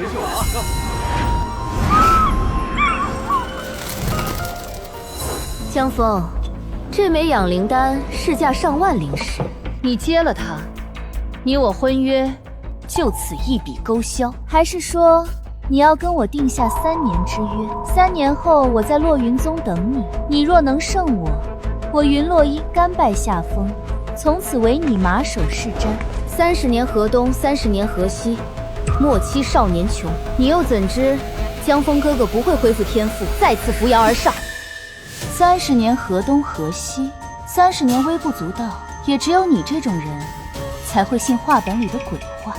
真是我江峰，这枚养灵丹市价上万灵石，你接了它，你我婚约就此一笔勾销？还是说你要跟我定下3年之约？3年后我在落云宗等你，你若能胜我，我云洛衣甘拜下风，从此为你马首是瞻。30年河东，30年河西，莫欺少年穷。你又怎知江峰哥哥不会恢复天赋，再次扶摇而上？30年河东河西，30年微不足道，也只有你这种人才会信话本里的鬼话。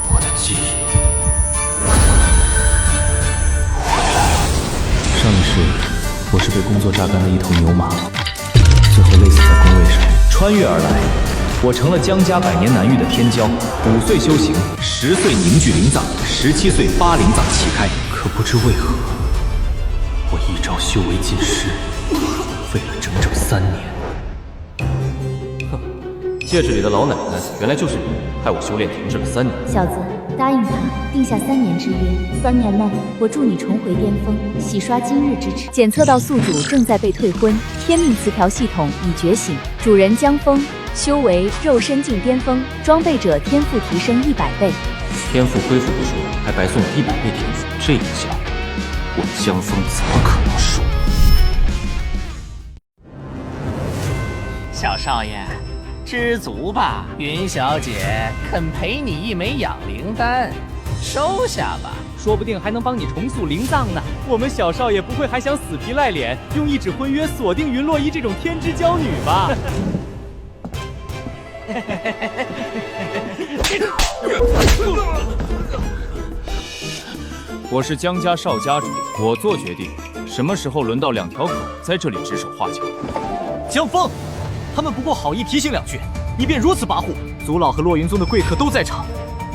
我的记忆。上一世，我是被工作榨干的一头牛马，最后累死在工位上。穿越而来，我成了江家100年难遇的天骄。5岁修行，10岁凝聚灵藏，17岁发灵藏旗开。可不知为何，我一朝修为尽失，废了整整3年。哼，戒指里的老奶奶原来就是你，害我修炼停滞了3年。小子，答应他，定下3年之约。3年内，我助你重回巅峰，洗刷今日之耻。检测到宿主正在被退婚，天命词条系统已觉醒，主人江峰，修为肉身进巅峰，装备者天赋提升100倍。天赋恢复不说，还白送了100倍天赋，这一下我江峰怎么可能输？小少爷，知足吧。云小姐肯赔你一枚养灵丹，收下吧。说不定还能帮你重塑灵藏呢。我们小少爷不会还想死皮赖脸用一纸婚约锁定云洛衣这种天之娇女吧？我是江家少家主，我做决定，什么时候轮到2条狗在这里指手画脚？江峰，他们不过好意提醒2句，你便如此跋扈。族老和落云宗的贵客都在场，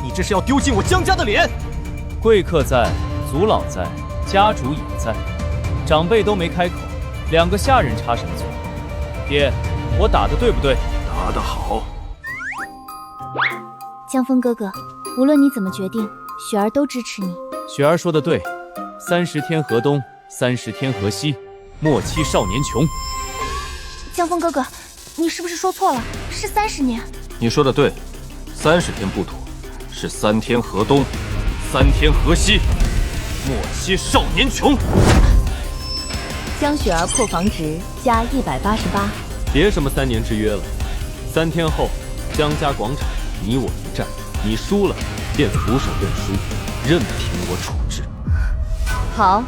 你这是要丢尽我江家的脸！贵客在，族老在，家主也在，长辈都没开口，2个下人插什么嘴？爹，我打的对不对？打得好。江峰哥哥，无论你怎么决定，雪儿都支持你。雪儿说的对，30天河东，30天河西，莫欺少年穷。江峰哥哥，你是不是说错了？是30年。你说的对，30天不妥，是3天河东，3天河西，莫欺少年穷。江雪儿破防值加188。别什么3年之约了，3天后江家广场你我一战，你输了便俯首认输，任凭我处置。好，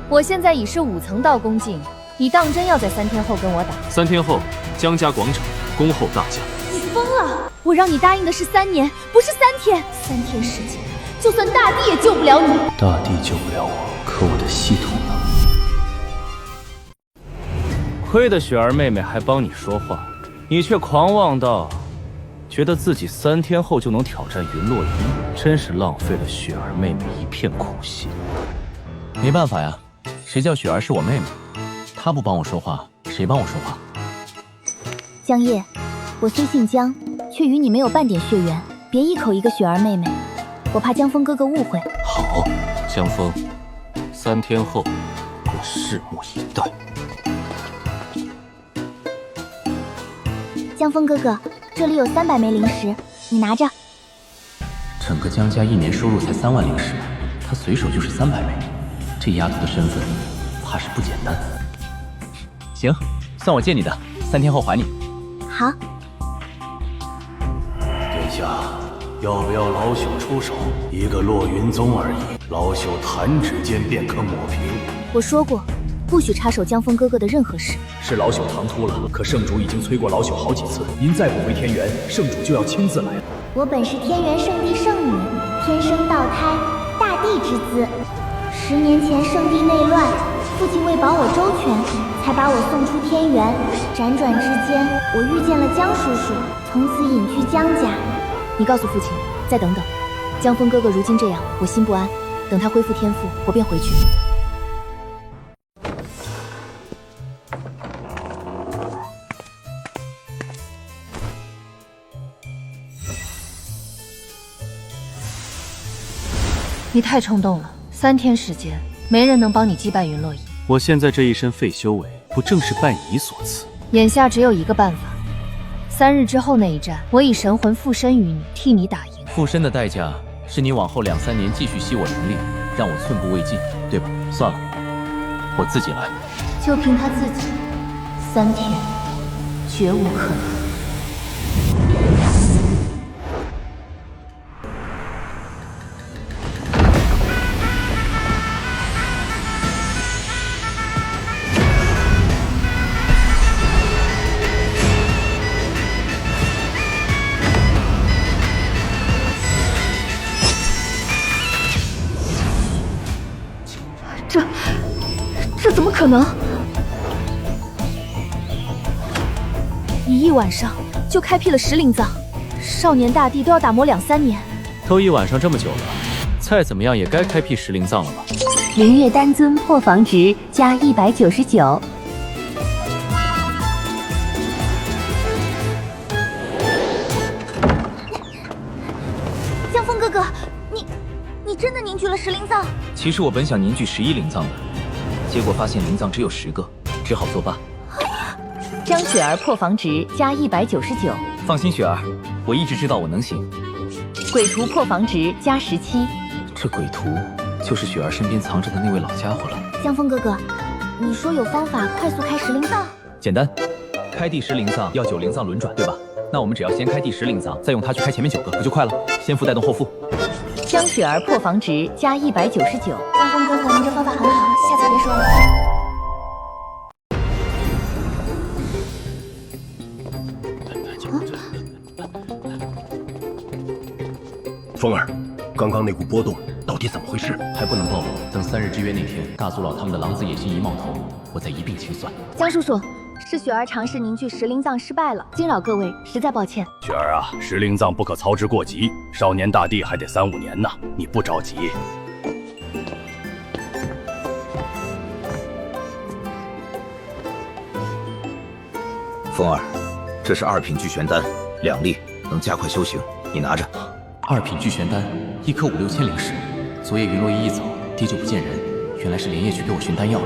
我现在已是5层道恭敬，你当真要在3天后跟我打？3天后江家广场恭候大驾。你疯了！我让你答应的是3年，不是3天。3天时间，就算大地也救不了你。大地救不了我，可我的系统呢？亏得雪儿妹妹还帮你说话，你却狂妄到觉得自己3天后就能挑战云洛衣，真是浪费了雪儿妹妹一片苦心。没办法呀，谁叫雪儿是我妹妹，她不帮我说话，谁帮我说话？江夜，我虽姓江，却与你没有半点血缘，别一口一个雪儿妹妹，我怕江峰哥哥误会。好，江峰，3天后我拭目以待。江峰哥哥，这里有300枚灵石，你拿着。整个江家1年收入才3万灵石，她随手就是300枚，这丫头的身份怕是不简单。行，算我借你的，3天后还你。好。殿下，要不要老朽出手？一个落云宗而已，老朽弹指间便可抹平。我说过，不许插手江峰哥哥的任何事。是老朽唐突了，可圣主已经催过老朽好几次，您再不回天元，圣主就要亲自来了。我本是天元圣地圣女，天生道胎，大地之姿。10年前圣地内乱，父亲为保我周全，才把我送出天元。辗转之间，我遇见了江叔叔，从此隐居江家。你告诉父亲，再等等。江峰哥哥如今这样，我心不安。等他恢复天赋，我便回去。你太冲动了，3天时间，没人能帮你击败云洛伊。我现在这一身废修为，不正是拜你所赐？眼下只有一个办法，3日之后那一战，我以神魂附身于你，替你打赢。附身的代价是你往后2、3年继续吸我灵力，让我寸步未进，对吧？算了，我自己来。就凭他自己，3天绝无可能。这怎么可能？1亿晚上就开辟了10灵藏，少年大帝都要打磨2、3年。都1晚上这么久了，再怎么样也该开辟10灵藏了吧？灵月丹尊破防值加199。江峰哥哥，你真的凝聚了10灵藏？其实我本想凝聚11灵藏的，结果发现灵藏只有10个，只好作罢。江雪儿破防值加199。放心，雪儿，我一直知道我能行。鬼徒破防值加17。这鬼徒就是雪儿身边藏着的那位老家伙了。江峰哥哥，你说有方法快速开10灵藏？简单，开第10灵藏要9灵藏轮转，对吧？那我们只要先开第10灵藏，再用它去开前面9个，不就快了？先富带动后富。江雪儿破防值加199。江峰哥哥，你这方法很好，下次别说了。风儿，刚刚那股波动到底怎么回事？还不能暴露，等3日之约那天，大族老他们的狼子野心一冒头，我再一并清算。江叔叔，是雪儿尝试凝聚10灵藏失败了，惊扰各位，实在抱歉。雪儿啊，10灵藏不可操之过急，少年大帝还得3、5年呢，你不着急。风儿，这是2品聚玄丹，2粒，能加快修行，你拿着。2品聚玄丹，1颗5、6千灵石。昨夜云洛伊一走，滴酒不见人，原来是连夜去给我寻丹药了。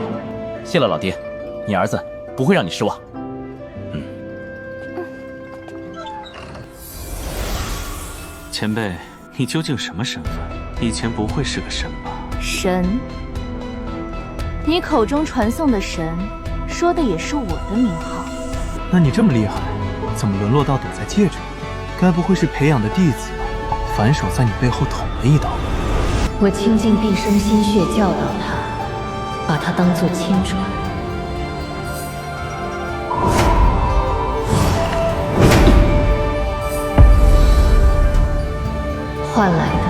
谢了老爹，你儿子不会让你失望。前辈，你究竟什么身份？以前不会是个神吧？神？你口中传颂的神，说的也是我的名号。那你这么厉害，怎么沦落到躲在戒指里？该不会是培养的弟子反手在你背后捅了一刀？我倾尽毕生心血教导他，把他当作亲传。换来的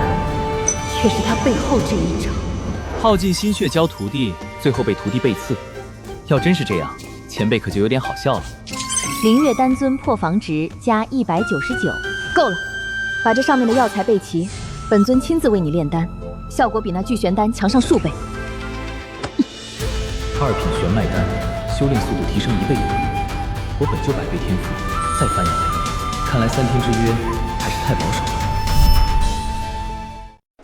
却是他背后这一招。耗尽心血教徒弟，最后被徒弟背刺。要真是这样，前辈可就有点好笑了。灵月丹尊破防值加199。够了，把这上面的药材备齐，本尊亲自为你炼丹，效果比那聚玄丹强上数倍。2品玄脉丹，修炼速度提升1倍有余。我本就100倍天赋，再翻2倍，看来3天之约还是太保守了。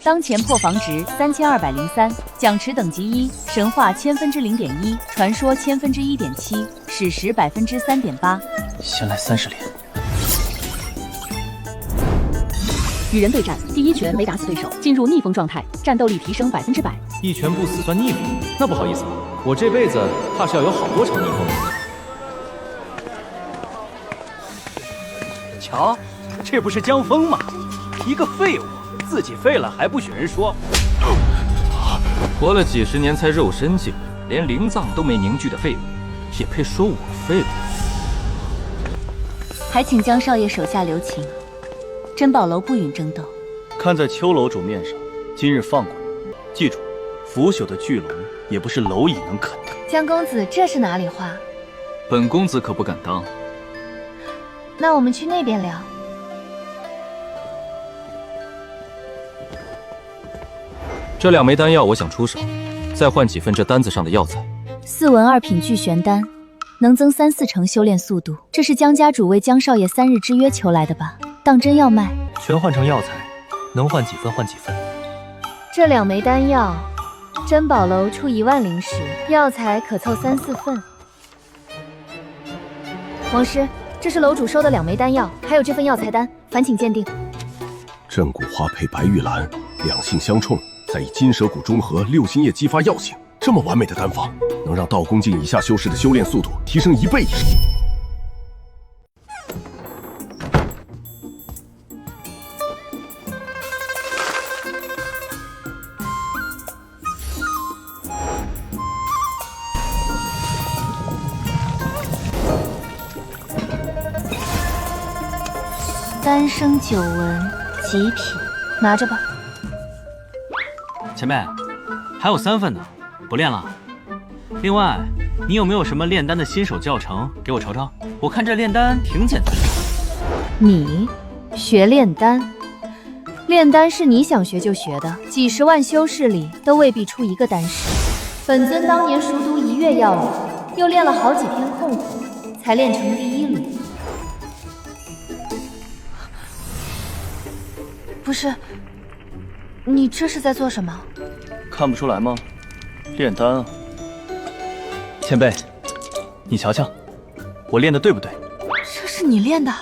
当前破防值3203，奖池等级1，神话0.1%，传说1/7，史实3.8%。先来30连。与人对战，第1拳没打死对手，进入逆风状态，战斗力提升100%。一拳不死算逆风？那不好意思，我这辈子怕是要有好多场逆风。瞧，这不是江峰吗？一个废物，自己废了还不许人说。活了几十年才肉身境，连灵藏都没凝聚的废物，也配说我废物？还请江少爷手下留情，珍宝楼不允争斗。看在邱楼主面上，今日放过你。记住，腐朽的巨龙也不是蝼蚁能啃的。江公子，这是哪里话？本公子可不敢当。那我们去那边聊。这2枚丹药我想出手，再换几份这单子上的药材。4文2品聚玄丹，能增3、4成修炼速度。这是江家主为江少爷3日之约求来的吧？当真要卖？全换成药材，能换几份换几份。这2枚丹药，珍宝楼出1万灵石，药材可凑3、4份。王师，这是楼主收的2枚丹药，还有这份药材单，烦请鉴定。镇骨花配白玉兰，两性相冲，再以金蛇骨中和6星叶激发药性，这么完美的丹方，能让道宫境以下修士的修炼速度提升1倍以上。丹生9纹，极品，拿着吧。前辈，还有3份呢，不练了。另外，你有没有什么炼丹的新手教程给我瞅瞅？我看这炼丹挺简单的。你学炼丹？炼丹是你想学就学的，几10万修士里都未必出一个丹师。本尊当年熟读1月药理，又练了好几天控火，才练成第1缕。不是，你这是在做什么？看不出来吗？炼丹啊！前辈，你瞧瞧，我练的对不对？这是你练的？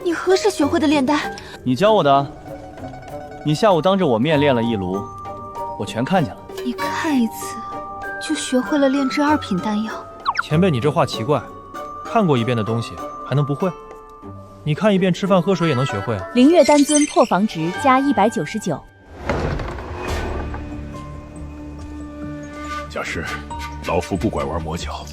你何时学会的炼丹？你教我的。你下午当着我面练了1炉，我全看见了。你看一次就学会了炼制2品丹药？前辈，你这话奇怪，看过1遍的东西还能不会？你看1遍吃饭喝水也能学会啊！灵月丹尊破防值加199。贾师，老夫不拐弯抹角，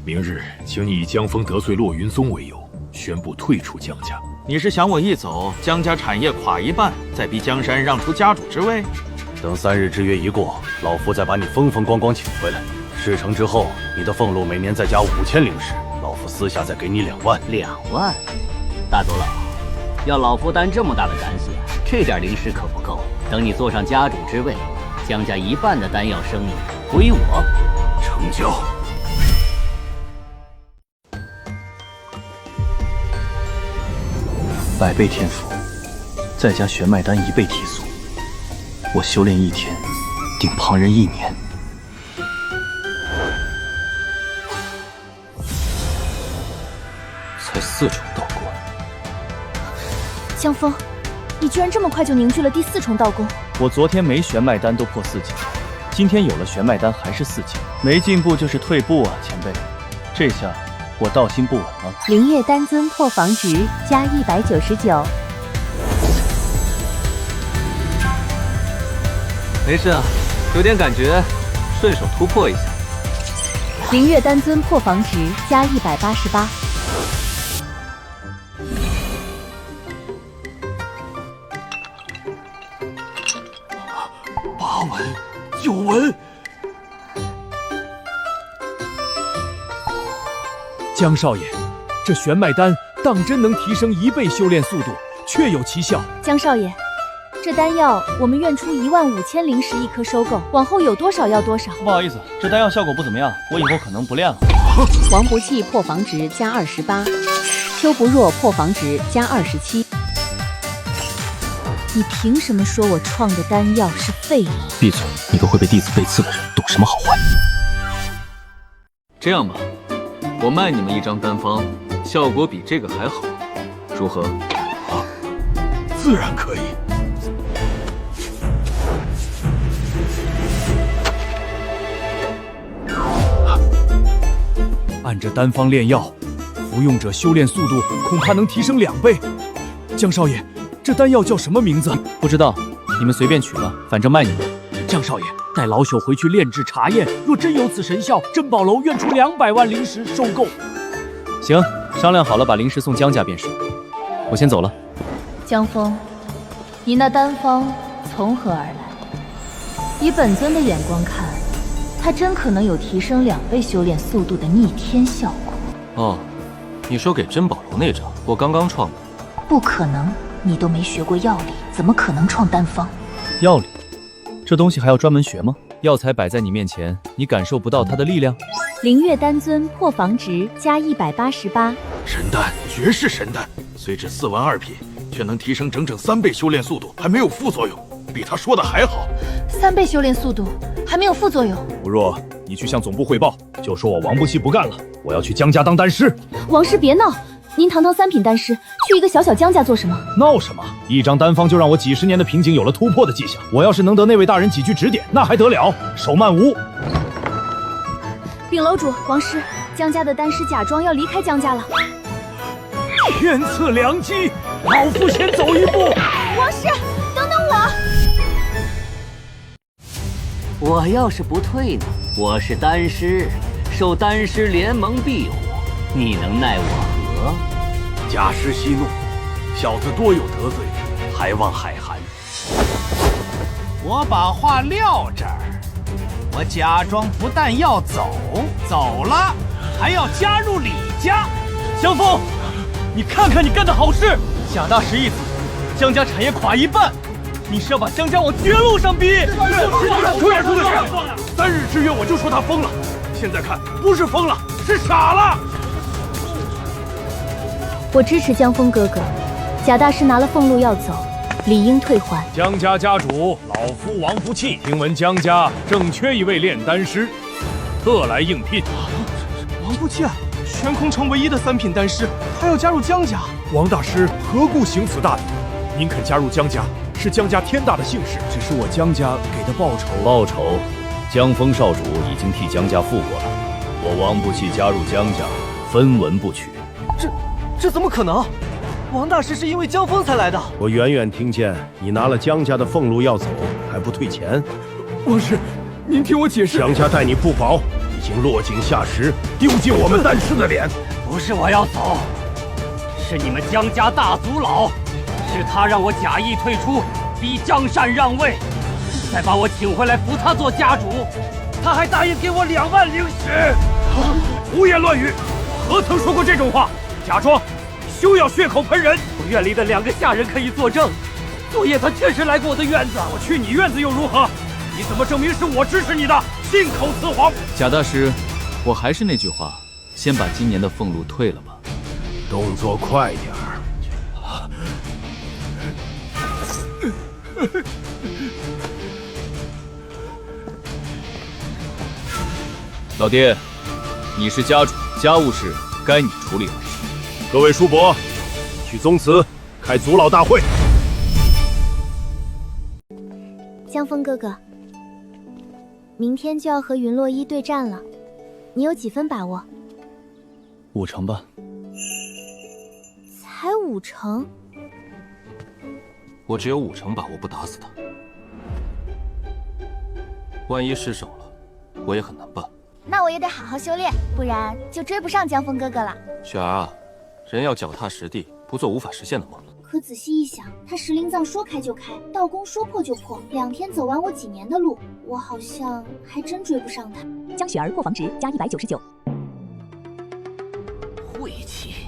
明日请你以江枫得罪洛云宗为由，宣布退出江家。你是想我一走，江家产业垮一半，再逼江山让出家主之位？等3日之约一过，老夫再把你风风光光请回来。事成之后，你的俸禄每年再加5000灵石。老夫私下再给你2万。2万？大族老，要老夫担这么大的胆血，这点灵石可不够。等你坐上家主之位，江家1半的丹药生意归我。成交。100倍天赋，再加玄脉丹1倍提速，我修炼1天，顶旁人1年。才4重道功。江枫，你居然这么快就凝聚了第4重道功！我昨天没玄脉丹都破4级，今天有了玄脉丹还是4级，没进步就是退步啊，前辈。这下我道心不稳了。灵月丹尊破防值加199。没事啊，有点感觉，顺手突破一下。灵月丹尊破防值加188。8纹、9纹。江少爷，这玄脉丹当真能提升1倍修炼速度，确有其效。江少爷，这丹药我们愿出15000灵石1颗收购，往后有多少要多少。不好意思，这丹药效果不怎么样，我以后可能不练了。王不弃破防值加28，邱不弱破防值加27。你凭什么说我创的丹药是废物？闭嘴！你个会被弟子背刺的人，懂什么好坏？这样吧，我卖你们1张丹方，效果比这个还好，如何？自然可以。按着丹方炼药，服用者修炼速度恐怕能提升2倍。江少爷，这丹药叫什么名字？不知道，你们随便取吧，反正卖你们。江少爷，待老朽回去炼制查验，若真有此神效，珍宝楼愿出200万灵石收购。行，商量好了，把灵石送江家便是。我先走了。江枫，你那丹方从何而来？以本尊的眼光看，它真可能有提升2倍修炼速度的逆天效果。哦，你说给珍宝楼那张，我刚刚创的。不可能，你都没学过药理，怎么可能创丹方？药理，这东西还要专门学吗？药材摆在你面前，你感受不到它的力量？灵月丹尊破防值加188。神丹，绝世神丹，虽只4纹2品，却能提升整整3倍修炼速度，还没有副作用。比他说的还好。 3倍修炼速度，还没有副作用。不若你去向总部汇报，就说我王不弃不干了，我要去江家当丹师。王师别闹，您堂堂3品丹师，去一个小小江家做什么？闹什么？一张单方就让我几十年的瓶颈有了突破的迹象。我要是能得那位大人几句指点，那还得了？手慢无。禀楼主，王师，江家的丹师假装要离开江家了。天赐良机，老夫先走一步。王师，等等我。 我要是不退呢？我是丹师，受丹师联盟庇护，你能奈我何？贾师息怒，小子多有得罪，还望海涵。我把话撂这儿，我假装不但要走了，还要加入李家。江峰，你看看你干的好事！贾大师一走，江家产业垮一半。 你是要把江家往绝路上逼？出眼出的事！3日之约我就说他疯了，现在看不是疯了，是傻了。我支持江峰哥哥，贾大师拿了俸禄要走，理应退还。江家家主，老夫王不弃，听闻江家正缺一位炼丹师，特来应聘。王不弃，玄空城唯一的3品丹师，还要加入江家？王大师何故行此大礼？您肯加入江家？ 是江家天大的幸事，只是我江家给的报酬。报酬，江峰少主已经替江家付过了。我王不弃加入江家，分文不取。这怎么可能？王大师是因为江峰才来的。我远远听见你拿了江家的俸禄要走，还不退钱。王师，您听我解释。江家待你不薄，已经落井下石，丢尽我们丹师的脸。不是我要走，是你们江家大族老。 是他让我假意退出，逼江山让位，再把我请回来扶他做家主。他还答应给我2万灵石。胡言乱语，何曾说过这种话？假装，休要血口喷人。我院里的2个下人可以作证，昨夜他确实来过我的院子。我去你院子又如何？你怎么证明是我支持你的？信口雌黄！贾大师，我还是那句话，先把今年的俸禄退了吧。动作快点儿。 老爹，你是家主，家务事该你处理了。各位叔伯，去宗祠开族老大会。江峰哥哥，明天就要和云洛伊对战了，你有几分把握？5成吧。才5成？我只有5成把握不打死他。万一失手了，我也很难办。 那我也得好好修炼，不然就追不上江峰哥哥了。雪儿啊，人要脚踏实地，不做无法实现的梦。可仔细一想，他石灵藏说开就开，道宫说破就破，2天走完我几年的路，我好像还真追不上他。江雪儿破防值加199。晦气，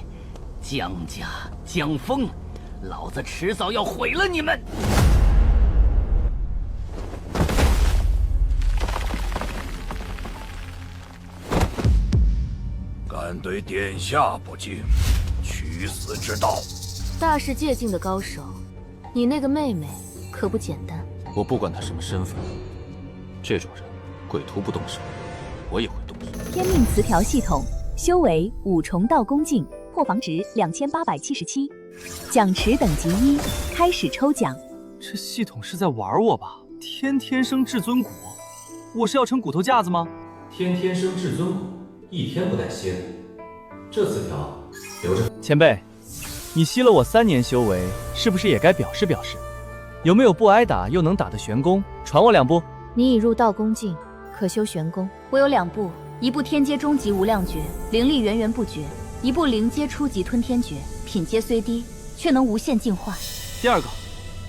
江家江峰，老子迟早要毁了你们！ 敢对殿下不敬，取死之道。大世界境的高手，你那个妹妹可不简单。我不管她什么身份，这种人鬼徒不动手，我也会动手。天命词条系统修为5重道宫境，破防值2877，奖池等级1，开始抽奖。这系统是在玩我吧？天生至尊骨，我是要成骨头架子吗？天生至尊骨，1天不带歇的。这词条留着。前辈，你吸了我3年修为，是不是也该表示表示？有没有不挨打又能打的玄功？传我2步。你已入道宫境，可修玄功。我有2步，一部天阶中级无量诀，灵力源源不绝；一部灵阶初级吞天诀，品阶虽低，却能无限净化。第2个，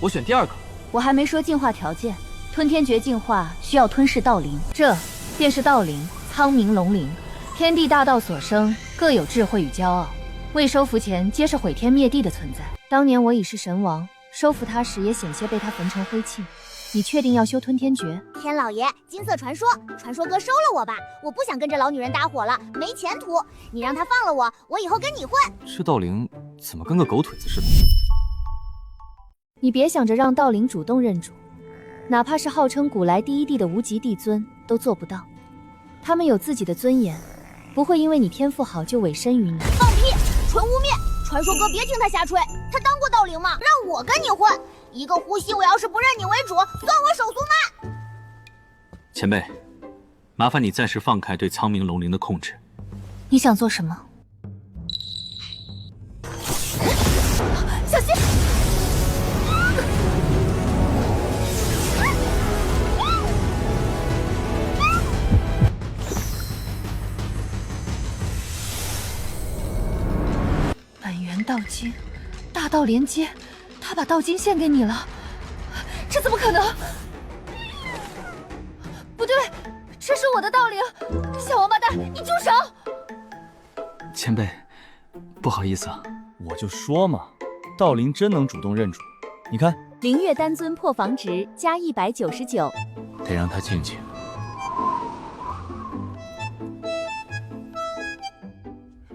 我选第2个。我还没说净化条件，吞天诀净化需要吞噬道灵，这便是道灵，苍冥龙灵。天地大道所生，各有智慧与骄傲，未收服前皆是毁天灭地的存在。当年我已是神王，收服他时也险些被他焚成灰烬。你确定要修吞天诀？天老爷，金色传说，传说哥收了我吧，我不想跟这老女人搭伙了，没前途。你让他放了我，我以后跟你混。这道灵怎么跟个狗腿子似的？你别想着让道灵主动认主，哪怕是号称古来第一帝的无极帝尊都做不到。他们有自己的尊严，不会因为你天赋好就委身于你。放屁！纯污蔑！传说哥别听他瞎吹，他当过道灵吗？让我跟你混，一个呼吸，我要是不认你为主，算我手速慢。前辈，麻烦你暂时放开对苍冥龙灵的控制。你想做什么？小心！本源道经，大道连接，他把道经献给你了，这怎么可能？不对，这是我的道灵，小王八蛋，你住手！前辈，不好意思啊。我就说嘛，道灵真能主动认主。你看，灵月丹尊破防值加199，得让他静静。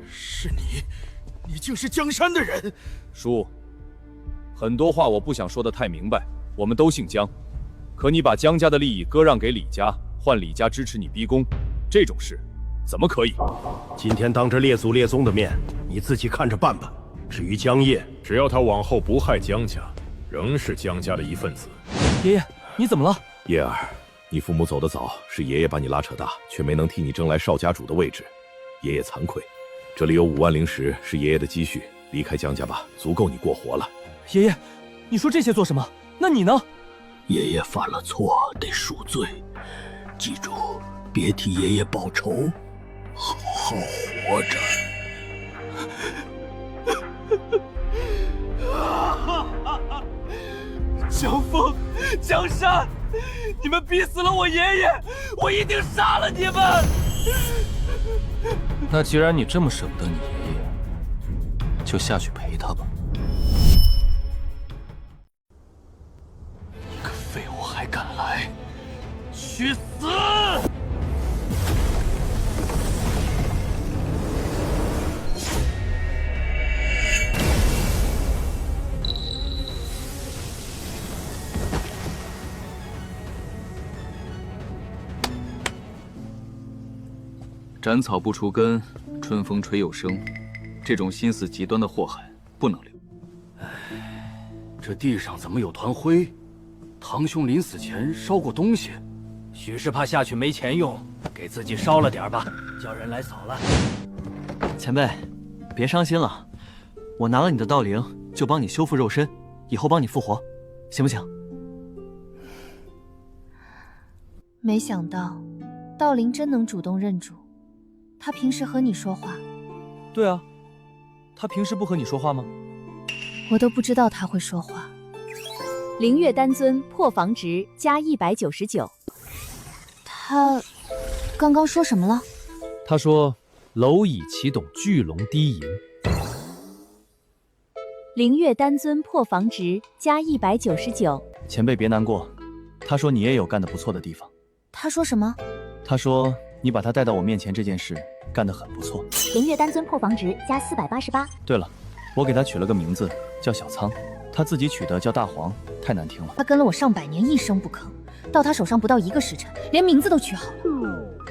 是你，你竟是江山的人！叔，很多话我不想说得太明白。我们都姓江，可你把江家的利益割让给李家，换李家支持你逼宫，这种事怎么可以？今天当着列祖列宗的面，你自己看着办吧。至于江夜，只要他往后不害江家，仍是江家的一份子。爷爷，你怎么了？叶儿，你父母走得早，是爷爷把你拉扯大，却没能替你争来少家主的位置，爷爷惭愧。这里有5万灵石，是爷爷的积蓄，离开江家吧，足够你过活了。爷爷，你说这些做什么？那你呢？爷爷犯了错，得赎罪。记住，别替爷爷报仇，好好活着。江峰、江山，你们逼死了我爷爷，我一定杀了你们！那既然你这么舍不得你爷爷，就下去陪他吧。你个废物还敢来！去死！斩草不除根，春风吹又生。这种心思极端的祸害不能留。这地上怎么有团灰？堂兄临死前烧过东西，许是怕下去没钱用，给自己烧了点吧，叫人来扫了。前辈，别伤心了，我拿了你的道灵，就帮你修复肉身，以后帮你复活，行不行？没想到，道灵真能主动认主。他平时和你说话？对啊，他平时不和你说话吗？我都不知道他会说话。灵月丹尊破防值加199。他刚刚说什么了？他说：“蝼蚁岂懂巨龙低吟。”灵月丹尊破防值加199。前辈别难过，他说你也有干得不错的地方。他说什么？他说你把他带到我面前这件事干得很不错。灵月丹尊破防值加488。对了，我给他取了个名字叫小仓，他自己取的叫大黄，太难听了。他跟了我上百年，一声不吭，到他手上不到1个时辰，连名字都取好了。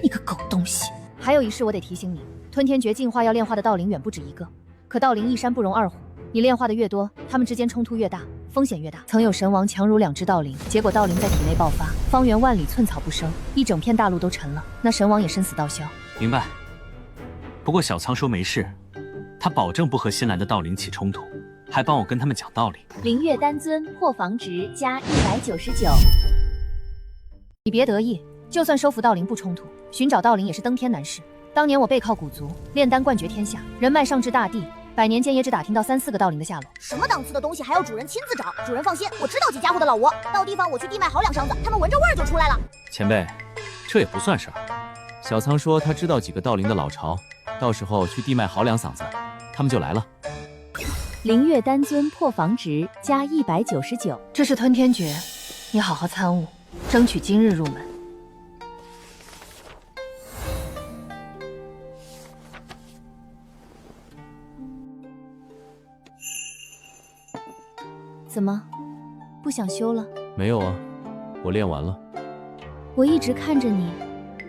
你个狗东西！还有一事我得提醒你，吞天诀进化要炼化的道灵远不止1个，可道灵一山不容2虎，你炼化的越多，他们之间冲突越大，风险越大。曾有神王强如2只道灵，结果道灵在体内爆发，方圆万里寸草不生，一整片大陆都沉了，那神王也身死道消。明白。不过小仓说没事，他保证不和新来的道灵起冲突，还帮我跟他们讲道理。灵月丹尊破防值加199。你别得意，就算收服道灵不冲突，寻找道灵也是登天难事。当年我背靠古族，炼丹冠绝天下，人脉上至大地，百年间也只打听到3、4个道灵的下落。什么档次的东西还要主人亲自找？主人放心，我知道几家伙的老窝，到地方我去地脉好2箱子，他们闻着味儿就出来了。前辈，这也不算事儿。小仓说他知道几个道灵的老巢，到时候去地脉嚎2嗓子，他们就来了。灵月丹尊破防值加199。这是吞天诀，你好好参悟，争取今日入门。怎么，不想修了？没有啊，我练完了。我一直看着你，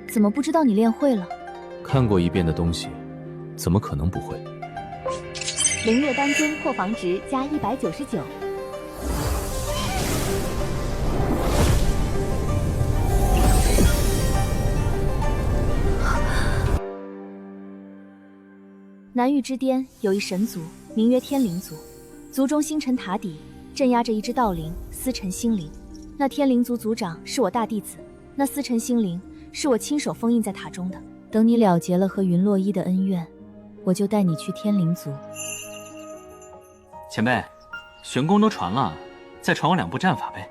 怎么不知道你练会了？看过一遍的东西，怎么可能不会？灵月丹尊破防值加199。南域之巅有一神族，名曰天灵族，族中星辰塔底镇压着一只道灵司晨星灵。那天灵族族长是我大弟子，那司晨星灵是我亲手封印在塔中的。等你了结了和云洛伊的恩怨，我就带你去天灵族。前辈，玄功都传了，再传我2步战法呗。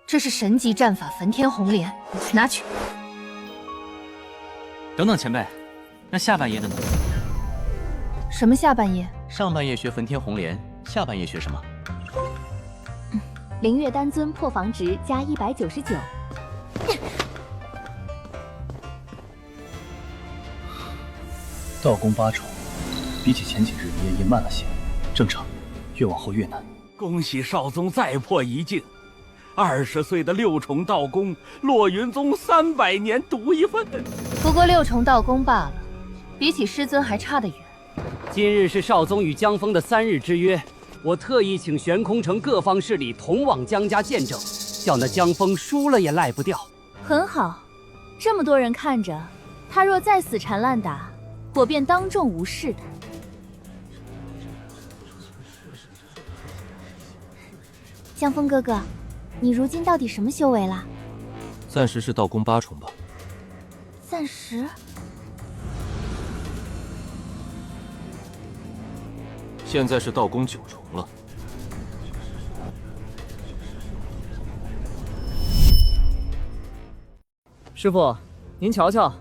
这是神级战法焚天红莲，你去拿去。等等，前辈，那下半夜的呢？什么下半夜？上半夜学焚天红莲，下半夜学什么？灵月丹尊破防值加199。道功8重，比起前几日一夜慢了些，正常，越往后越难。恭喜少宗再破一境，20岁的6重道功，落云宗300年独一份。不过6重道功罢了，比起师尊还差得远。今日是少宗与江峰的3日之约，我特意请玄空城各方势力同往江家见证，叫那江峰输了也赖不掉。很好，这么多人看着，他若再死缠烂打，我便当众无视他。江峰哥哥，你如今到底什么修为啦？暂时是道功8重吧。暂时。现在是道功9重了。师傅，您瞧瞧，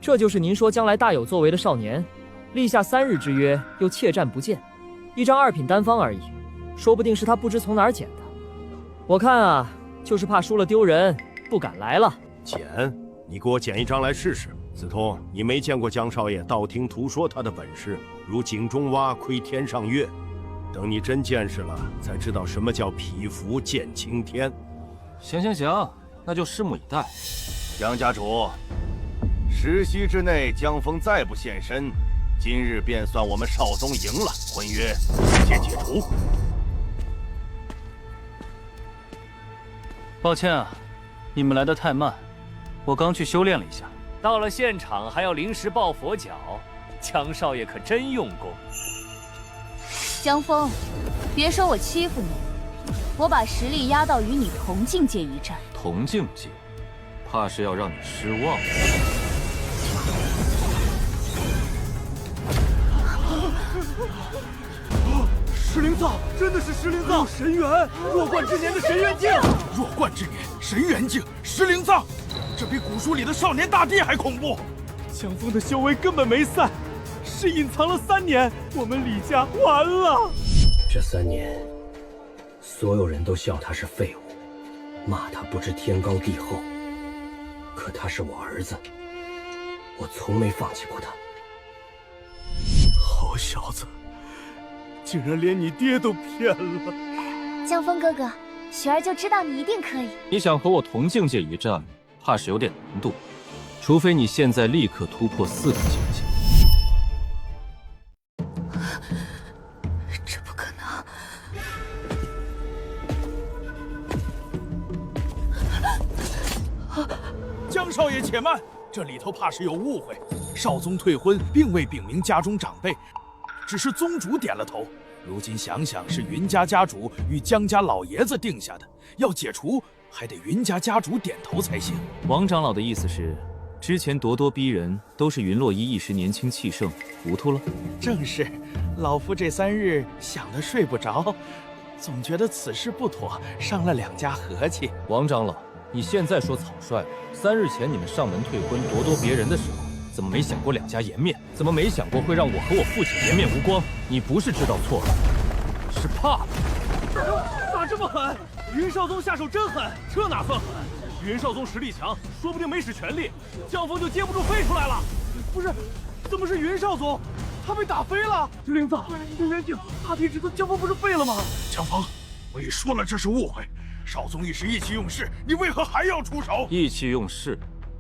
这就是您说将来大有作为的少年，立下3日之约，又怯战不见，一张2品丹方而已，说不定是他不知从哪儿捡的。我看啊，就是怕输了丢人，不敢来了。捡？你给我捡一张来试试。子通，你没见过江少爷道听途说他的本事，如井中蛙，窥天上月。等你真见识了，才知道什么叫匹夫见青天。行行行，那就拭目以待。江家主，10息之内江峰再不现身，今日便算我们少宗赢了，婚约直接解除。抱歉啊，你们来得太慢，我刚去修炼了一下。到了现场还要临时抱佛脚，江少爷可真用功。江峰，别说我欺负你，我把实力压到与你同境界一战。同境界，怕是要让你失望。石灵藏，真的是石灵藏！神元，弱冠之年的神元境！弱冠之年，神元境，石灵藏，这比古书里的少年大帝还恐怖。江峰的修为根本没散，是隐藏了3年，我们李家完了。这3年，所有人都笑他是废物，骂他不知天高地厚。可他是我儿子，我从没放弃过他。好小子，竟然连你爹都骗了！江峰哥哥，雪儿就知道你一定可以。你想和我同境界一战，怕是有点难度，除非你现在立刻突破4个境界。这不可能！江少爷且慢，这里头怕是有误会。少宗退婚并未禀明家中长辈，只是宗主点了头。如今想想，是云家家主与江家老爷子定下的，要解除还得云家家主点头才行。王长老的意思是，之前咄咄逼人都是云洛伊一时年轻气盛，糊涂了。正是，老夫这3日想得睡不着，总觉得此事不妥，伤了2家和气。王长老，你现在说草率了。3日前你们上门退婚咄咄别人的时候，怎么没想过2家颜面？怎么没想过会让我和我父亲颜面无光？你不是知道错了，是怕了。咋这么狠？云少宗下手真狠，这哪算狠？云少宗实力强，说不定没使全力，江峰就接不住飞出来了。不是，怎么是云少宗？他被打飞了。石灵藏，神元境，大帝之尊，江峰不是废了吗？江峰，我已说了这是误会，少宗一时意气用事，你为何还要出手？意气用事？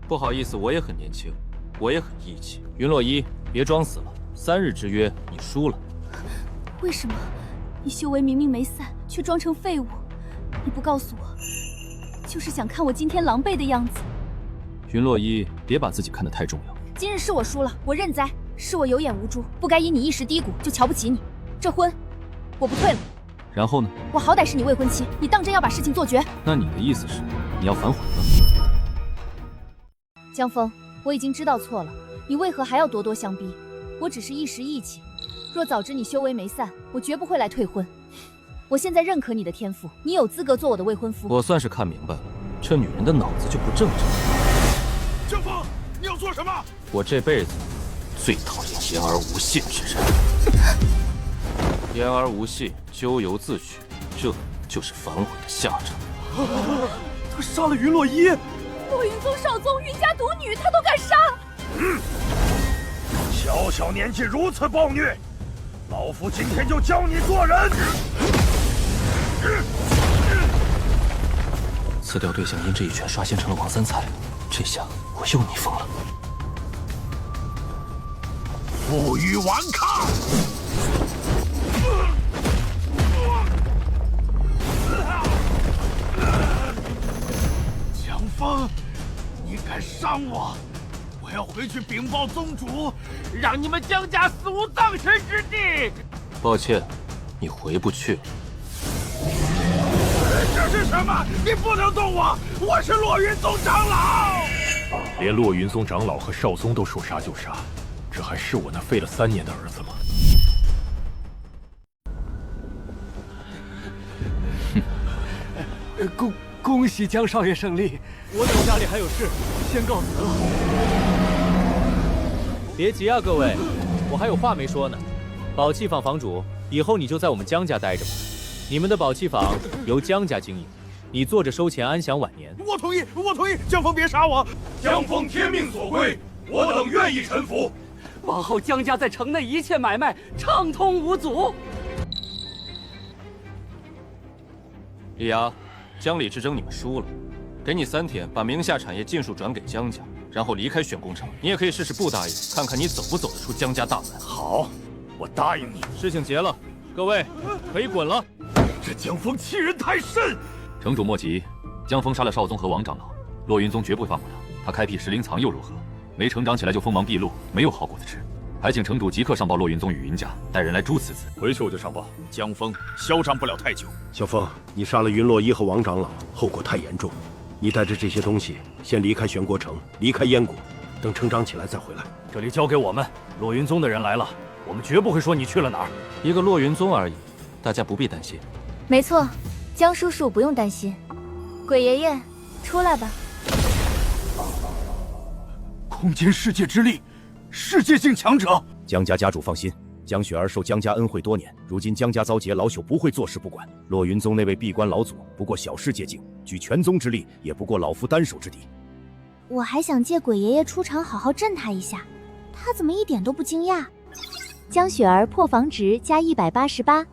不好意思，我也很年轻，我也很义气。云洛伊，别装死了，3日之约你输了。为什么你修为明明没散，却装成废物？你不告诉我，就是想看我今天狼狈的样子。云洛伊，别把自己看得太重要。今日是我输了，我认栽，是我有眼无珠，不该因你一时低谷就瞧不起你。这婚，我不退了。然后呢？我好歹是你未婚妻，你当真要把事情做绝？那你的意思是你要反悔了？江枫，我已经知道错了，你为何还要咄咄相逼？我只是一时义气，若早知你修为没散，我绝不会来退婚。我现在认可你的天赋，你有资格做我的未婚夫。我算是看明白了，这女人的脑子就不正常。江枫，你要做什么？我这辈子最讨厌言而无信之人。言而无信，咎由自取，这就是反悔的下场。他杀了云洛伊，洛云宗少宗云家独女，他都敢杀！小小年纪如此暴虐，老夫今天就教你做人！辞掉对象因这一拳刷新成了王三才，这下我又逆风了。负隅顽抗！江枫，你敢伤我，我要回去禀报宗主，让你们江家死无葬身之地。抱歉，你回不去了。这是什么？你不能动我！我是洛云宗长老。连洛云宗长老和少宗都说杀就杀，这还是我那废了3年的儿子吗？恭喜江少爷胜利！我等家里还有事，先告辞了。别急啊，各位，我还有话没说呢。宝器坊房主，以后你就在我们江家待着吧。你们的宝器坊由江家经营，你坐着收钱，安享晚年。我同意，我同意。江枫别杀我！江枫天命所归，我等愿意臣服。往后江家在城内一切买卖畅通无阻。李涯，江里之争你们输了，给你3天把名下产业尽数转给江家，然后离开玄宫城。你也可以试试不答应，看看你走不走得出江家大门。好，我答应你。事情结了，各位可以滚了。这江枫欺人太甚！城主莫急，江枫杀了少宗和王长老，洛云宗绝不放过他。他开辟石灵藏又如何？没成长起来就锋芒毕露，没有好果子吃。还请城主即刻上报洛云宗与云家，带人来诛此子。回去我就上报。江枫嚣张不了太久。小枫，你杀了云洛伊和王长老，后果太严重。你带着这些东西先离开玄国城，离开燕国，等成长起来再回来。这里交给我们，洛云宗的人来了，我们绝不会说你去了哪儿。一个洛云宗而已，大家不必担心。没错，江叔叔不用担心。鬼爷爷，出来吧。空间世界之力，世界性强者。江家家主放心，江雪儿受江家恩惠多年，如今江家遭劫，老朽不会坐视不管。洛云宗那位闭关老祖不过小世界境，举全宗之力也不过老夫单手之敌。我还想借鬼爷爷出场好好震他一下，他怎么一点都不惊讶？江雪儿破防值加188。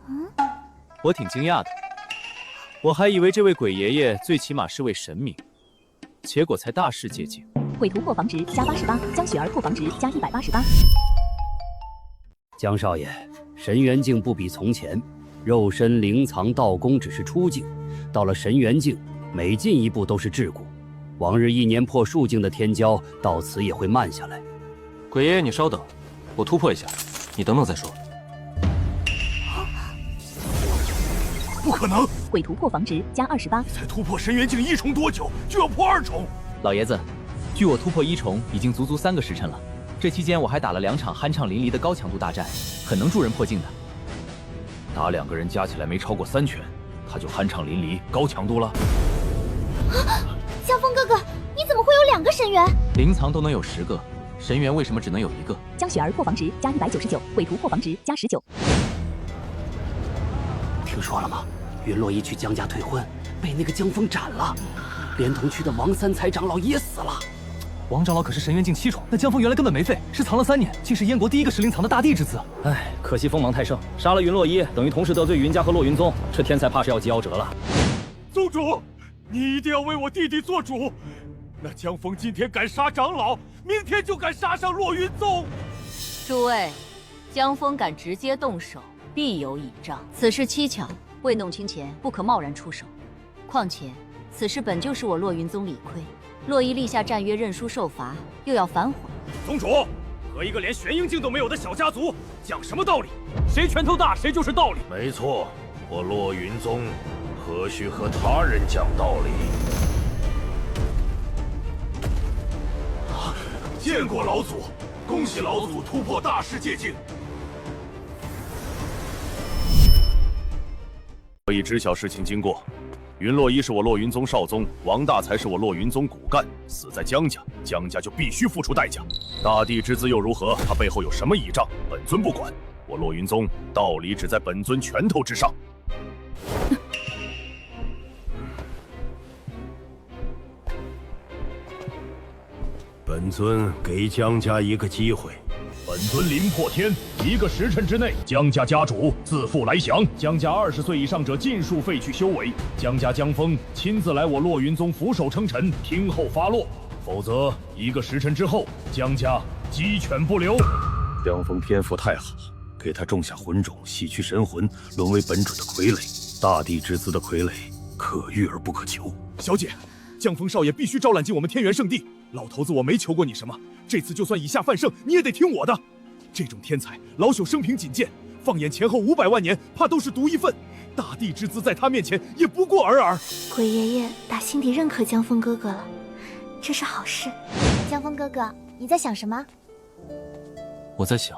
我挺惊讶的，我还以为这位鬼爷爷最起码是位神明，结果才大世界境。鬼徒破防值加88，江雪儿破防值加188。江少爷，神元境不比从前，肉身灵藏道功只是初境，到了神元境，每进一步都是桎梏。往日1年破数境的天骄，到此也会慢下来。鬼爷爷，你稍等，我突破一下，你等等再说。不可能！鬼徒破防值加28。才突破神元境1重多久，就要破2重？老爷子，距我突破1重已经足足3个时辰了。这期间我还打了2场酣畅淋漓的高强度大战，很能助人破境的。打2个人加起来没超过3拳，他就酣畅淋漓、高强度了。江枫哥哥，你怎么会有2个神元？灵藏都能有10个，神元为什么只能有1个？江雪儿破防值加199，鬼徒破防值加19。听说了吗？云洛伊去江家退婚，被那个江枫斩了，连同去的王三才长老也死了。王长老可是神元境7重，那江枫原来根本没废，是藏了3年，竟是燕国第1个石灵藏的大帝之子。唉，可惜锋芒太盛，杀了云洛伊，等于同时得罪云家和洛云宗，这天才怕是要及夭折了。宗主，你一定要为我弟弟做主。那江峰今天敢杀长老，明天就敢杀上洛云宗。诸位，江峰敢直接动手，必有倚仗。此事蹊跷，未弄清前不可贸然出手。况且此事本就是我洛云宗理亏，洛伊立下战约，认输受罚，又要反悔。宗主，和一个连玄阴境都没有的小家族讲什么道理？谁拳头大，谁就是道理。没错，我洛云宗何须和他人讲道理？见过老祖，恭喜老祖突破大世界境。可以知晓事情经过。云洛伊是我洛云宗少宗，王大才是我洛云宗骨干，死在江家，江家就必须付出代价。大帝之资又如何？他背后有什么倚仗？本尊不管。我洛云宗道理只在本尊拳头之上。本尊给江家一个机会。本尊临破天，1个时辰之内，江家家主自负来降，江家20岁以上者尽数废去修为。江家江峰亲自来我洛云宗俯首称臣，听候发落，否则1个时辰之后，江家鸡犬不留。江峰天赋太好，给他种下魂种，洗去神魂，沦为本主的傀儡。大帝之资的傀儡，可遇而不可求。小姐，江峰少爷必须招揽进我们天元圣地。老头子，我没求过你什么，这次就算以下犯圣，你也得听我的。这种天才，老朽生平仅见，放眼前后500万年，怕都是独一份。大帝之资在他面前也不过尔尔。鬼爷爷打心底认可江峰哥哥了，这是好事。江峰哥哥，你在想什么？我在想，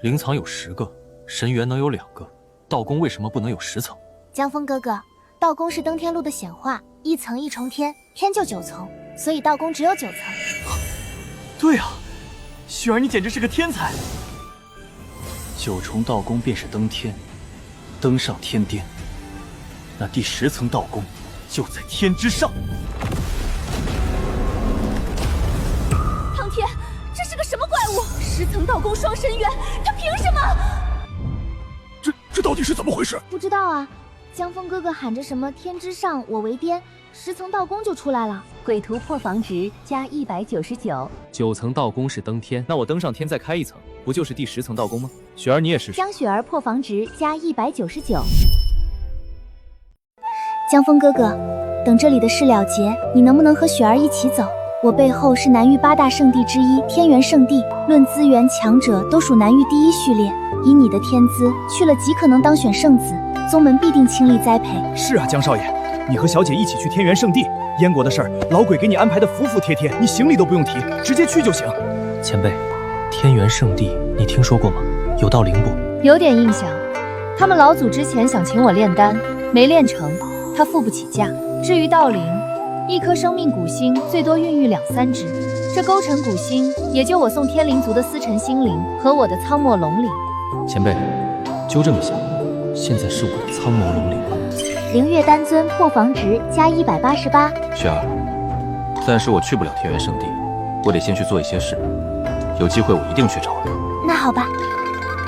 灵藏有10个，神元能有2个，道宫为什么不能有10层？江峰哥哥，道宫是登天路的显化，1层1重天，天就9层，所以道宫只有9层。对啊，雪儿你简直是个天才。9重道宫便是登天，登上天巅，那第10层道宫就在天之上。苍天，这是个什么怪物？10层道宫双神元，他凭什么？这到底是怎么回事？不知道啊，江峰哥哥喊着什么天之上我为巅，10层道宫就出来了。鬼图破防值加199。9层道宫是登天，那我登上天再开1层，不就是第10层道宫吗？雪儿你也试试。江雪儿破防值加199。江峰哥哥，等这里的事了结，你能不能和雪儿一起走？我背后是南域8大圣地之一天元圣地，论资源强者都属南域第1序列。以你的天资，去了极可能当选圣子，宗门必定倾力栽培。是啊，江少爷，你和小姐一起去天元圣地，燕国的事儿，老鬼给你安排的服服帖帖，你行李都不用提，直接去就行。前辈，天元圣地你听说过吗？有道灵不？有点印象，他们老祖之前想请我炼丹，没炼成，他付不起价。至于道灵，1颗生命古星最多孕育2、3只，这勾陈古星也就我送天灵族的司晨星灵和我的苍墨龙灵。前辈，纠正一下，现在是我的苍魔龙灵了。灵月丹尊破防值加188。雪儿，暂时我去不了天元圣地，我得先去做一些事，有机会我一定去找你。那好吧，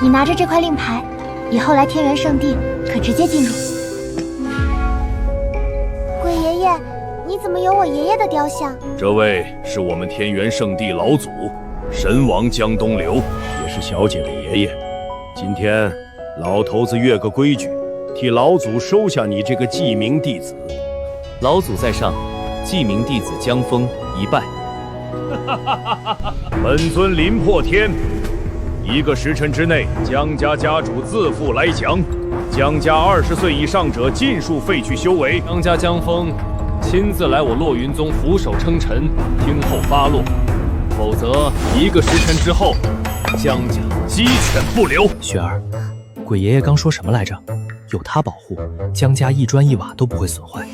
你拿着这块令牌，以后来天元圣地可直接进入。鬼爷爷，你怎么有我爷爷的雕像？这位是我们天元圣地老祖，神王江东流，也是小姐的爷爷。今天老头子越个规矩，替老祖收下你这个记名弟子。老祖在上，记名弟子江峰一拜。本尊临破天，1个时辰之内，江家家主自负来降，江家20岁以上者尽数废去修为。江家江峰亲自来我洛云宗俯首称臣，听候发落，否则1个时辰之后，江家鸡犬不留。雪儿，鬼爷爷刚说什么来着？有他保护，江家一砖一瓦都不会损坏。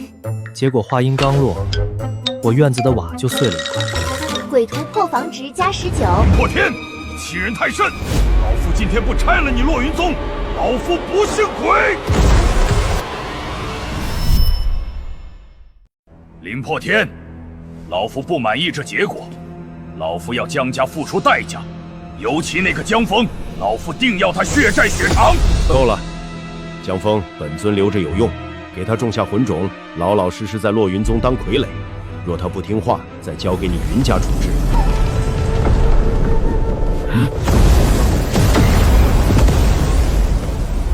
结果话音刚落，我院子的瓦就碎了一块。鬼图破防值加19。破天，你欺人太甚！老夫今天不拆了你洛云宗，老夫不姓鬼！临破天，老夫不满意这结果，老夫要江家付出代价，尤其那个江峰，老夫定要他血债血偿。够了，江峰，本尊留着有用，给他种下魂种，老老实实在洛云宗当傀儡。若他不听话，再交给你云家处置。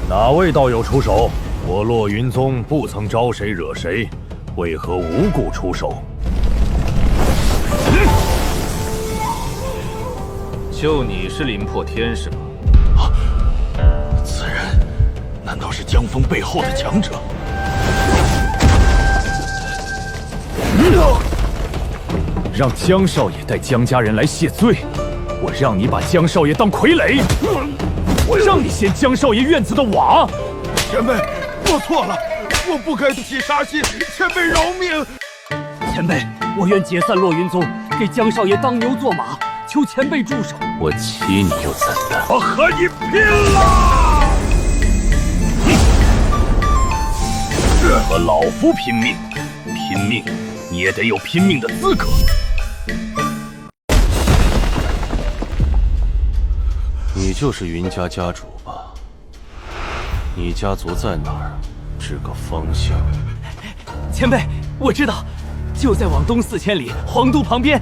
哪位道友出手？我洛云宗不曾招谁惹谁，为何无故出手？就你是临破天是吗？此人难道是江峰背后的强者？让江少爷带江家人来谢罪，我让你把江少爷当傀儡，我让你掀江少爷院子的瓦。前辈，我错了，我不该起杀心，前辈饶命！前辈，我愿解散洛云宗，给江少爷当牛做马，求前辈住手。我欺你又怎的？我和你拼了！和老夫拼命，拼命你也得有拼命的资格。你就是云家家主吧？你家族在哪儿？指个方向。前辈，我知道，就在往东4000里，皇都旁边。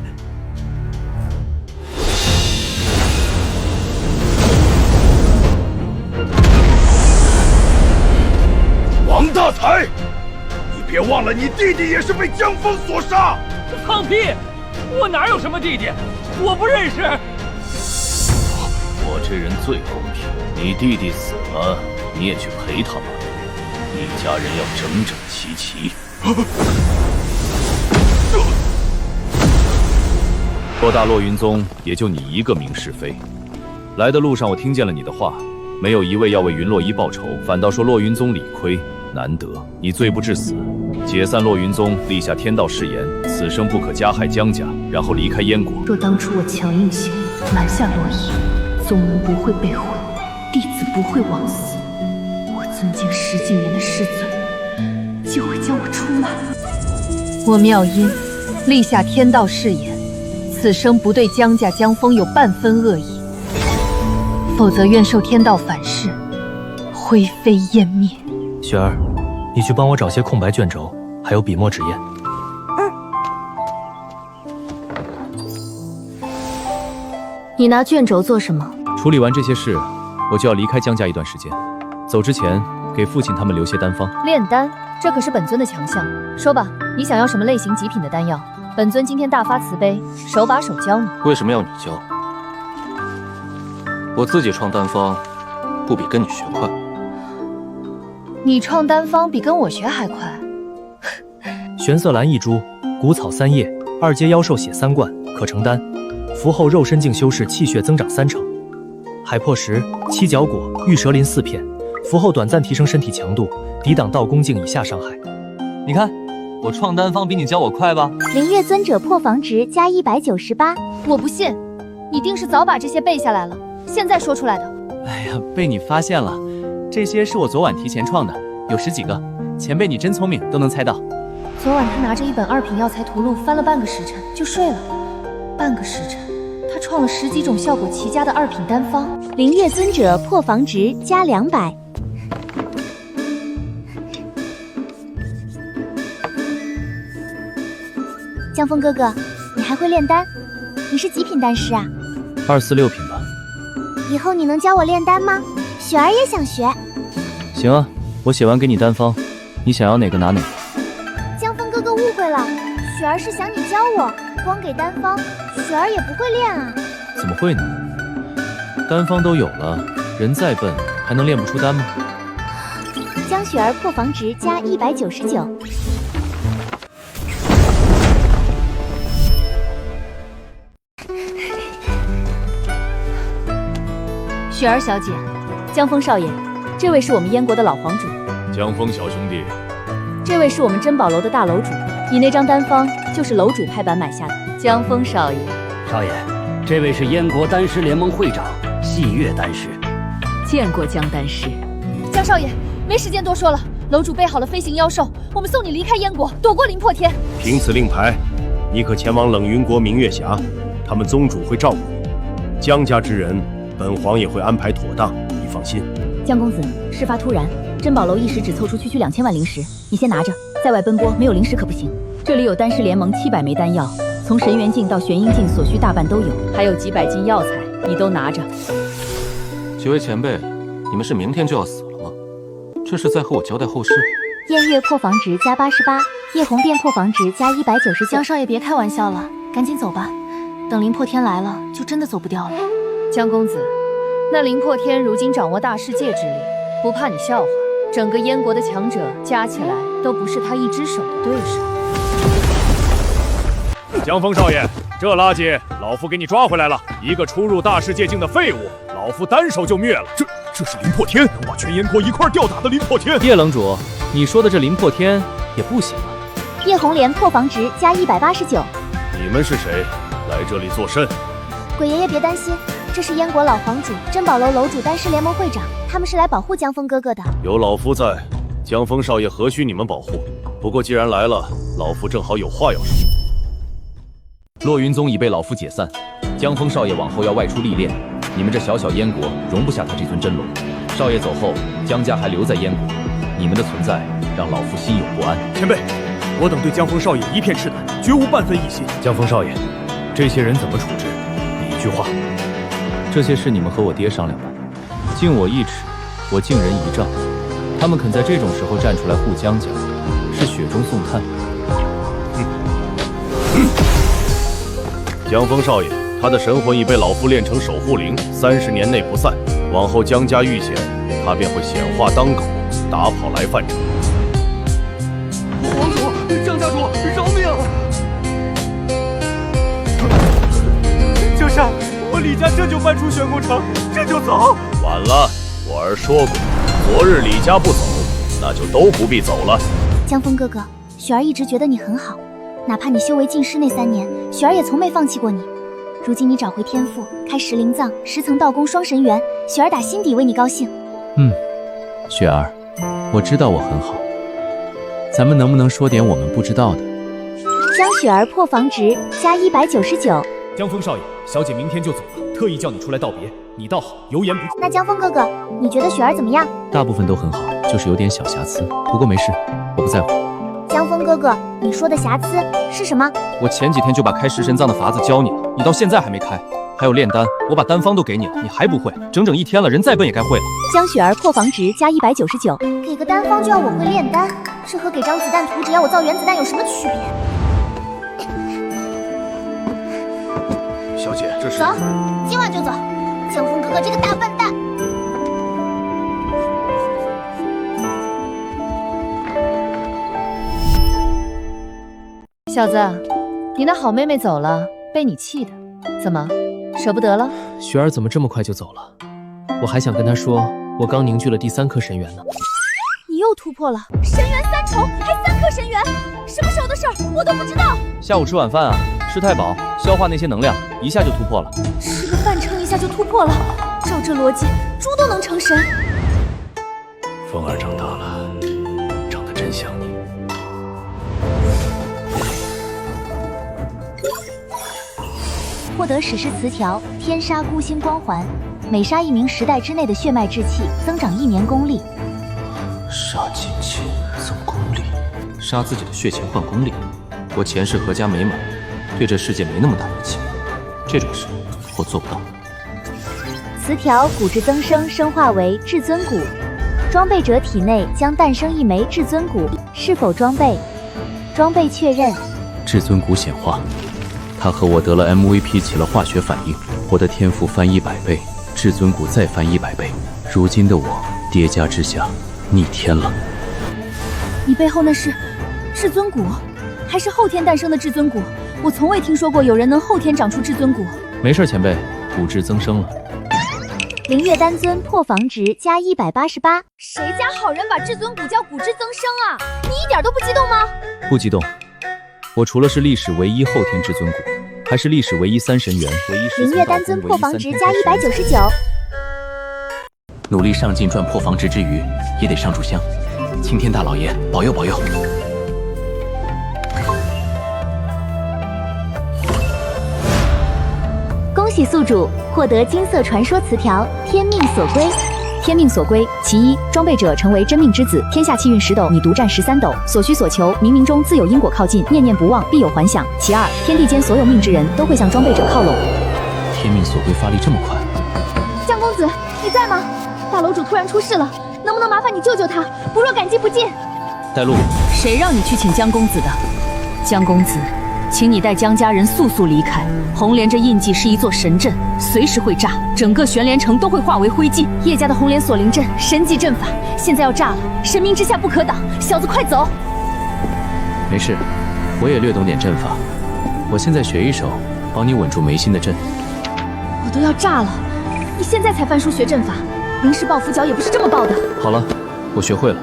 王大才，你别忘了，你弟弟也是被江峰所杀。放屁！我哪有什么弟弟？我不认识。我这人最公平，你弟弟死了，你也去陪他吧。一家人要整整齐齐。偌大洛云宗也就你一个明是非。来的路上我听见了你的话，没有一味要为云洛一报仇，反倒说洛云宗理亏，难得你罪不至死，解散洛云宗，立下天道誓言，此生不可加害江家，然后离开燕国。若当初我强硬些，拦下洛邑，宗门不会被毁，弟子不会枉死。我尊敬10几年的师尊，就会将我出卖。我妙音立下天道誓言，此生不对江家江峰有半分恶意，否则愿受天道反噬，灰飞烟灭。雪儿，你去帮我找些空白卷轴，还有笔墨纸砚。你拿卷轴做什么？处理完这些事，我就要离开江家一段时间。走之前，给父亲他们留些丹方。炼丹，这可是本尊的强项。说吧，你想要什么类型极品的丹药？本尊今天大发慈悲，手把手教你。为什么要你教？我自己创丹方，不比跟你学快。你创丹方比跟我学还快。玄色兰1株，谷草3叶，2阶妖兽血3罐，可成丹。服后肉身境修饰气血增长3成。海珀石、七角果、玉蛇鳞4片，服后短暂提升身体强度，抵挡道宫境以下伤害。你看，我创丹方比你教我快吧？灵月尊者破防值加198。我不信，你定是早把这些背下来了，现在说出来的。哎呀，被你发现了，这些是我昨晚提前创的，有10几个。前辈你真聪明，都能猜到。昨晚他拿着一本2品药材图录翻了半个时辰就睡了，半个时辰。他创了10几种效果奇佳的2品丹方。灵月尊者破防值加200。江峰哥哥，你还会炼丹？你是几品丹师啊246品吧。以后你能教我炼丹吗？雪儿也想学。行啊，我写完给你丹方，你想要哪个拿哪个。江峰哥哥误会了，雪儿是想你教我，光给丹方，雪儿也不会炼啊。怎么会呢？丹方都有了，人再笨还能炼不出丹吗？江雪儿破防值加199。雪儿小姐，江峰少爷，这位是我们燕国的老皇主。江峰小兄弟，这位是我们珍宝楼的大楼主，你那张丹方就是楼主拍板买下的。江峰少爷，少爷，这位是燕国丹师联盟会长细月丹师。见过江丹师。江少爷，没时间多说了，楼主备好了飞行妖兽，我们送你离开燕国，躲过临破天。凭此令牌，你可前往冷云国明月峡，他们宗主会照顾你。江家之人，本皇也会安排妥当，你放心。江公子，事发突然，珍宝楼一时只凑出区区2000万灵石，你先拿着，在外奔波没有零食可不行。这里有丹师联盟700枚丹药，从神元镜到玄阴镜所需大半都有，还有几百斤药材，你都拿着。几位前辈，你们是明天就要死了吗？这是在和我交代后事。燕月破防值加88，叶红变破防值加199。江少爷别开玩笑了，赶紧走吧，等凌破天来了，就真的走不掉了。江公子，那凌破天如今掌握大世界之力，不怕你笑话，整个燕国的强者加起来都不是他一只手的对手。江峰少爷，这垃圾老夫给你抓回来了，一个出入大世界境的废物，老夫单手就灭了。这是凌破天，能把全燕国一块吊打的凌破天。叶冷主，你说的这凌破天也不行啊。叶红莲破防值加189。你们是谁？来这里作甚？鬼爷爷别担心，这是燕国老皇主、珍宝楼楼主、丹师联盟会长，他们是来保护江峰哥哥的。有老夫在，江峰少爷何须你们保护？不过既然来了，老夫正好有话要说。洛云宗已被老夫解散，江峰少爷往后要外出历练，你们这小小燕国容不下他这尊真龙。少爷走后，江家还留在燕国，你们的存在让老夫心有不安。前辈，我等对江峰少爷一片赤胆，绝无半分异心。江峰少爷，这些人怎么处置？你一句话。这些事你们和我爹商量吧。敬我1尺，我敬人1丈。他们肯在这种时候站出来护江家，是雪中送炭。江峰少爷，他的神魂已被老夫炼成守护灵，30年内不散。往后江家遇险，他便会显化当狗，打跑来犯者。皇主，江家主，饶命！江山，我李家这就搬出玄空城，这就走。晚了，我儿说过，昨日李家不走，那就都不必走了。江峰哥哥，雪儿一直觉得你很好，哪怕你修为尽失那3年，雪儿也从没放弃过你。如今你找回天赋，开10灵藏、10层道宫双神元，雪儿打心底为你高兴。雪儿，我知道我很好，咱们能不能说点我们不知道的？江雪儿破防值加199。江峰少爷，小姐明天就走了，特意叫你出来道别，你倒好，油盐不进。那江峰哥哥，你觉得雪儿怎么样？大部分都很好，就是有点小瑕疵，不过没事，我不在乎。江峰哥哥，你说的瑕疵是什么？我前几天就把开食神藏的法子教你了，你到现在还没开。还有炼丹，我把丹方都给你了，你还不会？整整1天了，人再笨也该会了。江雪儿破防值加199。给个丹方就要我会炼丹，这和给张子弹图纸要我造原子弹有什么区别？小姐，这是……走，今晚就走。江峰哥哥这个大笨蛋！小子，你那好妹妹走了，被你气的，怎么舍不得了？雪儿怎么这么快就走了？我还想跟她说，我刚凝聚了第3颗神元呢。你又突破了神元3重，还3颗神元，什么时候的事儿我都不知道。下午吃晚饭啊，吃太饱，消化那些能量，一下就突破了。吃个饭撑一下就突破了，照这逻辑，猪都能成神。风儿长大了，长得真像你。获得史诗词条天杀孤星光环，每杀1名10代之内的血脉志气，增长1年功力。杀近亲增功力，杀自己的血钱换功力。我前世阖家美满，对这世界没那么大热情，这种事我做不到。词条骨质增生生化为至尊骨，装备者体内将诞生1枚至尊骨，是否装备？装备确认。至尊骨显化，他和我得了 MVP 起了化学反应，我的天赋翻100倍，至尊骨再翻100倍，如今的我叠加之下逆天了。你背后那是至尊骨，还是后天诞生的至尊骨？我从未听说过有人能后天长出至尊骨。没事，前辈，骨质增生了。灵月丹尊破防值加188。谁家好人把至尊骨叫骨质增生啊？你一点都不激动吗？不激动，我除了是历史唯一后天至尊骨，还是历史唯一3神元，唯一灵月丹尊破防值加199。努力上进赚破防值之余，也得上炷香，青天大老爷保佑保佑。恭喜宿主获得金色传说词条天命所归，天命所归，其一，装备者成为真命之子，天下气运10斗，你独占13斗，所需所求，冥冥中自有因果靠近，念念不忘，必有还响。其二，天地间所有命之人都会向装备者靠拢。天命所归发力这么快？江公子，你在吗？大楼主突然出事了，能不能麻烦你救救他？不若感激不尽。带路。谁让你去请江公子的？江公子，请你带江家人速速离开。红莲这印记是一座神阵，随时会炸，整个玄莲城都会化为灰烬。叶家的红莲锁灵阵神级阵法，现在要炸了，神明之下不可挡，小子快走！没事，我也略懂点阵法，我现在学一手，帮你稳住眉心的阵。我都要炸了，你现在才翻书学阵法，临时抱佛脚也不是这么抱的。好了，我学会了。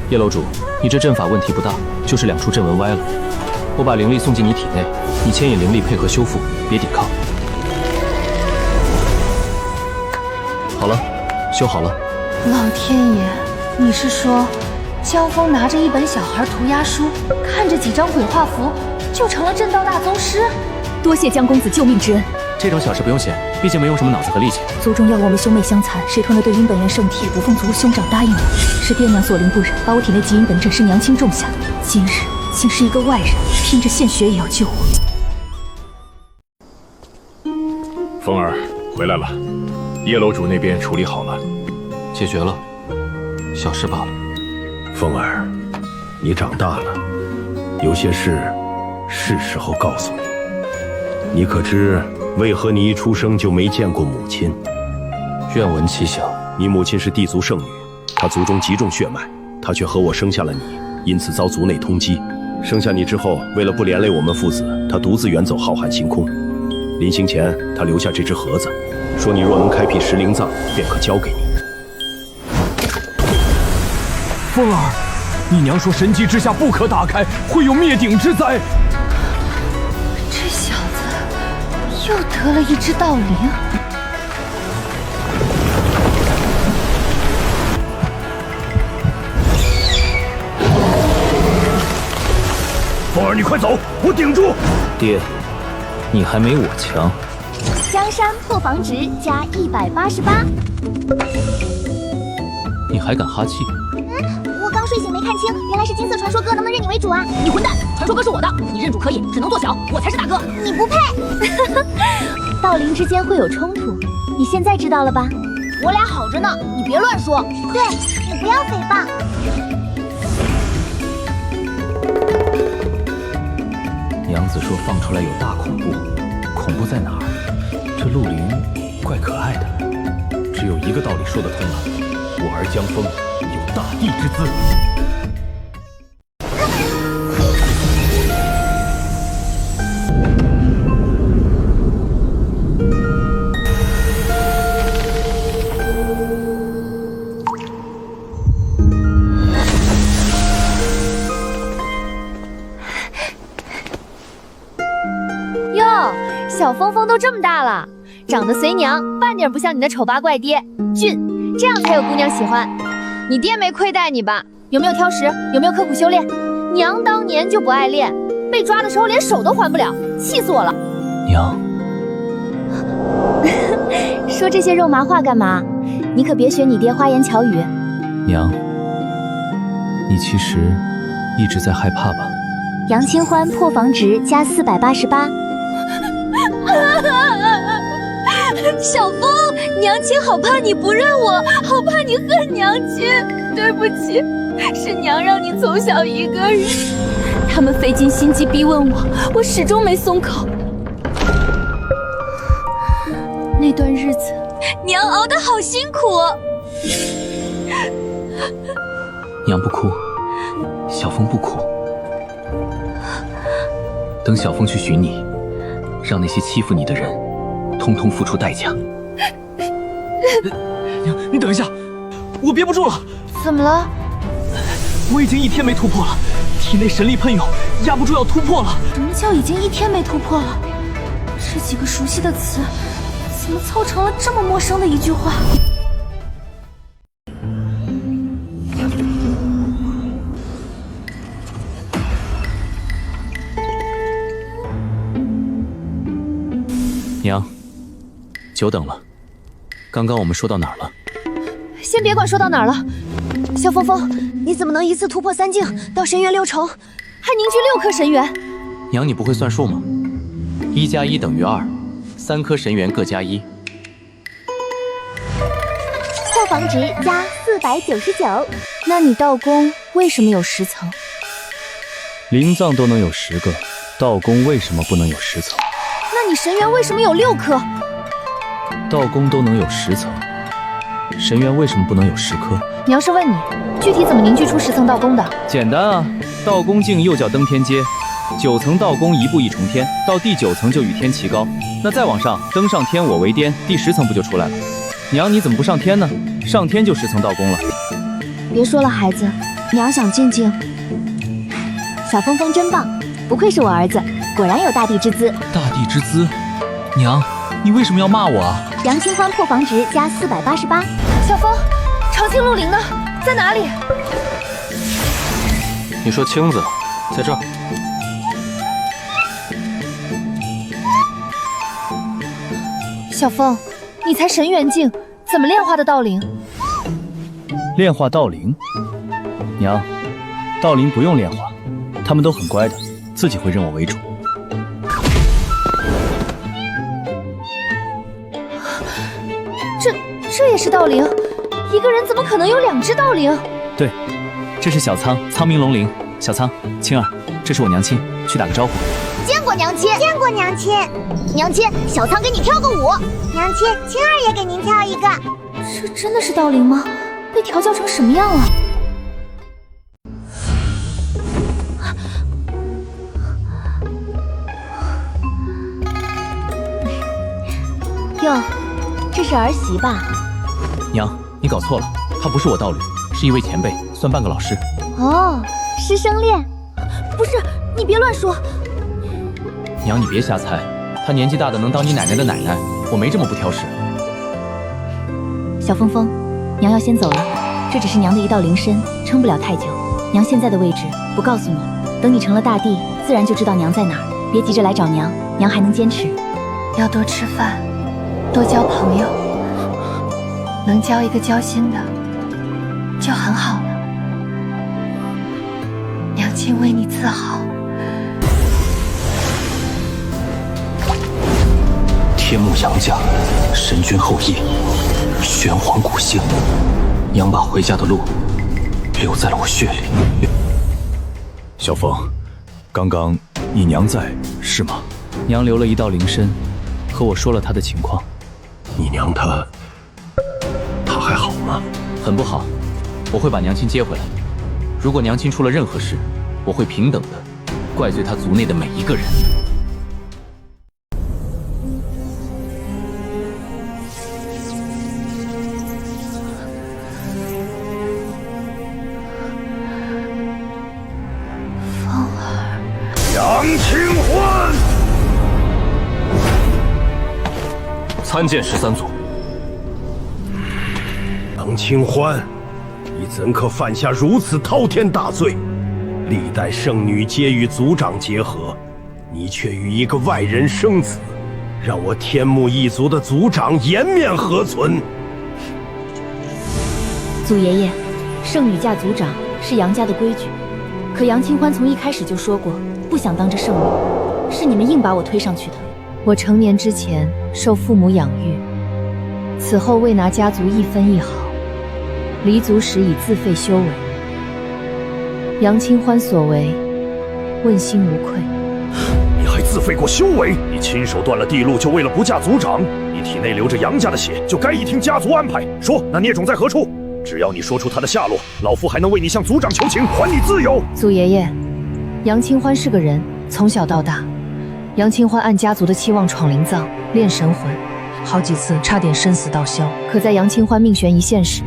叶楼主，你这阵法问题不大，就是2处阵纹歪了。我把灵力送进你体内，你牵引灵力配合修复，别抵抗。好了，修好了。老天爷，你是说，江峰拿着一本小孩涂鸦书，看着几张鬼画符，就成了正道大宗师？多谢江公子救命之恩。这种小事不用谢，毕竟没用什么脑子和力气。族中要我们兄妹相残，谁吞了对阴本源圣体，不奉族兄长答应了。是爹娘所灵不忍，把我体内极阴本阵是娘亲种下，今日竟是一个外人，拼着献血也要救我。风儿回来了，叶楼主那边处理好了，解决了，小事罢了。风儿，你长大了，有些事是时候告诉你。你可知为何你一出生就没见过母亲？愿闻其详。你母亲是地族圣女，她族中极重血脉，她却和我生下了你，因此遭族内通缉。生下你之后，为了不连累我们父子，她独自远走浩瀚星空。临行前，她留下这只盒子，说你若能开辟10灵藏，便可交给你。风儿，你娘说神级之下不可打开，会有灭顶之灾。这小子又得了一只盗灵。风儿，你快走，我顶住。爹，你还没我强。江山破防值加188。你还敢哈气？我刚睡醒没看清，原来是金色传说哥，能不能认你为主啊？你混蛋！传说哥是我的，你认主可以，只能做小，我才是大哥。你不配。道灵之间会有冲突，你现在知道了吧？我俩好着呢，你别乱说。对，你不要诽谤。娘子说放出来有大恐怖，恐怖在哪儿？这陆灵怪可爱的，只有一个道理说得通了，我儿江峰有大帝之资。哟，小峰峰都这么大了，长得随娘，半点不像你的丑八怪爹，俊，这样才有姑娘喜欢。你爹没亏待你吧？有没有挑食？有没有刻苦修炼？娘当年就不爱练，被抓的时候连手都还不了，气死我了。娘，说这些肉麻话干嘛？你可别学你爹花言巧语。娘，你其实一直在害怕吧？杨清欢破防值加488。小峰，娘亲好怕你不认我，好怕你恨娘亲。对不起，是娘让你从小一个人。他们费尽心机逼问我，我始终没松口。那段日子，娘熬得好辛苦。娘不哭，小峰不哭。等小峰去寻你，让那些欺负你的人通通付出代价。娘，你等一下，我憋不住了。怎么了？我已经1天没突破了，体内神力喷涌，压不住要突破了。什么叫已经1天没突破了？这几个熟悉的词，怎么凑成了这么陌生的一句话？娘，久等了。刚刚我们说到哪儿了？先先别管说到哪儿了。小峰峰，你怎么能一次突破3境到神元6重，还凝聚6颗神元？娘，你不会算数吗？1加1等于2，3颗神元各加1。破防值加499。那你道宫为什么有10层？灵藏都能有10个，道宫为什么不能有10层？那你神元为什么有6颗？道宫都能有10层，神元为什么不能有10颗？娘是问你，具体怎么凝聚出10层道宫的？简单啊，道宫境又叫登天阶，9层道宫一步一重天，到第9层就与天齐高。那再往上，登上天我为巅，第10层不就出来了？娘，你怎么不上天呢？上天就10层道宫了。别说了，孩子，娘想静静。小峰峰真棒，不愧是我儿子，果然有大地之资。大地之资，娘，你为什么要骂我啊？杨清欢破防值加488。小峰，长青鹿灵呢？在哪里？你说青子，在这儿。小峰，你才神元境，怎么炼化的道灵？炼化道灵？娘，道灵不用炼化，他们都很乖的，自己会认我为主。这也是道灵？一个人怎么可能有2只道灵？对，这是小苍，苍明龙灵。小苍，青儿，这是我娘亲，去打个招呼。见过娘亲，见过娘亲。娘亲，小苍给你跳个舞。娘亲，青儿也给您跳一个。这真的是道灵吗？被调教成什么样了？哟，这是儿媳吧？娘，你搞错了，她不是我道侣，是一位前辈，算半个老师。哦，师生恋。不是，你别乱说。娘，你别瞎猜，她年纪大的能当你奶奶的奶奶，我没这么不挑食。小峰峰，娘要先走了，这只是娘的一道灵身，撑不了太久。娘现在的位置不告诉你，等你成了大帝，自然就知道娘在哪儿。别急着来找娘，娘还能坚持。要多吃饭，多交朋友，能交一个交心的就很好了。娘亲为你自豪。天目杨家，神君后裔，玄黄古姓。娘把回家的路留在了我血里。小峰，刚刚你娘在是吗？娘留了一道灵身，和我说了她的情况。你娘她还好吗？很不好，我会把娘亲接回来。如果娘亲出了任何事，我会平等的怪罪她族内的每一个人。杨清欢，参见13祖。杨清欢，你怎可犯下如此滔天大罪？历代圣女皆与族长结合，你却与一个外人生子，让我天目一族的族长颜面何存？祖爷爷，圣女嫁族长是杨家的规矩，可杨清欢从一开始就说过不想当这圣女，是你们硬把我推上去的。我成年之前受父母养育，此后未拿家族一分一毫，离族时已自废修为。杨清欢所为，问心无愧。你还自废过修为？你亲手断了地路，就为了不嫁族长？你体内流着杨家的血，就该一听家族安排。说那孽种在何处？只要你说出他的下落，老夫还能为你向族长求情，还你自由。祖爷爷，杨清欢是个人，从小到大，杨清欢按家族的期望闯灵藏，练神魂，好几次差点生死道消。可在杨清欢命悬一线时，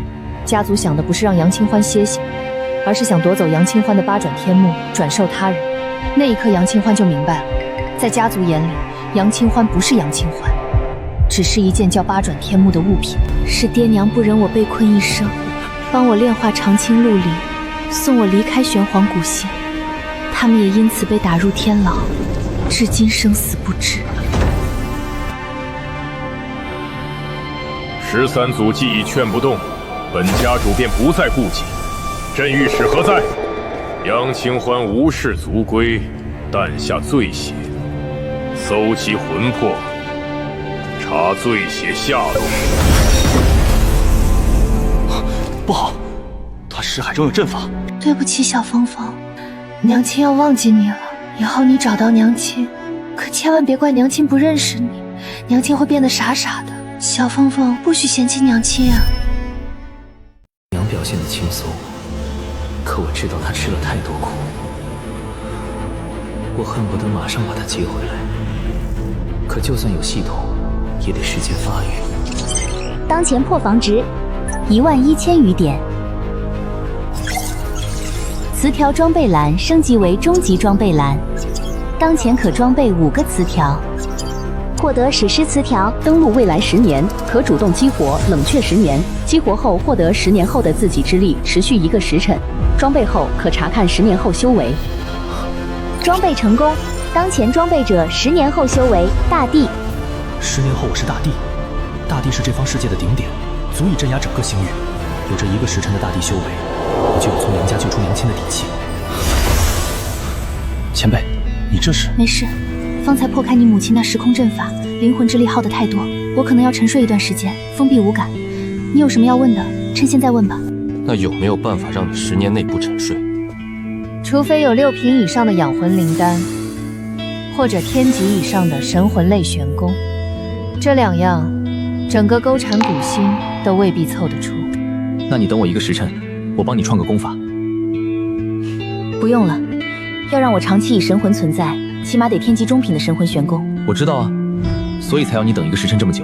家族想的不是让杨清欢歇息，而是想夺走杨清欢的8转天目，转授他人。那一刻，杨清欢就明白了，在家族眼里，杨清欢不是杨清欢，只是一件叫8转天目的物品。是爹娘不忍我被困一生，帮我炼化长青鹿灵，送我离开玄黄古姓。他们也因此被打入天牢，至今生死不知。13祖既已劝不动，本家主便不再顾忌。镇御使何在？杨清欢无事卒归，诞下罪血，搜其魂魄，查罪血下落。不好，他识海中有阵法。对不起，小凤凤，娘亲要忘记你了。以后你找到娘亲，可千万别怪娘亲不认识你，娘亲会变得傻傻的。小凤凤不许嫌弃娘亲啊。娘表现得轻松，可我知道她吃了太多苦，我恨不得马上把她接回来。可就算有系统，也得时间发育。当前破防值11000余点。词条装备栏升级为终极装备栏，当前可装备5个词条。获得史诗词条，登录未来10年，可主动激活冷却10年，激活后获得10年后的自己之力，持续1个时辰。装备后可查看10年后修为。装备成功，当前装备者10年后修为大帝。10年后我是大帝，大帝是这方世界的顶点，足以镇压整个星域。有着1个时辰的大帝修为，我就有从杨家救出娘亲的底气。前辈，你这是？没事，方才破开你母亲那时空阵法，灵魂之力耗得太多，我可能要沉睡一段时间，封闭五感。你有什么要问的，趁现在问吧。那有没有办法让你10年内不沉睡？除非有6品以上的养魂灵丹，或者天级以上的神魂类玄功，这2样，整个勾缠古星都未必凑得出。那你等我1个时辰，我帮你创个功法。不用了，要让我长期以神魂存在，起码得天级中品的神魂玄功。我知道啊，所以才要你等1个时辰这么久。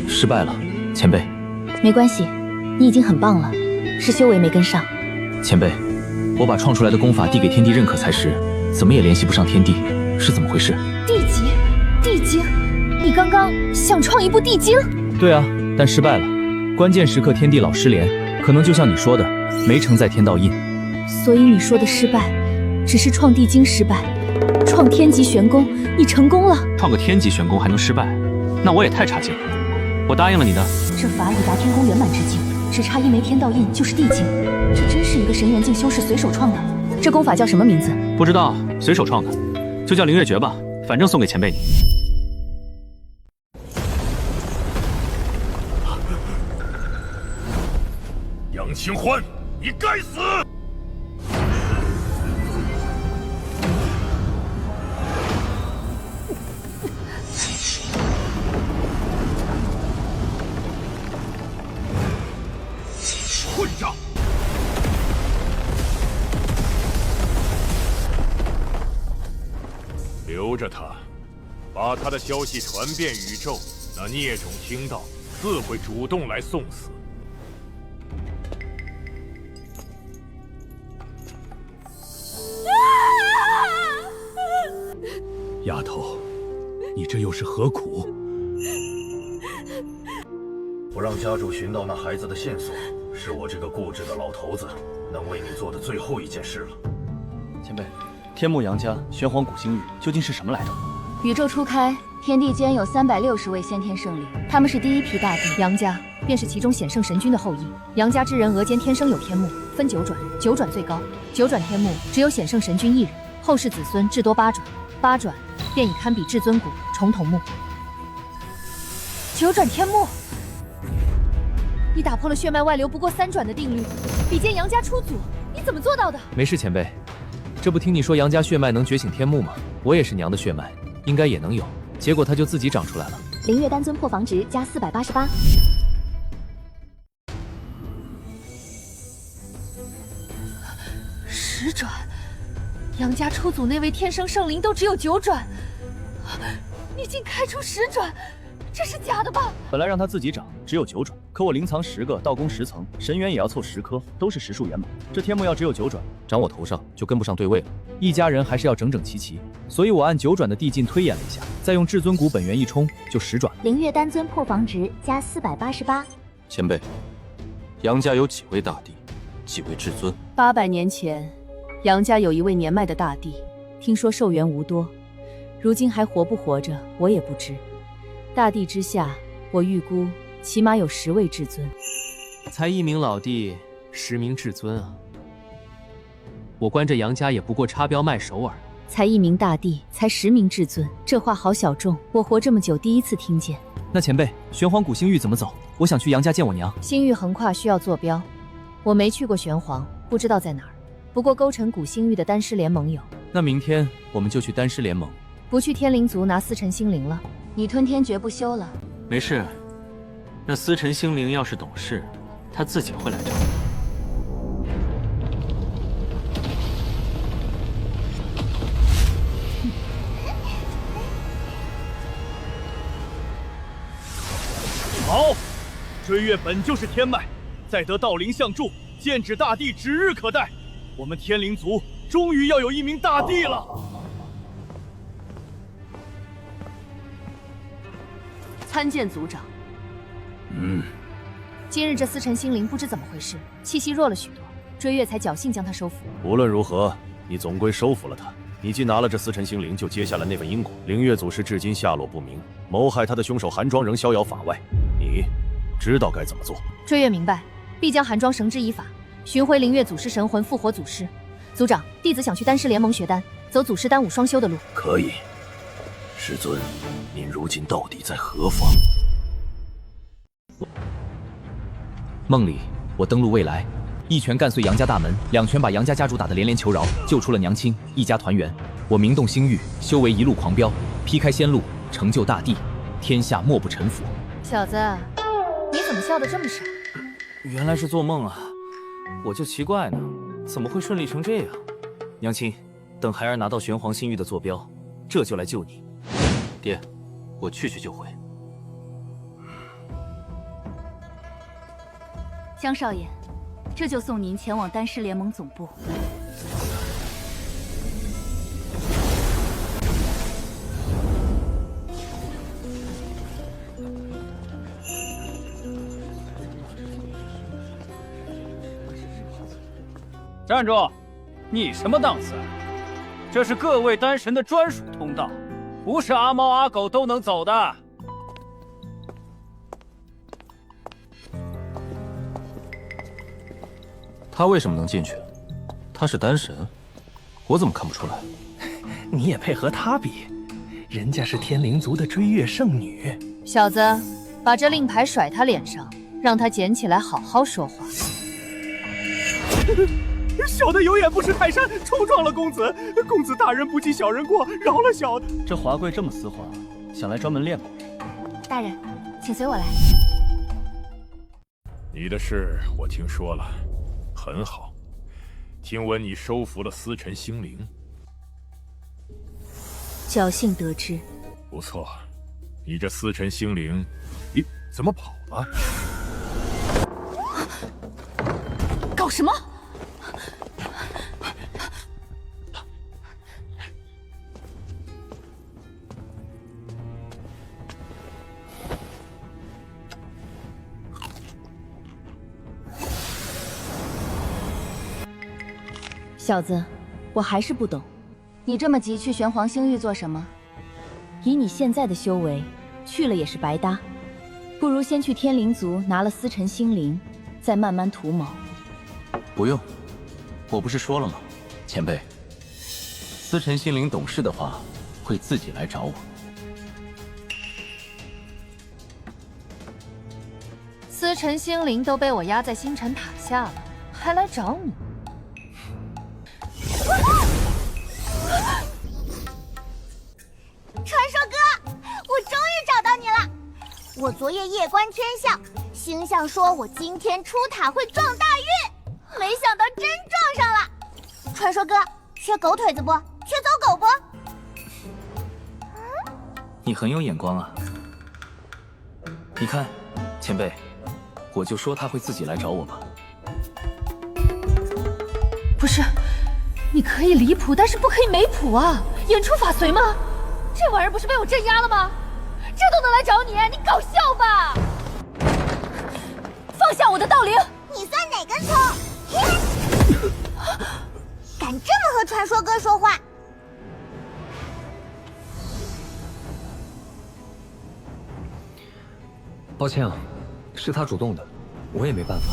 失败了，前辈。没关系，你已经很棒了，是修为没跟上。前辈，我把创出来的功法递给天帝认可才时，怎么也联系不上天帝，是怎么回事？地经，你刚刚想创一部地经？对啊，但失败了。关键时刻天地老失联，可能就像你说的，没承载天道印。所以你说的失败，只是创地经失败，创天级玄功你成功了。创个天级玄功还能失败，那我也太差劲了。我答应了你的。这法已达天宫圆满之境，只差1枚天道印就是地境。这真是一个神元境修士随手创的。这功法叫什么名字？不知道，随手创的，就叫凌月诀吧，反正送给前辈你。杨清欢，你该死！混账！留着他，把他的消息传遍宇宙，那孽种听到自会主动来送死。丫头，你这又是何苦？不让家主寻到那孩子的线索，是我这个固执的老头子能为你做的最后一件事了。前辈，天幕杨家玄黄古星域究竟是什么来头？宇宙初开，天地间有360位先天圣灵，他们是第1批大帝。杨家便是其中显圣神君的后裔。杨家之人额间天生有天幕，分9转，9转最高。9转天幕只有显圣神君1人，后世子孙至多8转，8转便已堪比至尊骨重瞳目。9转天幕，你打破了血脉外流不过3转的定律，比肩杨家出祖，你怎么做到的？没事，前辈，这不听你说杨家血脉能觉醒天幕吗？我也是娘的血脉，应该也能有。结果它就自己长出来了。凌月丹尊破防值加488。10转，杨家出祖那位天生圣灵都只有9转，你竟开出10转，这是假的吧？本来让他自己长，只有9转，可我灵藏10个，道宫10层，神元也要凑10颗，都是实数圆满。这天幕要只有9转，长我头上就跟不上对位了。一家人还是要整整齐齐，所以我按9转的递进推演了一下，再用至尊骨本源一冲，就10转。凌月丹尊破防值加488。前辈，杨家有几位大帝，几位至尊？800年前，杨家有一位年迈的大帝，听说寿元无多，如今还活不活着，我也不知。大地之下，我预估起码有10位至尊。才1名老弟，10名至尊啊！我关这杨家也不过插标卖首尔。才1名大帝，才10名至尊，这话好小众，我活这么久第一次听见。那前辈，玄黄谷星域怎么走？我想去杨家见我娘。星域横跨需要坐标，我没去过玄黄，不知道在哪儿。不过勾陈谷星域的丹师联盟有。那明天我们就去丹师联盟。不去天灵族拿司晨星灵了，你吞天绝不休了。没事，那司晨星灵要是懂事，他自己会来找你。好，追月本就是天脉，再得道灵相助，剑指大帝指日可待。我们天灵族终于要有1名大帝了。参见族长。今日这司晨星灵不知怎么回事，气息弱了许多，追月才侥幸将他收服。无论如何，你总归收服了他。你既拿了这司晨星灵，就接下了那份因果。灵月祖师至今下落不明，谋害他的凶手韩庄仍逍遥法外。你知道该怎么做？追月明白，必将韩庄绳之以法，寻回灵月祖师神魂，复活祖师。族长，弟子想去丹师联盟学丹，走祖师丹武双修的路。可以。师尊，您如今到底在何方？梦里，我登陆未来，一拳干碎杨家大门，2拳把杨家家主打得连连求饶，救出了娘亲，一家团圆。我明洞星域，修为一路狂飙，劈开仙路，成就大帝，天下莫不臣服。小子，你怎么笑得这么傻？原来是做梦啊！我就奇怪呢，怎么会顺利成这样？娘亲，等孩儿拿到玄黄星域的坐标，这就来救你。爹，我去就回。江少爷，这就送您前往丹师联盟总部。站住！你什么档次？这是各位丹神的专属通道，不是阿猫阿狗都能走的。他为什么能进去？他是丹神，我怎么看不出来？你也配和他比？人家是天灵族的追月圣女。小子，把这令牌甩他脸上，让他捡起来好好说话。小的有眼不识泰山，冲撞了公子。公子大人不计小人过，饶了小的。这华贵这么丝滑，想来专门练过。大人，请随我来。你的事我听说了，很好。听闻你收服了司晨星灵，侥幸得知。不错。你这司晨星灵，咦，怎么跑了？搞什么？小子，我还是不懂，你这么急去玄黄星域做什么？以你现在的修为，去了也是白搭，不如先去天灵族拿了司晨星灵，再慢慢图谋。不用，我不是说了吗？前辈，司晨星灵懂事的话，会自己来找我。司晨星灵都被我压在星辰塔下了，还来找你？传说哥，我终于找到你了！我昨夜夜观天象，星象说我今天出塔会撞大运，没想到真撞上了。传说哥，缺狗腿子不？缺走狗不？你很有眼光啊！你看，前辈，我就说他会自己来找我吧。不是，你可以离谱，但是不可以没谱啊！言出法随吗？这玩意儿不是被我镇压了吗？这都能来找你，你搞笑吧！放下我的道灵！你算哪根葱？敢这么和传说哥说话？抱歉啊，是他主动的，我也没办法。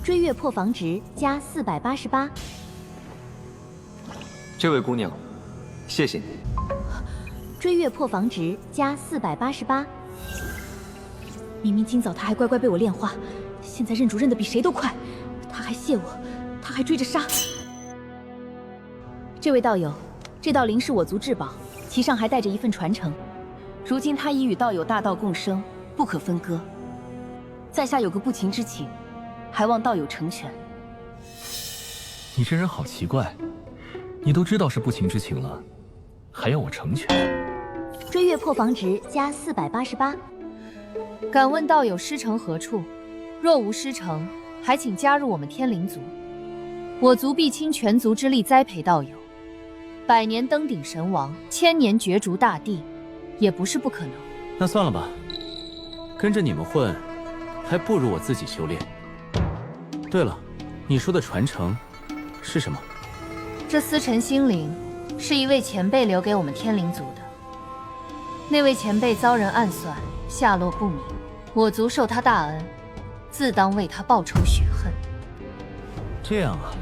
追月破防值加488。这位姑娘，谢谢你。追月破防值加488。明明今早他还乖乖被我炼化，现在认主认得比谁都快，他还谢我，他还追着杀。这位道友，这道灵是我族至宝，其上还带着一份传承。如今他已与道友大道共生，不可分割。在下有个不情之请，还望道友成全。你这人好奇怪，你都知道是不情之请了，还要我成全？追月破防值加488。敢问道友师承何处？若无师承，还请加入我们天灵族。我族必倾全族之力栽培道友，100年登顶神王，1000年角逐大地，也不是不可能。那算了吧，跟着你们混，还不如我自己修炼。对了，你说的传承是什么？这司晨心灵是一位前辈留给我们天灵族的。那位前辈遭人暗算，下落不明，我族受他大恩，自当为他报仇雪恨。这样啊，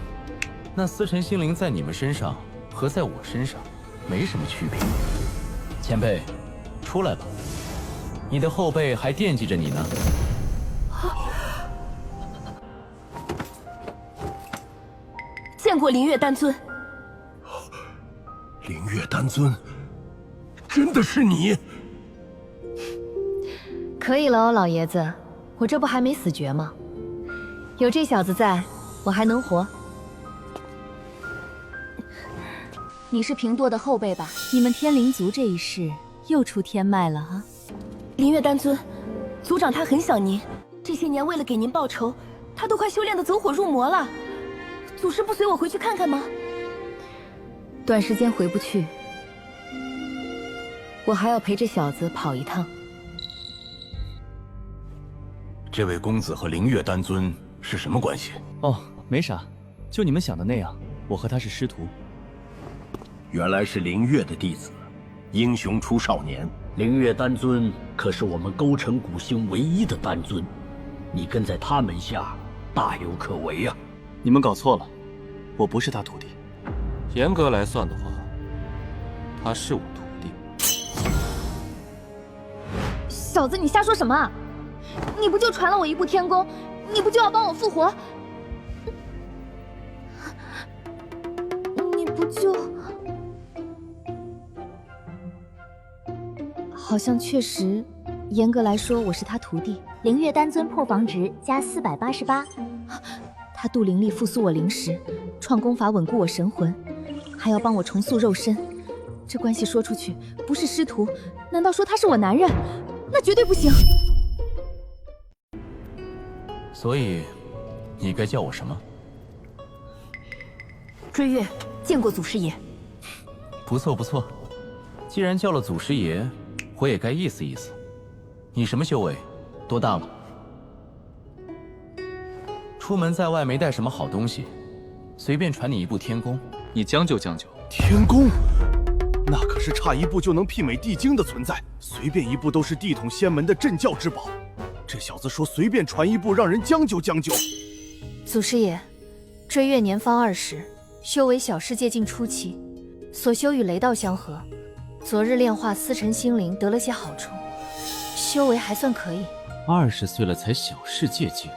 那司晨心灵在你们身上和在我身上没什么区别。前辈，出来吧，你的后辈还惦记着你呢。见过灵月丹尊。灵月丹尊，真的是你？可以了哦，老爷子，我这不还没死绝吗？有这小子在，我还能活。你是平舵的后辈吧？你们天灵族这一世又出天脉了啊！灵月丹尊，族长他很想您，这些年为了给您报仇，他都快修炼得走火入魔了。祖师不随我回去看看吗？短时间回不去，我还要陪这小子跑一趟。这位公子和灵月丹尊是什么关系？哦，没啥，就你们想的那样，我和他是师徒。原来是灵月的弟子，英雄出少年。灵月丹尊可是我们勾陈古星唯一的丹尊，你跟在他门下，大有可为啊！你们搞错了，我不是他徒弟。严格来算的话，他是我徒弟。小子，你瞎说什么啊？你不就传了我一部天功，你不就要帮我复活？你不就……好像确实，严格来说我是他徒弟。灵月丹尊破防值加488。他渡灵力复苏我灵石，创功法稳固我神魂，还要帮我重塑肉身。这关系说出去，不是师徒，难道说他是我男人？那绝对不行。所以，你该叫我什么？追月，见过祖师爷。不错不错，既然叫了祖师爷，我也该意思意思。你什么修为？多大了？出门在外没带什么好东西，随便传你一部天功，你将就将就。天功，那可是差一步就能媲美地经的存在，随便一步都是地统仙门的镇教之宝。这小子说随便传一步，让人将就将就。祖师爷，追月年方20，修为小世界境初期，所修与雷道相合。昨日炼化司晨心灵得了些好处，修为还算可以。20岁了才小世界境，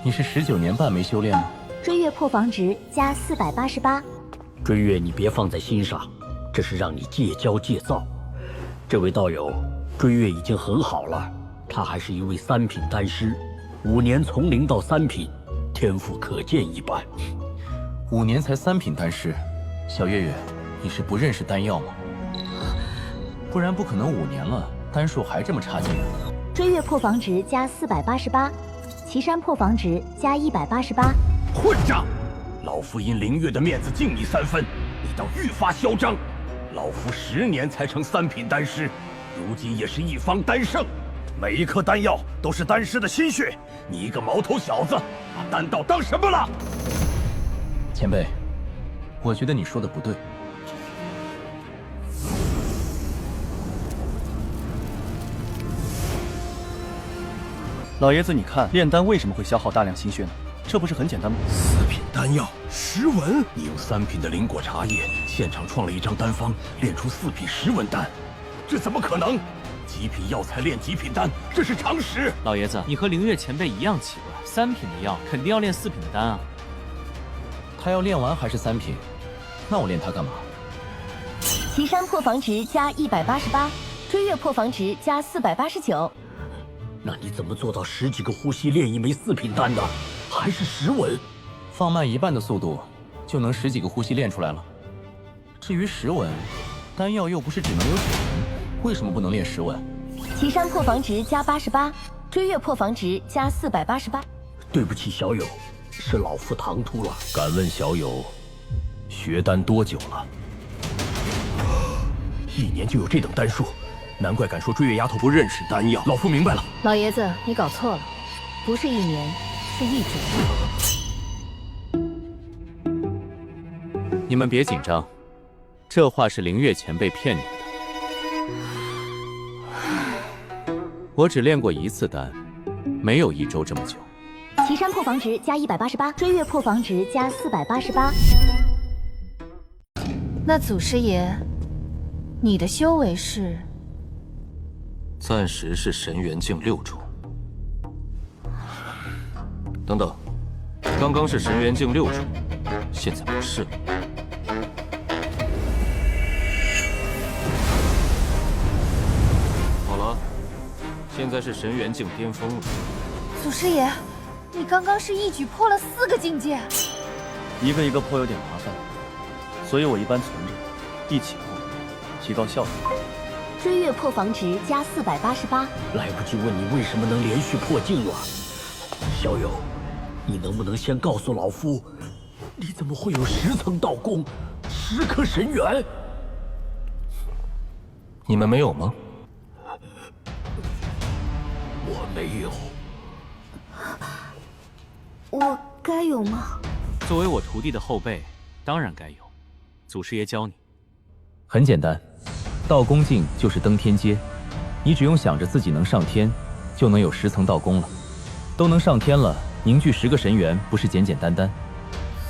你是19年半没修炼吗？追月破防值加488。追月，你别放在心上，这是让你戒骄戒躁。这位道友，追月已经很好了，他还是一位3品丹师，5年从0到3品，天赋可见一斑。5年才3品丹师，小月月，你是不认识丹药吗？不然不可能5年了，丹术还这么差劲。追月破防值加488，岐山破防值加188。混账！老夫因灵月的面子敬你3分，你倒愈发嚣张。老夫10年才成3品丹师，如今也是一方丹圣，每一颗丹药都是丹师的心血。你一个毛头小子，把丹道当什么了？前辈，我觉得你说的不对。老爷子，你看炼丹为什么会消耗大量心血呢？这不是很简单吗？4品丹药，石纹。你用3品的灵果茶叶现场创了一张丹方，炼出4品石纹丹，这怎么可能？极品药材炼极品丹，这是常识。老爷子，你和凌月前辈一样奇怪，3品的药肯定要炼4品的丹啊。他要炼完还是3品？那我炼它干嘛？岐山破防值加188，追月破防值加489。那你怎么做到10几个呼吸炼一枚4品丹的？还是石纹？放慢1半的速度，就能10几个呼吸炼出来了。至于石纹，丹药又不是只能有指纹，为什么不能炼石纹？岐山破防值加88，追月破防值加488。对不起，小友，是老夫唐突了。敢问小友，学丹多久了？1年就有这等丹术，难怪敢说追月丫头不认识丹药。老夫明白了。老爷子，你搞错了，不是1年，是1周。你们别紧张，这话是凌月前辈骗你们的。我只炼过1次丹，没有1周这么久。岐山破防值加188，追月破防值加488。那祖师爷，你的修为是？暂时是神元境6周。等等，刚刚是神元境6周，现在不是了。好了，现在是神元境巅峰了。祖师爷，你刚刚是一举破了4个境界。一个一个破有点麻烦，所以我一般存着，一起破，提高效率。追月破防值加488。来不及问你为什么能连续破境了，小友，你能不能先告诉老夫，你怎么会有10层道宫，10颗神元？你们没有吗？我没有。我该有吗？作为我徒弟的后辈，当然该有。祖师爷教你。很简单，道宫境就是登天阶，你只用想着自己能上天，就能有10层道宫了。都能上天了，凝聚10个神元，不是简简单单。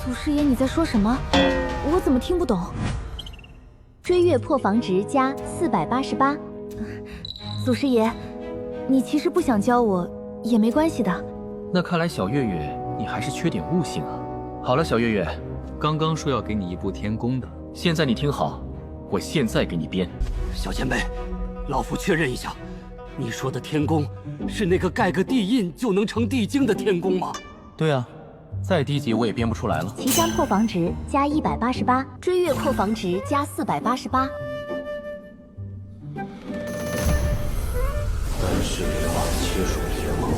祖师爷，你在说什么？我怎么听不懂？追月破防值加488。祖师爷，你其实不想教我也没关系的。那看来小月月你还是缺点悟性啊。好了，小月月，刚刚说要给你一部天宫的，现在你听好，我现在给你编。小前辈，老夫确认一下，你说的天宫是那个盖个地印就能成地经的天宫吗？对啊，再低级我也编不出来了。岐山破防值加188，追月破防值加488。但是流亡切入天宫，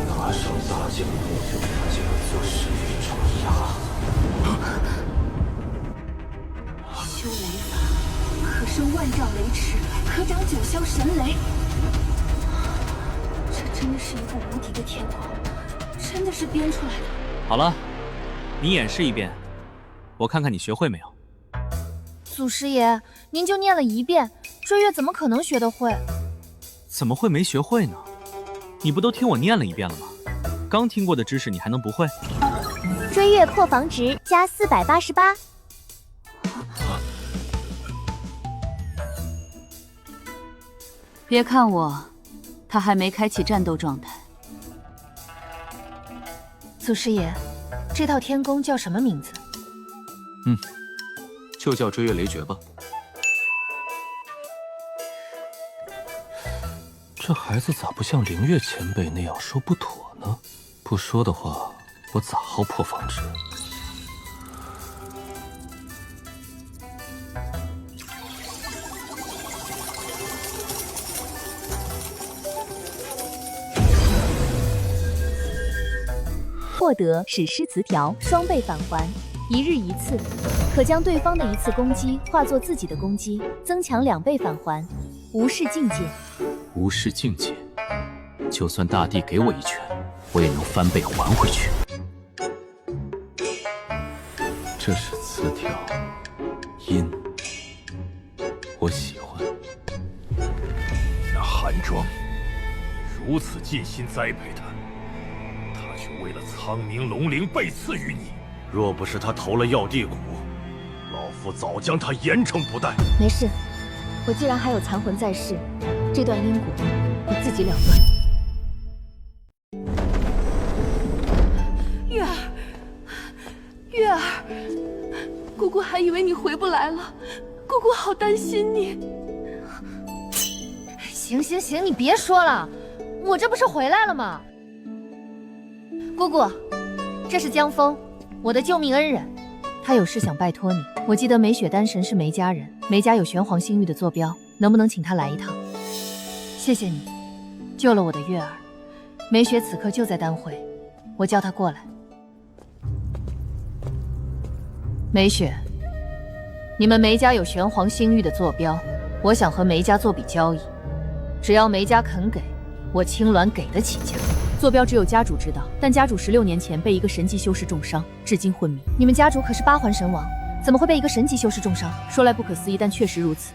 拿上大将路，简直是一场压。修雷法，可生万丈雷池，可长9霄神雷。这真的是一个无敌的天宫，真的是编出来的。好了，你演示一遍，我看看你学会没有。祖师爷，您就念了1遍，追月怎么可能学得会？怎么会没学会呢？你不都听我念了1遍了吗？刚听过的知识你还能不会？追月破防值加488。别看我，他还没开启战斗状态。祖师爷，这套天宫叫什么名字？就叫追月雷诀吧。这孩子咋不像凌月前辈那样说不妥呢？不说的话，我咋好破防值？获得史诗词条双倍返还，1日1次，可将对方的1次攻击化作自己的攻击，增强2倍返还。无视境界。无视境界，就算大帝给我1拳，我也能翻倍还回去。这是词条，音，我喜欢。那韩庄，如如此尽心栽培他，他却为了苍冥龙灵背刺于你。若不是他投了药帝谷，老夫早将他严惩不贷。没事，我既然还有残魂在世，这段因果你自己了断。月儿，月儿，姑姑还以为你回不来了，姑姑好担心你。行行行，你别说了，我这不是回来了吗？姑姑，这是江枫，我的救命恩人，他有事想拜托你。我记得梅雪丹神是梅家人，梅家有玄黄星域的坐标，能不能请他来一趟？谢谢你，救了我的月儿。梅雪此刻就在丹会，我叫她过来。梅雪，你们梅家有玄黄星域的坐标，我想和梅家做笔交易，只要梅家肯给，我青鸾给得起价。坐标只有家主知道，但家主16年前被一个神级修士重伤，至今昏迷。你们家主可是8环神王，怎么会被一个神级修士重伤？说来不可思议，但确实如此。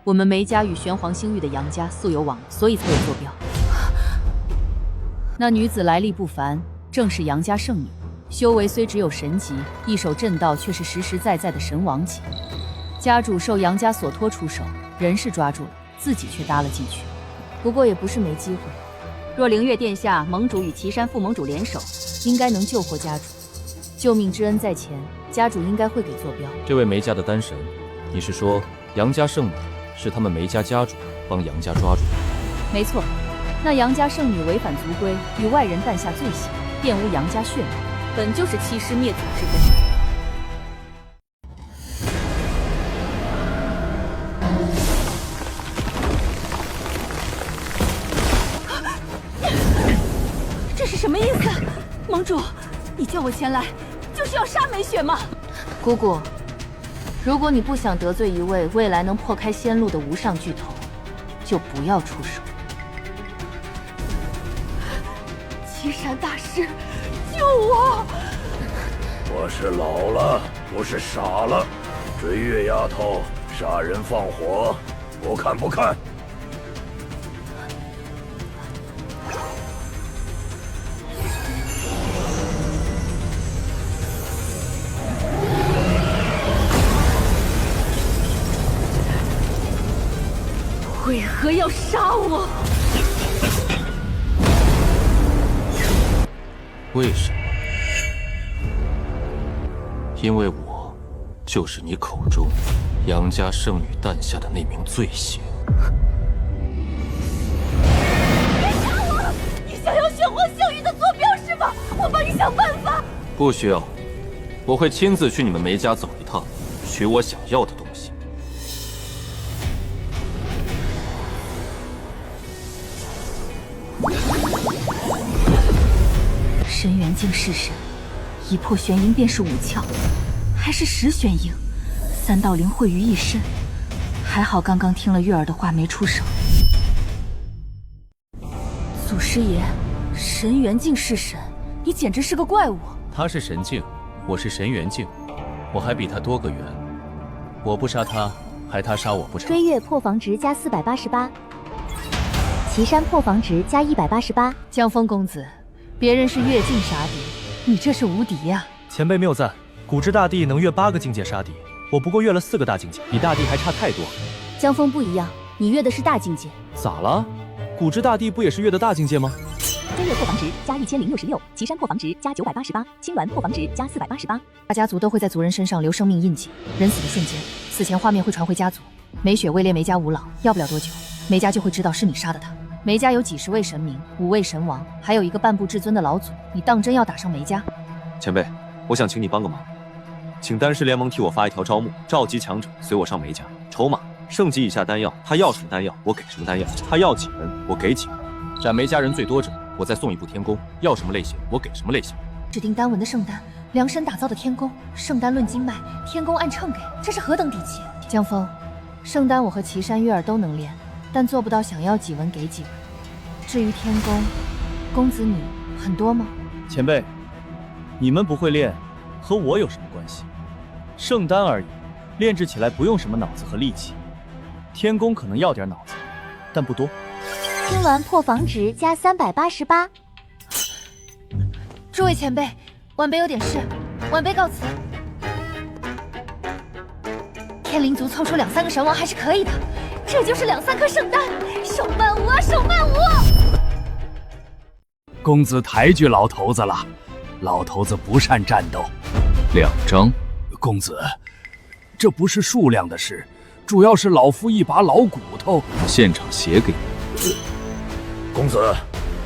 我们梅家与玄黄星域的杨家素有往来，所以才有坐标。那女子来历不凡，正是杨家圣女，修为虽只有神级，一手震道却是实实在在的神王级。家主受杨家所托出手，人是抓住了，自己却搭了进去。不过也不是没机会。若灵月殿下盟主与岐山副盟主联手，应该能救活家主。救命之恩在前，家主应该会给坐标。这位梅家的丹神，你是说杨家圣女是他们梅家家主帮杨家抓住的？没错，那杨家圣女违反族规，与外人诞下罪行，玷污杨家血脉，本就是欺师灭祖之根。这是什么意思？盟主，你叫我前来，就是要杀梅雪吗？姑姑，如果你不想得罪一位未来能破开仙路的无上巨头，就不要出手。岐山大师，救我！我是老了，不是傻了。追月丫头，杀人放火，不看不看。为何要杀我？为什么？因为我就是你口中杨家圣女诞下的那名罪血。别杀我！你想要玄黄星域的坐标是吗？我帮你想办法。不需要，我会亲自去你们梅家走一趟，取我想要的东西。神元境是神，一破玄阴便是五窍，还是10玄阴，3道灵汇于一身。还好刚刚听了月儿的话没出手。祖师爷，神元境是神，你简直是个怪物。他是神境，我是神元境，我还比他多个元。我不杀他，还他杀我不成？追月破防值加488，岐山破防值加188。江枫公子，别人是越境杀敌，你这是无敌呀！前辈谬赞，古之大帝能越8个境界杀敌，我不过越了4个大境界，比大帝还差太多。江枫不一样，你越的是大境界。咋了？古之大帝不也是越的大境界吗？追月破防值加1066，岐山破防值加988，青鸾破防值加488。大家族都会在族人身上留生命印记，人死的瞬间，死前画面会传回家族。梅雪位列梅家五老，要不了多久，梅家就会知道是你杀的他。梅家有几10位神明，5位神王，还有一个半步至尊的老祖，你当真要打上梅家？前辈，我想请你帮个忙，请丹师联盟替我发一条招募，召集强者随我上梅家。筹码：圣级以下丹药，他要什么丹药，我给什么丹药；他要几人，我给几人。斩梅家人最多者，我再送一部天宫，要什么类型，我给什么类型。指定丹纹的圣丹，量身打造的天宫，圣丹论经脉，天宫按秤给，这是何等底气！江枫，圣丹我和岐山月儿都能练，但做不到想要几文给几文。至于天宫，公子你很多吗？前辈，你们不会练，和我有什么关系？圣丹而已，炼制起来不用什么脑子和力气。天宫可能要点脑子，但不多。青鸾破防值加388。诸位前辈，晚辈有点事，晚辈告辞。天灵族凑出2、3个神王还是可以的，这就是2、3颗圣丹，手慢无啊，手慢无！公子抬举老头子了，老头子不善战斗。2张，公子，这不是数量的事，主要是老夫一把老骨头。现场写给你。公子，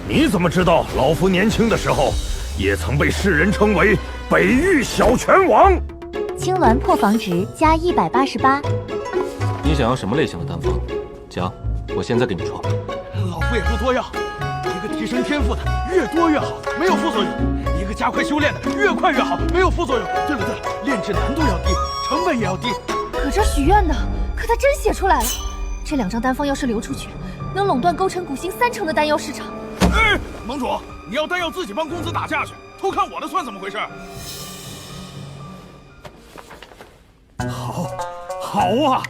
你怎么知道老夫年轻的时候也曾被世人称为北域小拳王？青鸾破防值加188。你想要什么类型的丹方？讲，我现在给你说。老夫也不多要，一个提升天赋的，越多越好，没有副作用；一个加快修炼的，越快越好，没有副作用。对了，炼制难度要低，成本也要低。可这许愿的，可他真写出来了。这2张丹方要是流出去，能垄断勾陈古星30%的丹药市场。哎，盟主，你要丹药自己帮公子打架去，偷看我的算怎么回事？好啊！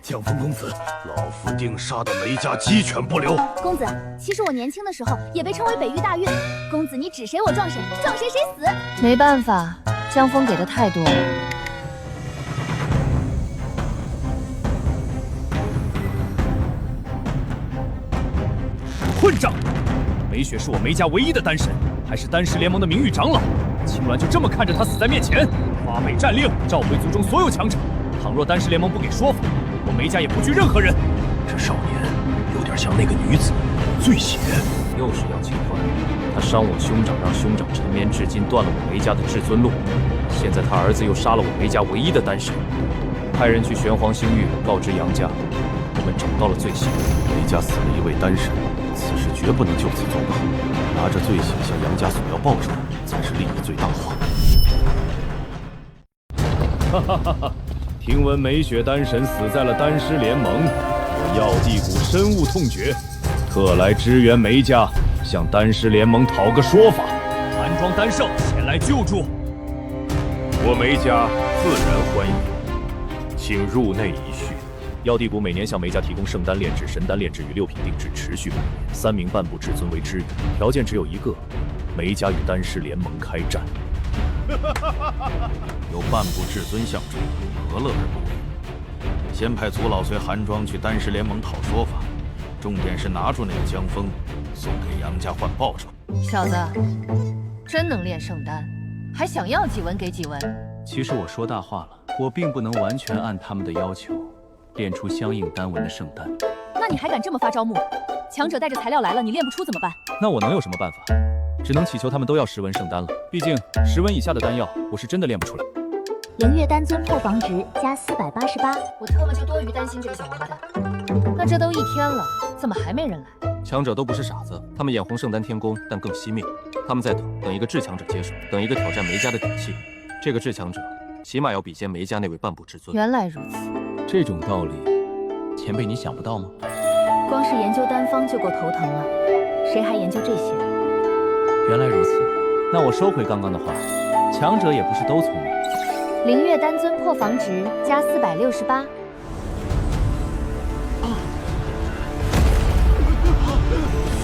江枫公子，老夫定杀的梅家鸡犬不留。公子，其实我年轻的时候也被称为北域大运。公子，你指谁我撞谁，撞谁谁死。没办法，江枫给的太多了。混账！梅雪是我梅家唯一的丹神，还是丹石联盟的名誉长老。青鸾就这么看着他死在面前，发配战令，召回族中所有强者。倘若丹石联盟不给说法，我梅家也不惧任何人。这少年有点像那个女子，醉血。又是姚清欢，他伤我兄长，让兄长沉眠至今，断了我梅家的至尊路。现在他儿子又杀了我梅家唯一的丹神，派人去玄黄星域告知杨家，我们找到了罪行。梅家死了一位丹神，此事绝不能就此作罢，拿着罪行向杨家索要报酬，才是利益最大化。哈哈哈哈！听闻梅雪丹神死在了丹师联盟，我药帝谷深恶痛绝，特来支援梅家，向丹师联盟讨个说法。韩庄丹圣前来救助，我梅家自然欢迎，请入内一叙。药帝谷每年向梅家提供圣丹炼制、神丹炼制与6品定制，持续半年，3名半部至尊为支援，条件只有一个：梅家与丹师联盟开战。有半部至尊相助，何乐而不为？先派族老随韩庄去丹石联盟讨说法，重点是拿住那个江枫，送给杨家换报酬。小子，真能炼圣丹，还想要几文给几文？其实我说大话了，我并不能完全按他们的要求炼出相应丹文的圣丹。那你还敢这么发招募？强者带着材料来了，你炼不出怎么办？那我能有什么办法？只能祈求他们都要10文圣丹了。毕竟10文以下的丹药，我是真的炼不出来。灵月丹尊破防值加488。我特么就多余担心这个小王八蛋。那这都1天了，怎么还没人来？强者都不是傻子，他们眼红圣丹天宫，但更熄灭。他们在等一个至强者接手，等一个挑战梅家的底气。这个至强者，起码要比肩梅家那位半部至尊。原来如此，这种道理，前辈你想不到吗？光是研究丹方就够头疼了，谁还研究这些？原来如此，那我收回刚刚的话，强者也不是都聪明。灵月丹尊破防值加468。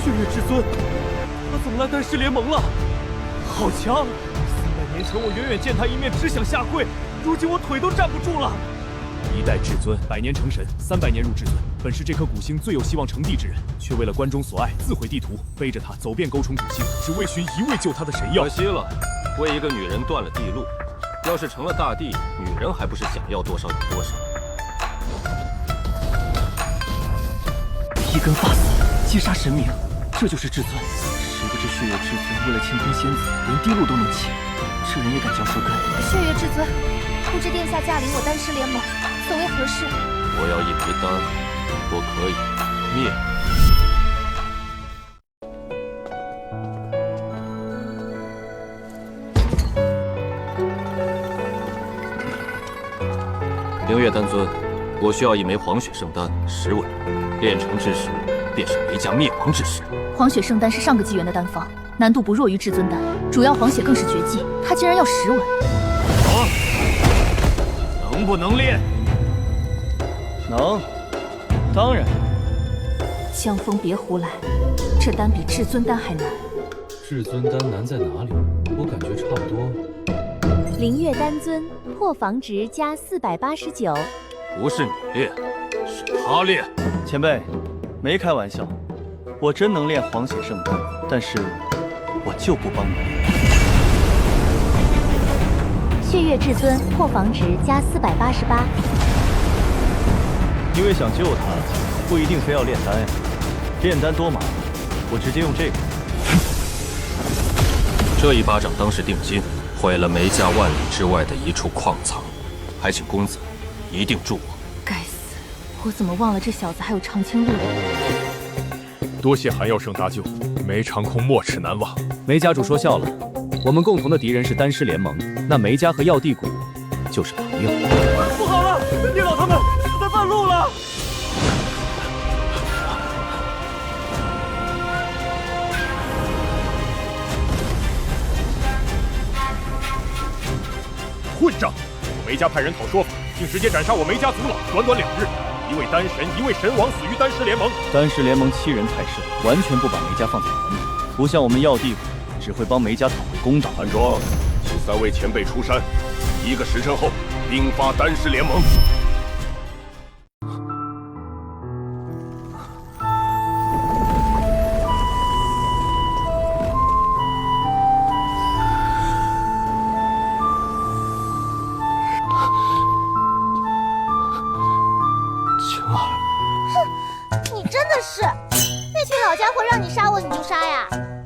血月至尊，他怎么来丹师联盟了？好强！300年前我远远见他一面，只想下跪，如今我腿都站不住了。一代至尊，100年成神，300年入至尊。本是这颗古星最有希望成帝之人，却为了关中所爱，自毁地图，背着他走遍勾虫古星，只为寻一味救他的神药。可惜了，为一个女人断了地路。要是成了大帝，女人还不是想要多少有多少？一根发丝，击杀神明，这就是至尊。谁不知血月至尊为了乾坤仙子，连地路都能起，这人也敢叫舌根？血月至尊，不知殿下驾临我丹师联盟，所为何事？我要一枚丹，我可以灭你。灵月丹尊，我需要一枚黄血圣丹10文，炼成之时，便是梅家灭亡之时。黄血圣丹是上个纪元的丹方，难度不弱于至尊丹，主要黄血更是绝技，他竟然要10文。能不能练？能，当然。江枫别胡来，这丹比至尊丹还难。至尊丹难在哪里？我感觉差不多。灵月丹尊破防值加489。不是你练，是他练。前辈，没开玩笑，我真能练黄血圣丹，但是我就不帮你练。血月至尊破防值加488。因为想救他，不一定非要炼丹呀。炼丹多麻烦，我直接用这个。这一巴掌当是定金，毁了梅家万里之外的一处矿藏，还请公子一定助我。该死，我怎么忘了这小子还有长青路？多谢韩药圣搭救，梅长空没齿难忘。梅家主说笑了，我们共同的敌人是丹师联盟，那梅家和药帝谷就是朋友。不好了，叶老他们死在半路了。混账！我梅家派人讨说法，竟直接斩杀我梅家族老，短短2日，一位丹神，一位神王死于丹师联盟。丹师联盟欺人太甚，完全不把梅家放在眼里，不像我们药帝谷，只会帮梅家讨回公道。韩庄，请3位前辈出山，1个时辰后兵发丹师联盟。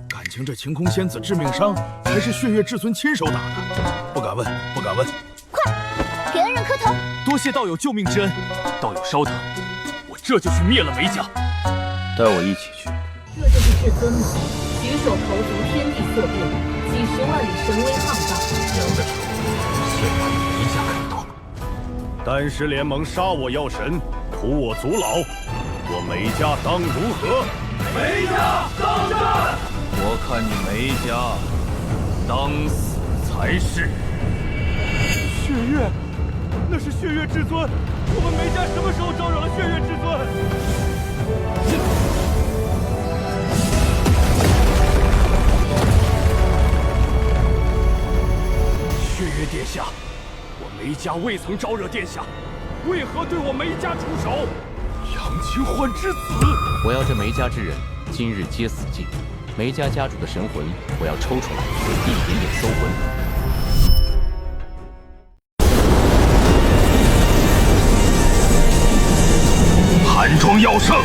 感情这晴空仙子致命伤还是血月至尊亲手打的，不敢问，不敢问。快，给恩人磕头！多谢道友救命之恩，道友稍等，我这就去灭了梅家。带我一起去。这就是至尊吗？举手投足天地色变，几10万里神威浩荡。娘的仇，先把你梅家砍断。丹师联盟杀我药神，屠我族老，我梅家当如何？梅家当战！我看你梅家当死才是。血月，那是血月至尊，我们梅家什么时候招惹了血月至尊？血月殿下，我梅家未曾招惹殿下，为何对我梅家出手？杨清欢之子，我要这梅家之人今日皆死尽，梅家家主的神魂我要抽出来，一点点搜魂。韩庄药圣，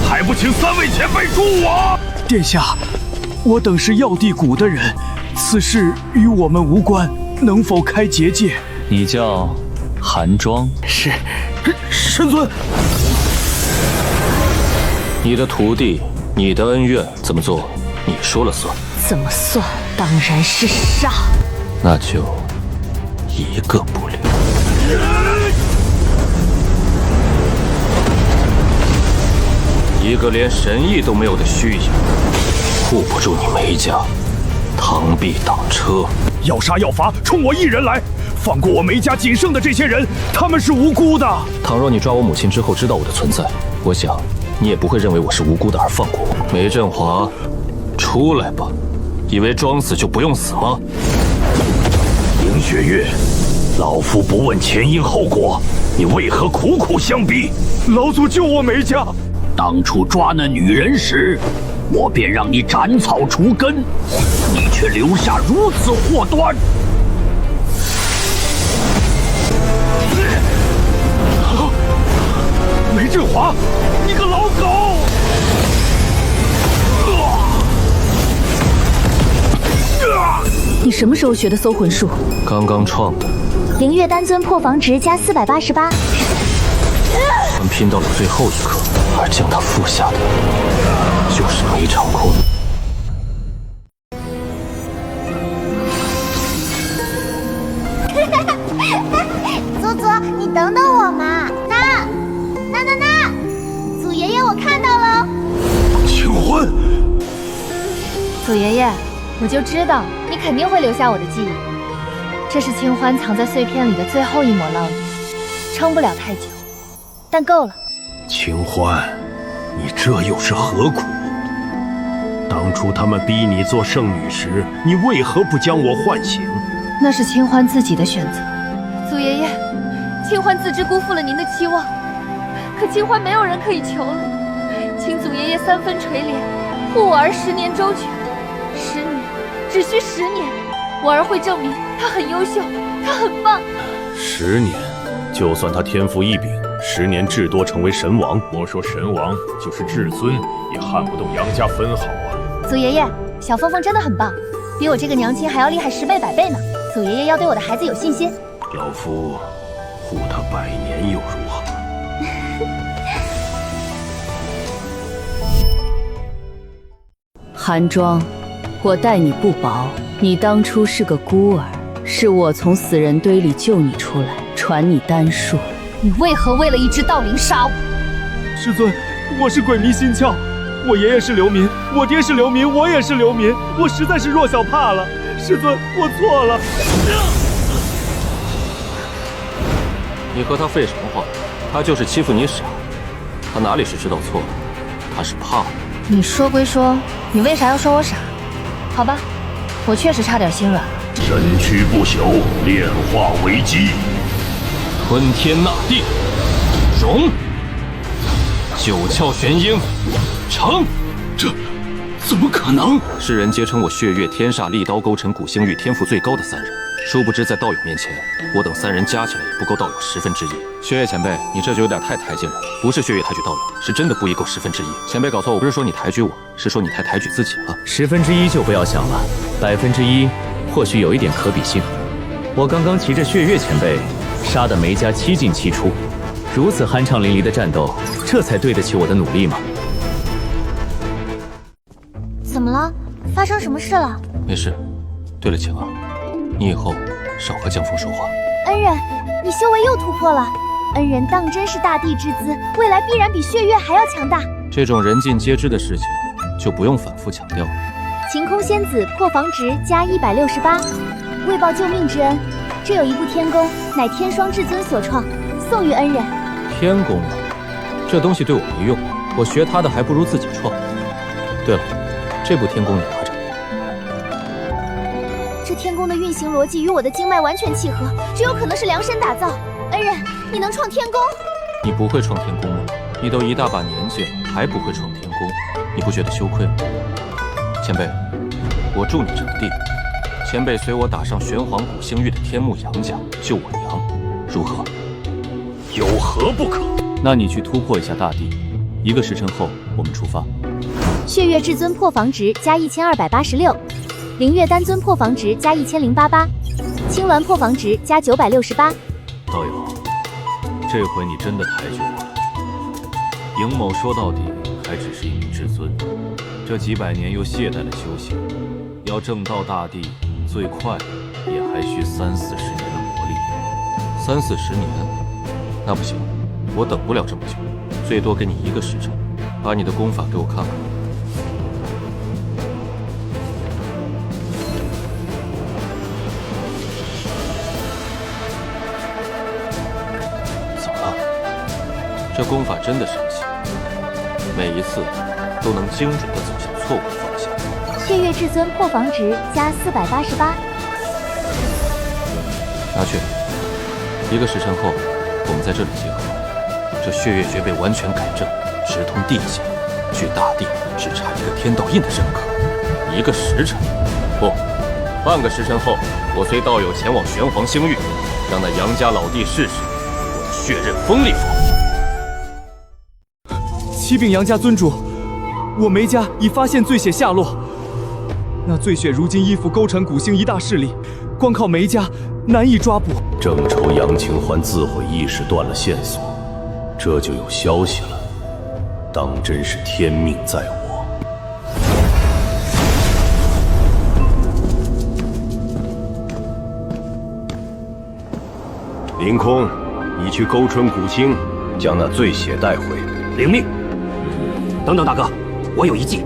还不请3位前辈助我？殿下，我等是药帝谷的人，此事与我们无关，能否开结界？你叫韩庄？是，神尊。你的徒弟，你的恩怨怎么做，你说了算。怎么算？当然是杀。那就一个不留。一个连神意都没有的虚影，护不住你梅家，螳臂挡车。要杀要罚，冲我一人来！放过我梅家仅剩的这些人，他们是无辜的。倘若你抓我母亲之后知道我的存在，我想你也不会认为我是无辜的而放过我。梅振华，出来吧！以为装死就不用死吗？凌雪月，老夫不问前因后果，你为何苦苦相逼？老祖救我梅家！当初抓那女人时，我便让你斩草除根，你却留下如此祸端。梅振华，你个老狗！你什么时候学的搜魂术？刚刚创的。灵月丹尊破防值加488。我们拼到了最后一刻，而将他付下的就是梅长空。祖祖，你等等我嘛！那，祖爷爷，我看到了。清欢，祖爷爷，我就知道你肯定会留下我的记忆。这是清欢藏在碎片里的最后一抹烙印，撑不了太久，但够了。清欢，你这又是何苦？当初他们逼你做圣女时，你为何不将我唤醒？那是清欢自己的选择。祖爷爷，清欢自知辜负了您的期望，可清欢没有人可以求了，请祖爷爷3分垂怜，护我儿10年周全。10年，只需10年，我儿会证明他很优秀，他很棒。10年，就算他天赋异禀，10年至多成为神王。莫说神王，就是至尊也撼不动杨家分毫啊！祖爷爷，小凤凤真的很棒，比我这个娘亲还要厉害10倍100倍呢。祖爷爷要对我的孩子有信心。老夫护他100年又如何？韩庄，我待你不薄。你当初是个孤儿，是我从死人堆里救你出来，传你丹术。你为何为了一只盗灵杀我？师尊，我是鬼迷心窍，我爷爷是流民，我爹是流民，我也是流民，我实在是弱小怕了。师尊，我错了。你和他废什么话？他就是欺负你傻，他哪里是知道错了，他是怕了。你说归说，你为啥要说我傻？好吧，我确实差点心软。身躯不朽，炼化为基。吞天纳地，融九窍玄阴，成。这怎么可能？世人皆称我血月、天煞、力刀、勾陈、古星玉天赋最高的3人，殊不知在道友面前，我等3人加起来也不够道友1/10。血月前辈，你这就有点太抬举人了。不是血月抬举道友，是真的不易够1/10。前辈搞错，我不是说你抬举我，是说你太抬举自己了。1/10就不要想了，1%或许有一点可比性。我刚刚骑着血月前辈，杀得梅家7进7出，如此酣畅淋漓的战斗，这才对得起我的努力吗？怎么了？发生什么事了？没事。对了，晴儿，你以后少和江枫说话。恩人，你修为又突破了，恩人当真是大帝之资，未来必然比血月还要强大。这种人尽皆知的事情，就不用反复强调了。晴空仙子破防值加168，为报救命之恩，这有一部天功，乃天霜至尊所创，送于恩人。天功啊，这东西对我没用，我学他的还不如自己创。对了，这部天功你拿着。这天宫的运行逻辑与我的经脉完全契合，只有可能是量身打造。恩人，你能创天宫？你不会创天宫吗？你都一大把年纪了，还不会创天宫，你不觉得羞愧吗？前辈，我助你成帝，前辈随我打上玄黄古星域的天幕杨家，救我娘，如何？有何不可？那你去突破一下大地，1个时辰后我们出发。血月至尊破防值加1286，灵月丹尊破防值加1088，青鸾破防值加968。道友，这回你真的抬举我了。尹某说到底还只是一名至尊，这几百年又懈怠了修行，要正道大帝，最快也还需30-40年的磨砺。30-40年？那不行，我等不了这么久，最多给你1个时辰，把你的功法给我看看。怎么了？这功法真的神奇，每一次都能精准地走向错误的方向。血月至尊破防值加488。拿去，1个时辰后我们在这里集合。这血月诀被完全改正，直通地界，距大地只差1个天道印的认可。1个时辰，不，半个时辰后，我随道友前往玄黄星域，让那杨家老弟试试我的血刃锋利否。启禀杨家尊主，我梅家已发现醉血下落。那醉血如今依附勾陈古星一大势力，光靠梅家难以抓捕。正愁杨清欢自毁意识断了线索，这就有消息了，当真是天命在我。凌空，你去勾春古星，将那醉血带回。领命。等等，大哥，我有一计。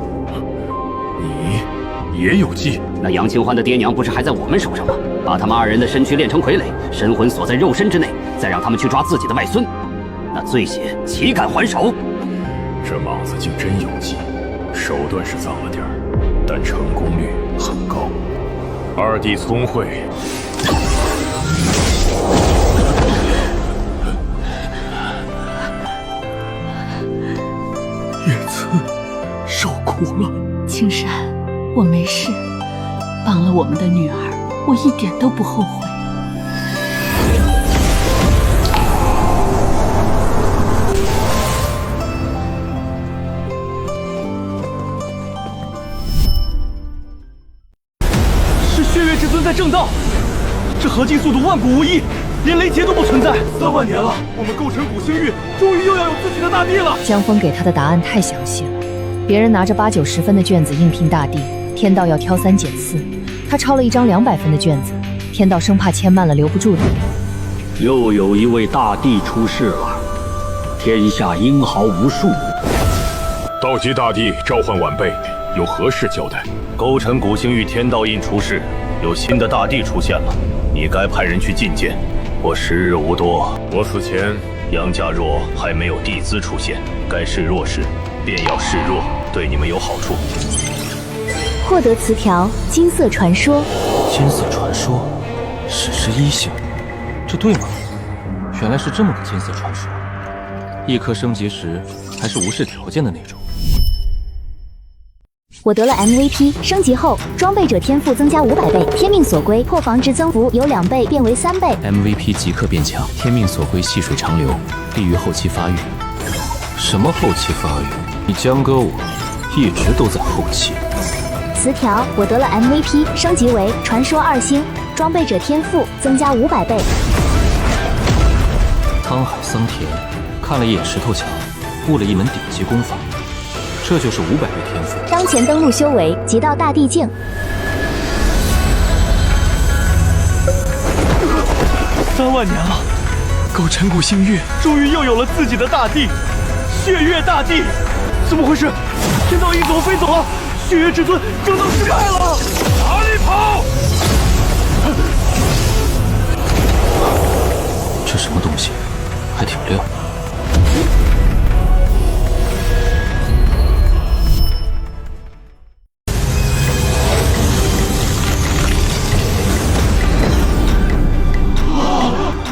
你也有计？那杨清欢的爹娘不是还在我们手上吗？把他们2人的身躯炼成傀儡，神魂锁在肉身之内，再让他们去抓自己的外孙，那醉血岂敢还手？这莽子竟真有计，手段是脏了点儿，但成功率很高。二弟聪慧。月慈受苦了。青山，我没事，帮了我们的女儿，我一点都不后悔。是血月之尊在正道，这合击速度万古无一，连雷劫都不存在。3万年了，我们构成古星域终于又要有自己的大地了。江峰给他的答案太详细了，别人拿着8、9、10分的卷子应聘大帝，天道要挑3拣4，他抄了一张200分的卷子，天道生怕签慢了留不住他。又有一位大帝出世了，天下英豪无数。道级大帝召唤晚辈，有何事交代？勾陈古星域天道印出世，有新的大帝出现了，你该派人去觐见。我时日无多，我死前，杨家若还没有弟子出现，该示弱时便要示弱，对你们有好处。获得词条：金色传说。金色传说，史诗1星，这对吗？原来是这么个金色传说，一颗升级时还是无视条件的那种。我得了 MVP， 升级后装备者天赋增加500倍，天命所归破防值增幅由2倍变为3倍。MVP 即刻变强，天命所归细水长流，利于后期发育。什么后期发育？你江哥我一直都在后期。词条：我得了 MVP， 升级为传说2星，装备者天赋增加500倍。汤海桑田看了一眼石头墙，悟了一门顶级功法，这就是500倍天赋。当前登录修为即到大地境。3万年了，勾陈古星域终于又有了自己的大地，血月大帝。怎么回事？天道印怎么飞走了？血月之尊正道失败了！哪里跑？这什么东西？还挺亮。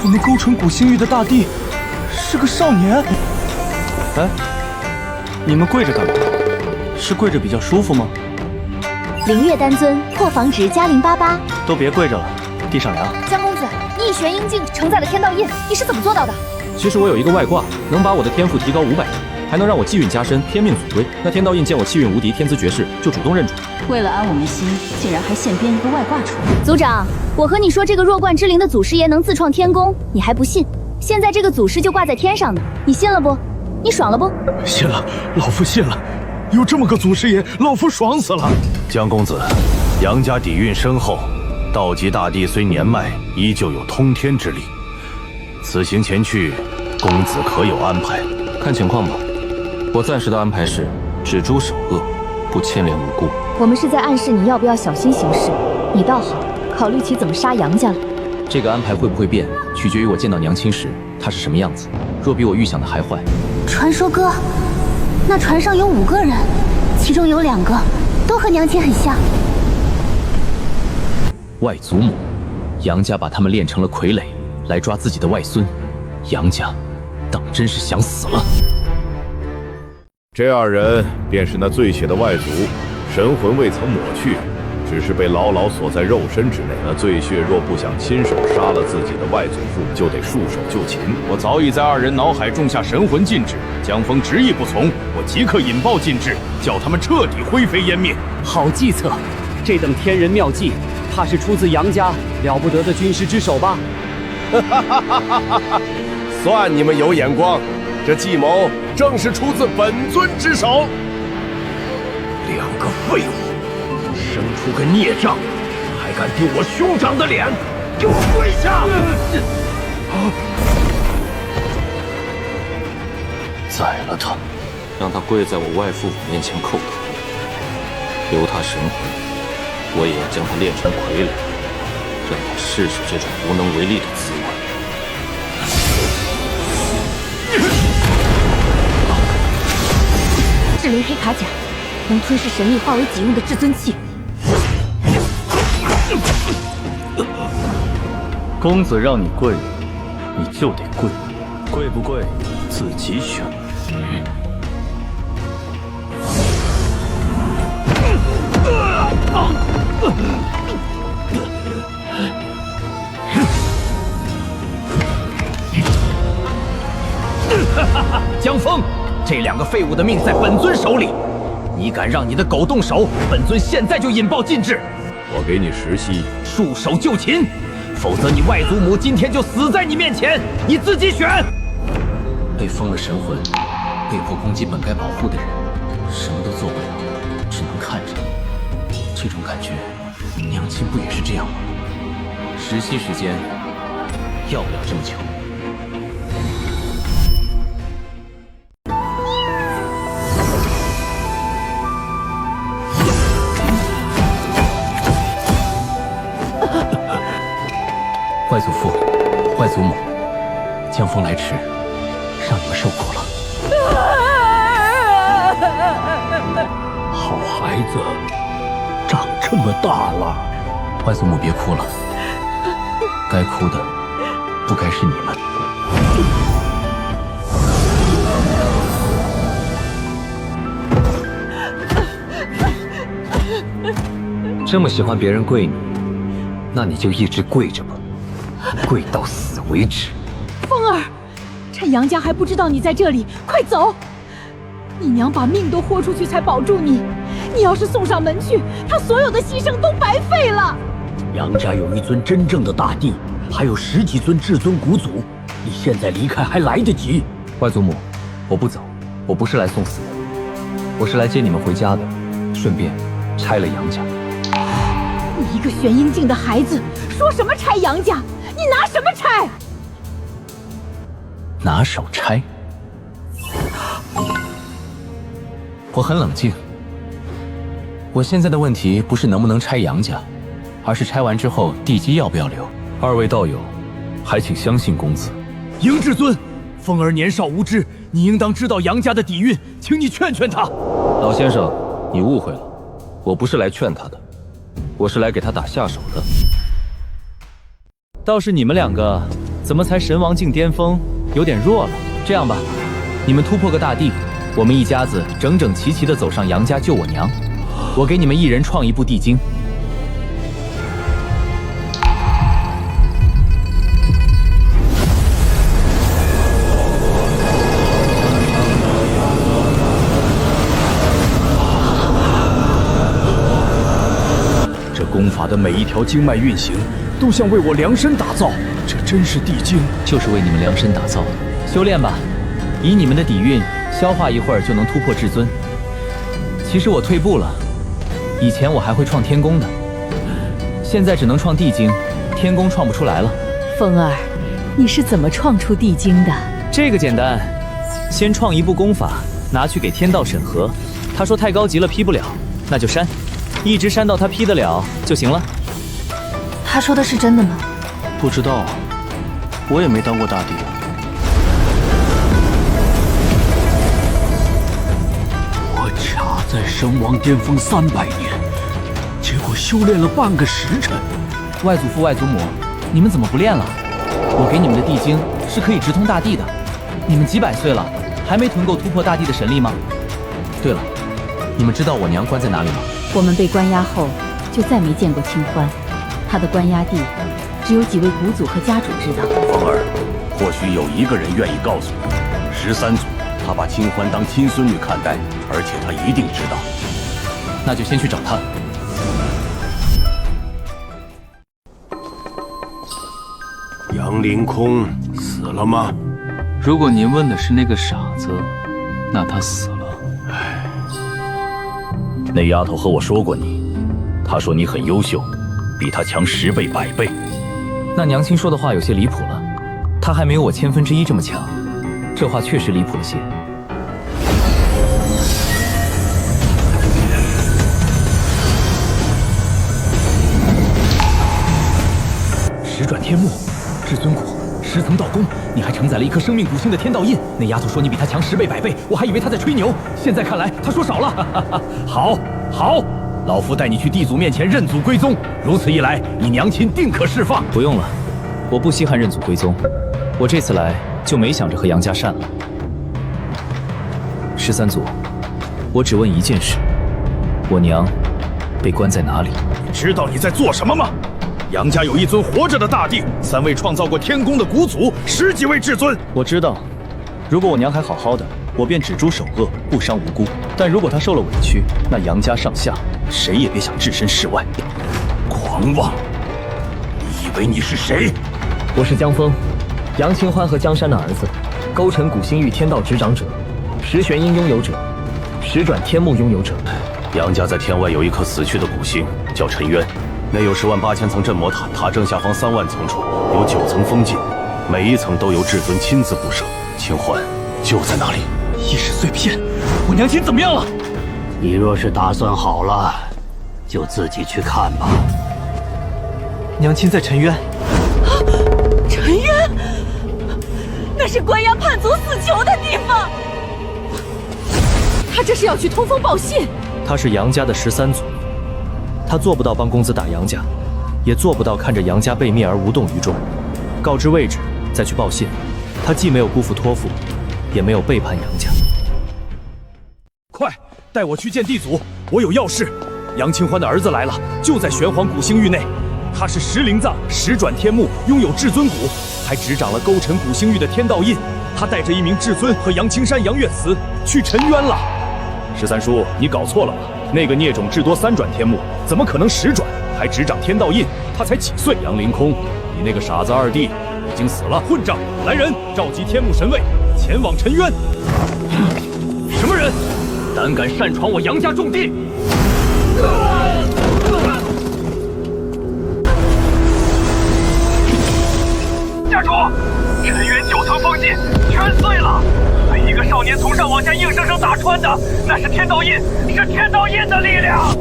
我们勾陈古星域的大帝是个少年。哎，你们跪着干嘛？是跪着比较舒服吗？灵月丹尊破防值加088。都别跪着了，地上凉。江公子，你以玄阴镜承载了天道印，你是怎么做到的？其实我有一个外挂，能把我的天赋提高500倍，还能让我气运加深，天命所归。那天道印见我气运无敌，天资绝世，就主动认主。为了安我们心，竟然还现编一个外挂出来。族长，我和你说这个弱冠之灵的祖师爷能自创天宫，你还不信？现在这个祖师就挂在天上呢，你信了不？你爽了不？信了，老夫信了。有这么个祖师爷，老夫爽死了。江公子，杨家底蕴深厚，道级大帝虽年迈，依旧有通天之力。此行前去，公子可有安排？看情况吧。我暂时的安排是只诛首恶，不牵连无辜。我们是在暗示你要不要小心行事。你倒好，考虑起怎么杀杨家了。这个安排会不会变，取决于我见到娘亲时她是什么样子。若比我预想的还坏，传说哥，那船上有5个人，其中有2个都和娘亲很像。外祖母，杨家把他们练成了傀儡，来抓自己的外孙。杨家当真是想死了。这2人便是那醉血的外族，神魂未曾抹去，只是被牢牢锁在肉身之内。那醉血若不想亲手杀了自己的外祖父，就得束手就擒。我早已在2人脑海种下神魂禁制，江峰执意不从，我即刻引爆禁制，叫他们彻底灰飞烟灭。好计策，这等天人妙计，怕是出自杨家了不得的军师之手吧？算你们有眼光，这计谋正是出自本尊之手。2个废物，生出个孽障，还敢丢我兄长的脸，给我跪下！宰了他，让他跪在我外父母面前叩头，留他神魂，我也要将他练成傀儡，让他试试这种无能为力的滋味。噬灵黑卡甲，能吞噬神力化为己用的至尊器。公子让你跪，你就得跪，跪不跪自己选。江枫，这两个废物的命在本尊手里，你敢让你的狗动手，本尊现在就引爆禁制。我给你10息，束手就擒，否则你外祖母今天就死在你面前，你自己选。被封了神魂，被迫攻击本该保护的人，什么都做不了，只能看着。这种感觉，娘亲不也是这样吗？10息时间，要不了这么久。外祖父，外祖母，江枫来迟，让你们受苦了。好孩子，长这么大了。外祖母别哭了，该哭的不该是你们。这么喜欢别人跪你，那你就一直跪着吧，跪到死为止。风儿，趁杨家还不知道你在这里，快走！你娘把命都豁出去才保住你，你要是送上门去，她所有的牺牲都白费了。杨家有一尊真正的大帝，还有10几尊至尊古祖，你现在离开还来得及。外祖母，我不走，我不是来送死的，我是来接你们回家的，顺便拆了杨家。你一个玄阴境的孩子，说什么拆杨家？你拿什么拆？拿手拆。我很冷静。我现在的问题不是能不能拆杨家，而是拆完之后地基要不要留。二位道友，还请相信公子。迎至尊，风儿年少无知，你应当知道杨家的底蕴，请你劝劝他。老先生，你误会了，我不是来劝他的，我是来给他打下手的。倒是你们两个，怎么才神王境巅峰，有点弱了。这样吧，你们突破个大地，我们一家子整整齐齐地走上杨家救我娘。我给你们一人创一部地经。这功法的每一条经脉运行，都像为我量身打造。这真是地经，就是为你们量身打造的。修炼吧，以你们的底蕴，消化一会儿就能突破至尊。其实我退步了，以前我还会创天宫的，现在只能创地经，天宫创不出来了。风儿，你是怎么创出地经的？这个简单，先创一部功法，拿去给天道审核，他说太高级了批不了，那就删，一直删到他批得了就行了。他说的是真的吗？不知道，我也没当过大帝。我卡在神王巅峰300年，结果修炼了半个时辰。外祖父、外祖母，你们怎么不练了？我给你们的地经是可以直通大地的。你们几百岁了，还没囤够突破大地的神力吗？对了，你们知道我娘关在哪里吗？我们被关押后，就再没见过清欢。他的关押地，只有几位古祖和家主知道。风儿，或许有一个人愿意告诉你，13祖，他把清欢当亲孙女看待，而且他一定知道。那就先去找他。杨凌空死了吗？如果您问的是那个傻子，那他死了。那丫头和我说过你，她说你很优秀，比她强10倍100倍。那娘亲说的话有些离谱了，她还没有我1/1000这么强，这话确实离谱了些。10转天幕，至尊骨，10 10层道宫，你还承载了一颗生命古星的天道印。那丫头说你比她强10倍100倍，我还以为她在吹牛，现在看来她说少了。好，好，老夫带你去地祖面前认祖归宗，如此一来，你娘亲定可释放。不用了，我不稀罕认祖归宗，我这次来就没想着和杨家善了。13祖，我只问一件事，我娘被关在哪里？你知道你在做什么吗？杨家有一尊活着的大帝，3位创造过天宫的古祖，10几位至尊。我知道，如果我娘还好好的，我便只诛首恶，不伤无辜。但如果她受了委屈，那杨家上下谁也别想置身事外。狂妄！你以为你是谁？我是江峰，杨清欢和江山的儿子，勾陈古星域天道执掌者，10玄阴拥有者，10转天目拥有者。杨家在天外有一颗死去的古星，叫沉渊。内有108000层镇魔塔，塔正下方3万层处有9层封禁，每一层都由至尊亲自布设。清欢就在那里。意识碎片，我娘亲怎么样了？你若是打算好了，就自己去看吧。娘亲在沉渊。沉渊，那是关押叛族死囚的地方。他这是要去通风报信。他是杨家的13祖。他做不到帮公子打杨家，也做不到看着杨家被灭而无动于衷。告知位置，再去报信。他既没有辜负托付，也没有背叛杨家。快，带我去见地祖，我有要事。杨清欢的儿子来了，就在玄黄古星域内。他是10灵藏10转天目，拥有至尊骨，还执掌了勾陈古星域的天道印。他带着一名至尊和杨青山、杨月慈去沉渊了。13叔，你搞错了吧？那个孽种至多3转天目，怎么可能10转？还执掌天道印，他才几岁？杨凌空，你那个傻子二弟已经死了。混账！来人，召集天目神位，前往沉渊。什么人？胆敢擅闯我杨家重地！家主，沉渊9层封禁全碎了，被一个少年从上往下硬生生打穿的，那是天道印，是天道印的力量。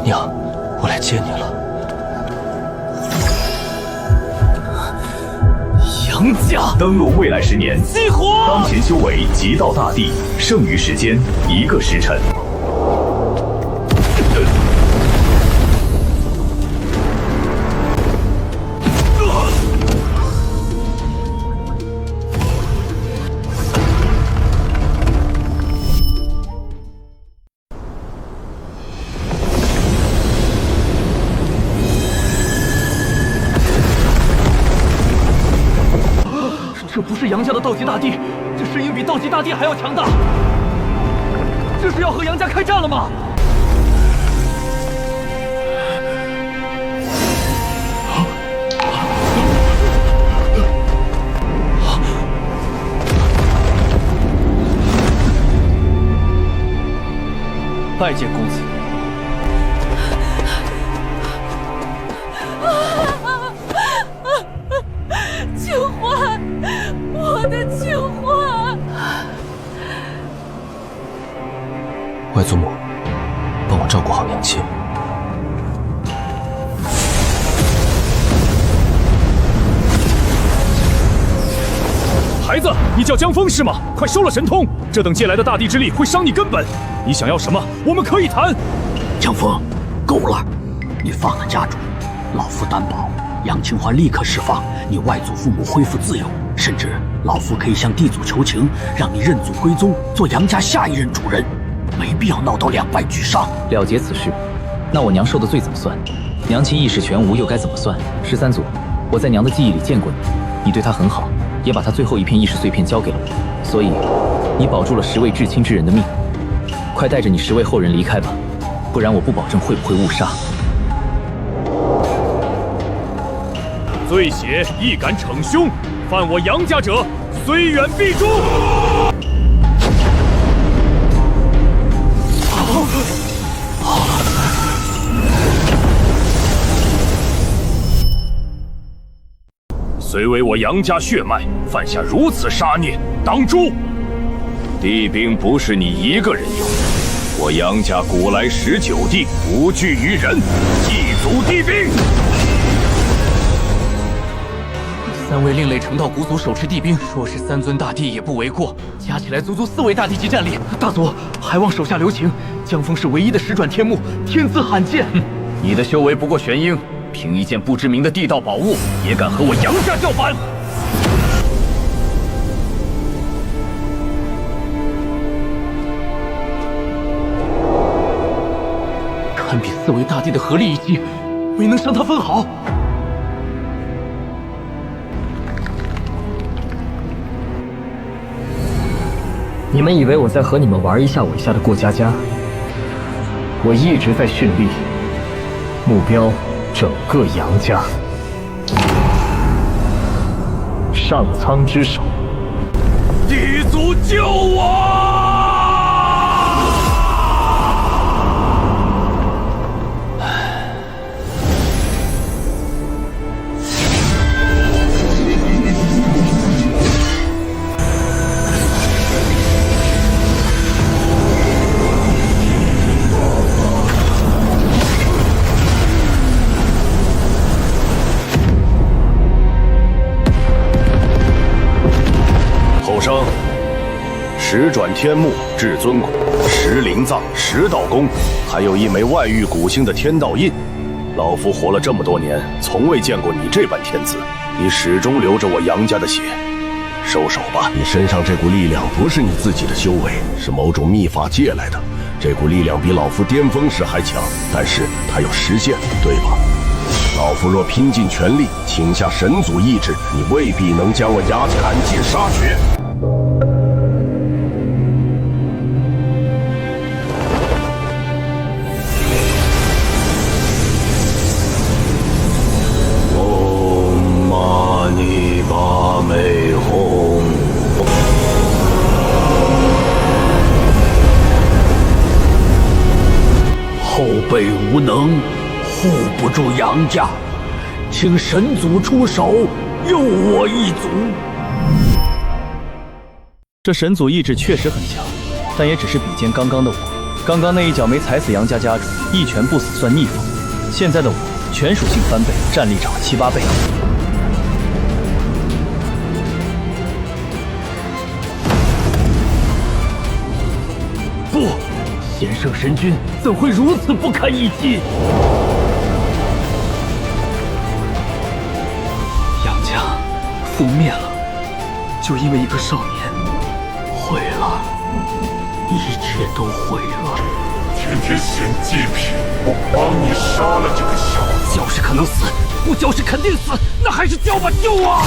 娘，我来接你了。杨家登陆未来10年，激活当前修为极道大帝，剩余时间1个时辰。这不是杨家的道级大帝，这声音比道级大帝还要强大。这是要和杨家开战了吗？拜见公子。清欢，我的清欢。外祖母，帮我照顾好娘亲。孩子，你叫江峰是吗？快收了神通，这等借来的大地之力会伤你根本。你想要什么，我们可以谈。江峰，够了，你放了家主，老夫担保，杨清欢立刻释放，你外祖父母恢复自由，甚至老夫可以向地祖求情，让你认祖归宗，做杨家下一任主人，没必要闹到2败俱伤。了结此事，那我娘受的罪怎么算？娘亲意识全无又该怎么算？13祖，我在娘的记忆里见过你，你对她很好，也把她最后一片意识碎片交给了我，所以你保住了10位至亲之人的命。快带着你10位后人离开吧，不然我不保证会不会误杀。醉血亦敢逞凶，犯我杨家者，虽远必诛。虽为我杨家血脉，犯下如此杀孽，当诛。帝兵不是你一个人有，我杨家古来19帝无惧于人，祭祖帝兵。3位另类成道古祖手持帝兵，说是3尊大帝也不为过，加起来足足4位大帝级战力。大佐还望手下留情，江枫是唯一的10转天目，天资罕见。你的修为不过玄婴，凭一件不知名的地道宝物，也敢和我杨家叫板？堪比4位大帝的合力一击，没能伤他分毫。你们以为我在和你们玩一下我下的过家家？我一直在蓄力，目标整个杨家。上苍之手，地祖救我！后生，10转天目、至尊骨、10灵藏、10道功，还有一枚外域古星的天道印。老夫活了这么多年，从未见过你这般天资。你始终流着我杨家的血，收手吧。你身上这股力量不是你自己的修为，是某种秘法借来的。这股力量比老夫巅峰时还强，但是它有时限，对吧？老夫若拼尽全力，请下神祖意志，你未必能将我牙砍尽杀绝。嗡嘛呢叭咪吽。后辈无能，护不住杨家，请神祖出手，佑我一族。这神祖意志确实很强，但也只是比肩刚刚的我。刚刚那一脚没踩死杨家家主，一拳不死算逆风。现在的我全属性翻倍，战力涨了7、8倍。不，先圣神君怎会如此不堪一击？杨家覆灭了，就因为一个少年。毁了，一切都毁了。天天显祭品，我帮你杀了这个小子。教是可能死，不教是肯定死，那还是教吧，救我！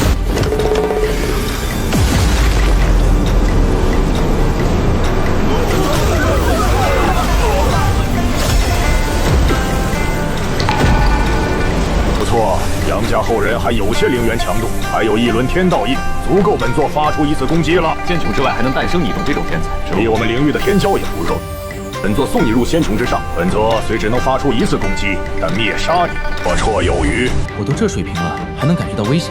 不错，杨家后人还有些灵元强度，还有1轮天道印，足够本座发出一次攻击了。仙穹之外还能诞生你种这种天才，比我们灵域的天骄也不弱。本座送你入仙穹之上，本座虽只能发出1次攻击，但灭杀你绰绰有余。我都这水平了，还能感觉到危险，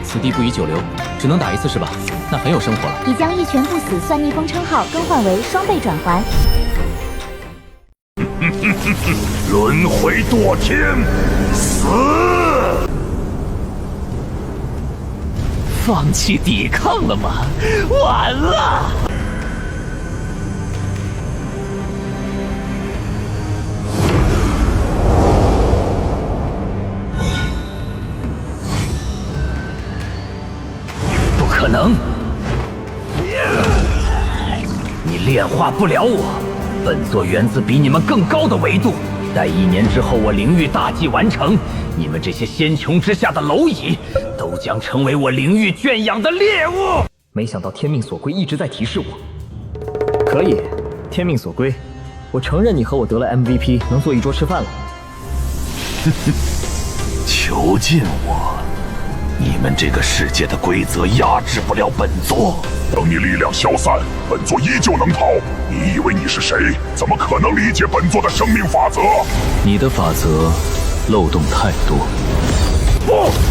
此地不宜久留，只能打1次是吧？那很有生活了。已将一拳不死算逆风称号更换为双倍转还。轮回堕天，死！放弃抵抗了吗？晚了！不可能！你炼化不了我。本座源自比你们更高的维度，待1年之后我灵域大计完成，你们这些仙穹之下的蝼蚁，都将成为我灵域圈养的猎物。没想到天命所归一直在提示我。可以，天命所归，我承认你和我得了 MVP， 能坐一桌吃饭了。囚禁我，你们这个世界的规则压制不了本座。等你力量消散，本座依旧能跑。你以为你是谁？怎么可能理解本座的生命法则？你的法则漏洞太多。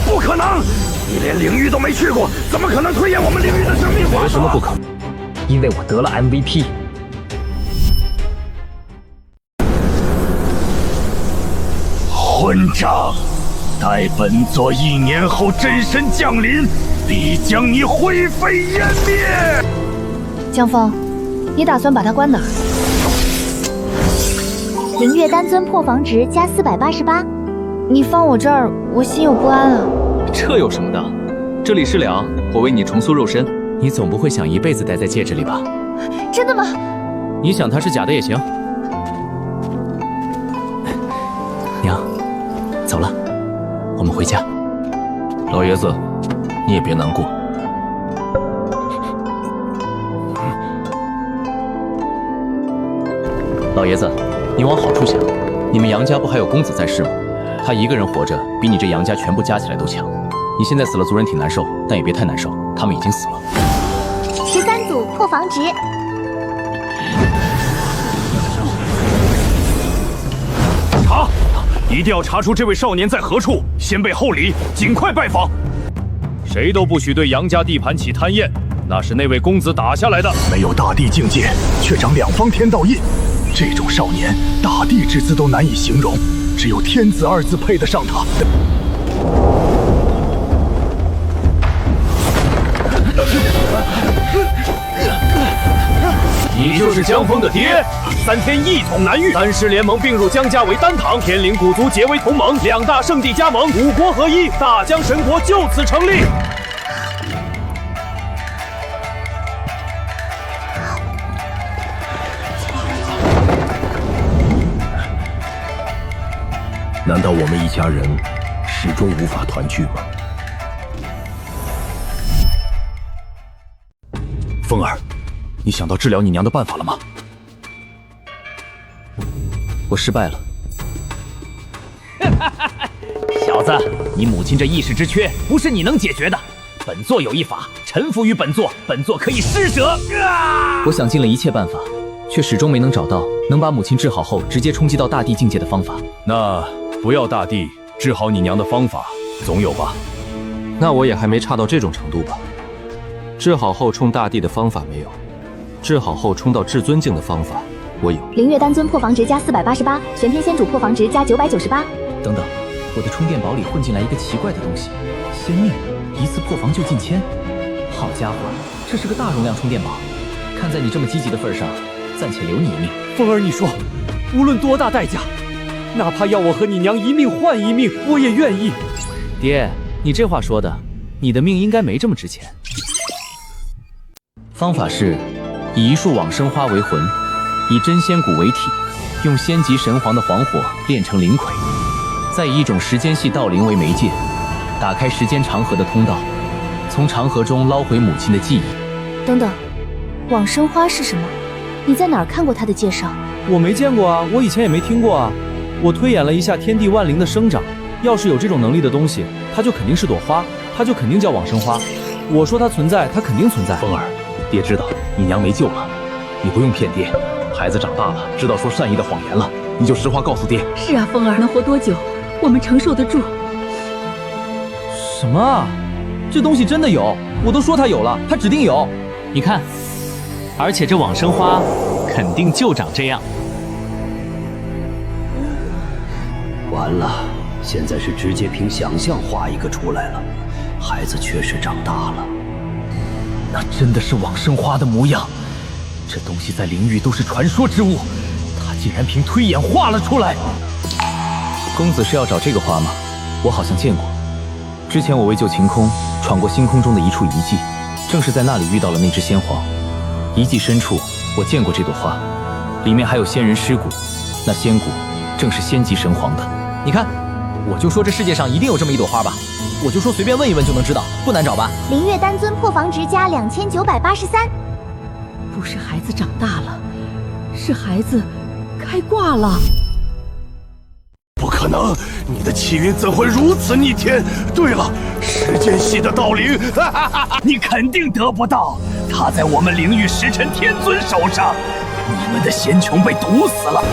不可能！你连领域都没去过，怎么可能推演我们领域的生命法则？为什么不可能？因为我得了 MVP。混账！待本座1年后真身降临，必将你灰飞烟灭！江峰，你打算把他关哪儿？灵月丹尊破防值加488。你放我这儿，我心有不安啊。这有什么的？这里是粮，我为你重塑肉身，你总不会想一辈子待在戒指里吧？真的吗？你想它是假的也行。娘，走了，我们回家。老爷子，你也别难过。老爷子，你往好处想，你们杨家不还有公子在世吗？他一个人活着，比你这杨家全部加起来都强。你现在死了，族人挺难受，但也别太难受，他们已经死了。13组破防值。查！一定要查出这位少年在何处，先备厚礼，尽快拜访。谁都不许对杨家地盘起贪焰，那是那位公子打下来的。没有大帝境界，却长2方天道印，这种少年，大帝之资都难以形容，只有天子2字配得上他。你就是江峰的爹，3天一统南域，3师联盟并入江家为单堂，天灵古族结为同盟，2大圣地加盟，5国合一，大江神国就此成立。难道我们一家人始终无法团聚吗？风儿，你想到治疗你娘的办法了吗？我失败了。小子，你母亲这意识之缺不是你能解决的。本座有一法，臣服于本座，本座可以施舍。我想尽了一切办法，却始终没能找到能把母亲治好后直接冲击到大地境界的方法。那不要大帝治好你娘的方法，总有吧？那我也还没差到这种程度吧？治好后冲大地的方法没有，治好后冲到至尊境的方法我有。灵月丹尊破防值加488，玄天仙主破防值加998。等等，我的充电宝里混进来一个奇怪的东西，仙命，一次破防就进1000。好家伙，这是个大容量充电宝。看在你这么积极的份上，暂且留你一命。风儿，你说，无论多大代价，哪怕要我和你娘一命换一命，我也愿意。爹，你这话说的，你的命应该没这么值钱。方法是以一束往生花为魂，以真仙骨为体，用仙级神皇的黄火炼成灵魁，再以一种时间系道灵为媒介，打开时间长河的通道，从长河中捞回母亲的记忆。等等，往生花是什么？你在哪儿看过它的介绍？我没见过啊，我以前也没听过啊。我推演了一下天地万灵的生长，要是有这种能力的东西，它就肯定是朵花，它就肯定叫往生花。我说它存在，它肯定存在。风儿，爹知道你娘没救了，你不用骗爹。孩子长大了，知道说善意的谎言了，你就实话告诉爹。是啊，风儿能活多久，我们承受得住。什么啊？这东西真的有？我都说它有了，它指定有。你看，而且这往生花肯定就长这样。完了，现在是直接凭想象画一个出来了。孩子确实长大了，那真的是往生花的模样。这东西在灵域都是传说之物，他竟然凭推演画了出来。公子是要找这个花吗？我好像见过。之前我为救晴空，闯过星空中的一处遗迹，正是在那里遇到了那只仙皇。遗迹深处，我见过这朵花，里面还有仙人尸骨，那仙骨正是仙级神皇的。你看，我就说这世界上一定有这么一朵花吧，我就说随便问一问就能知道，不难找吧？灵月丹尊破防值加2983。不是孩子长大了，是孩子开挂了。不可能，你的气运怎会如此逆天？对了，时间系的道灵，你肯定得不到，他在我们灵域时辰天尊手上，你们的仙穹被毒死了。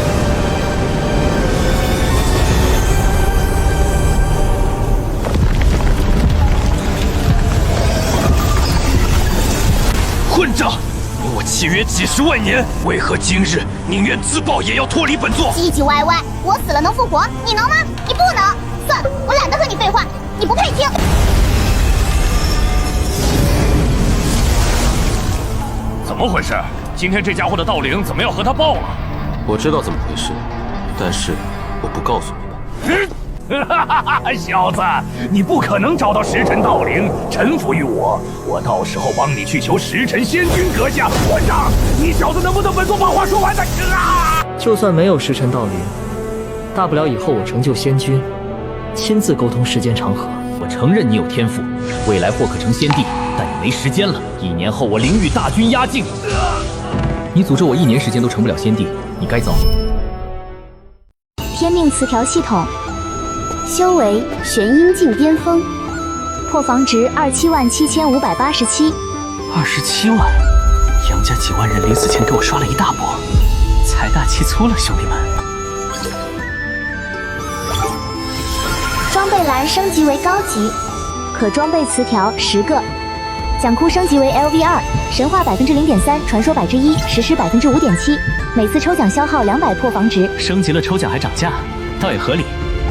契约几10万年，为何今日宁愿自爆也要脱离本座？唧唧歪歪，我死了能复活，你能吗？你不能。算了，我懒得和你废话，你不配听。怎么回事？今天这家伙的盗铃怎么要和他报啊？我知道怎么回事，但是我不告诉你们。小子，你不可能找到时辰盗铃，臣服于我。我到时候帮你去求时辰仙君阁下。我让你小子能不能本座把话说完呢？就算没有时辰盗铃，大不了以后我成就仙君，亲自沟通时间长河。我承认你有天赋，未来或可成先帝，但你没时间了。1年后我灵域大军压境，你诅咒我1年时间都成不了先帝，你该遭。天命词条系统。修为玄阴境巅峰，破防值277587。27万，杨家几万人临死前给我刷了一大波，财大气粗了，兄弟们。装备栏升级为高级，可装备词条10个。奖库升级为 LV2，神话0.3%，传说1%，实施5.7%，每次抽奖消耗200破防值。升级了抽奖还涨价，倒也合理。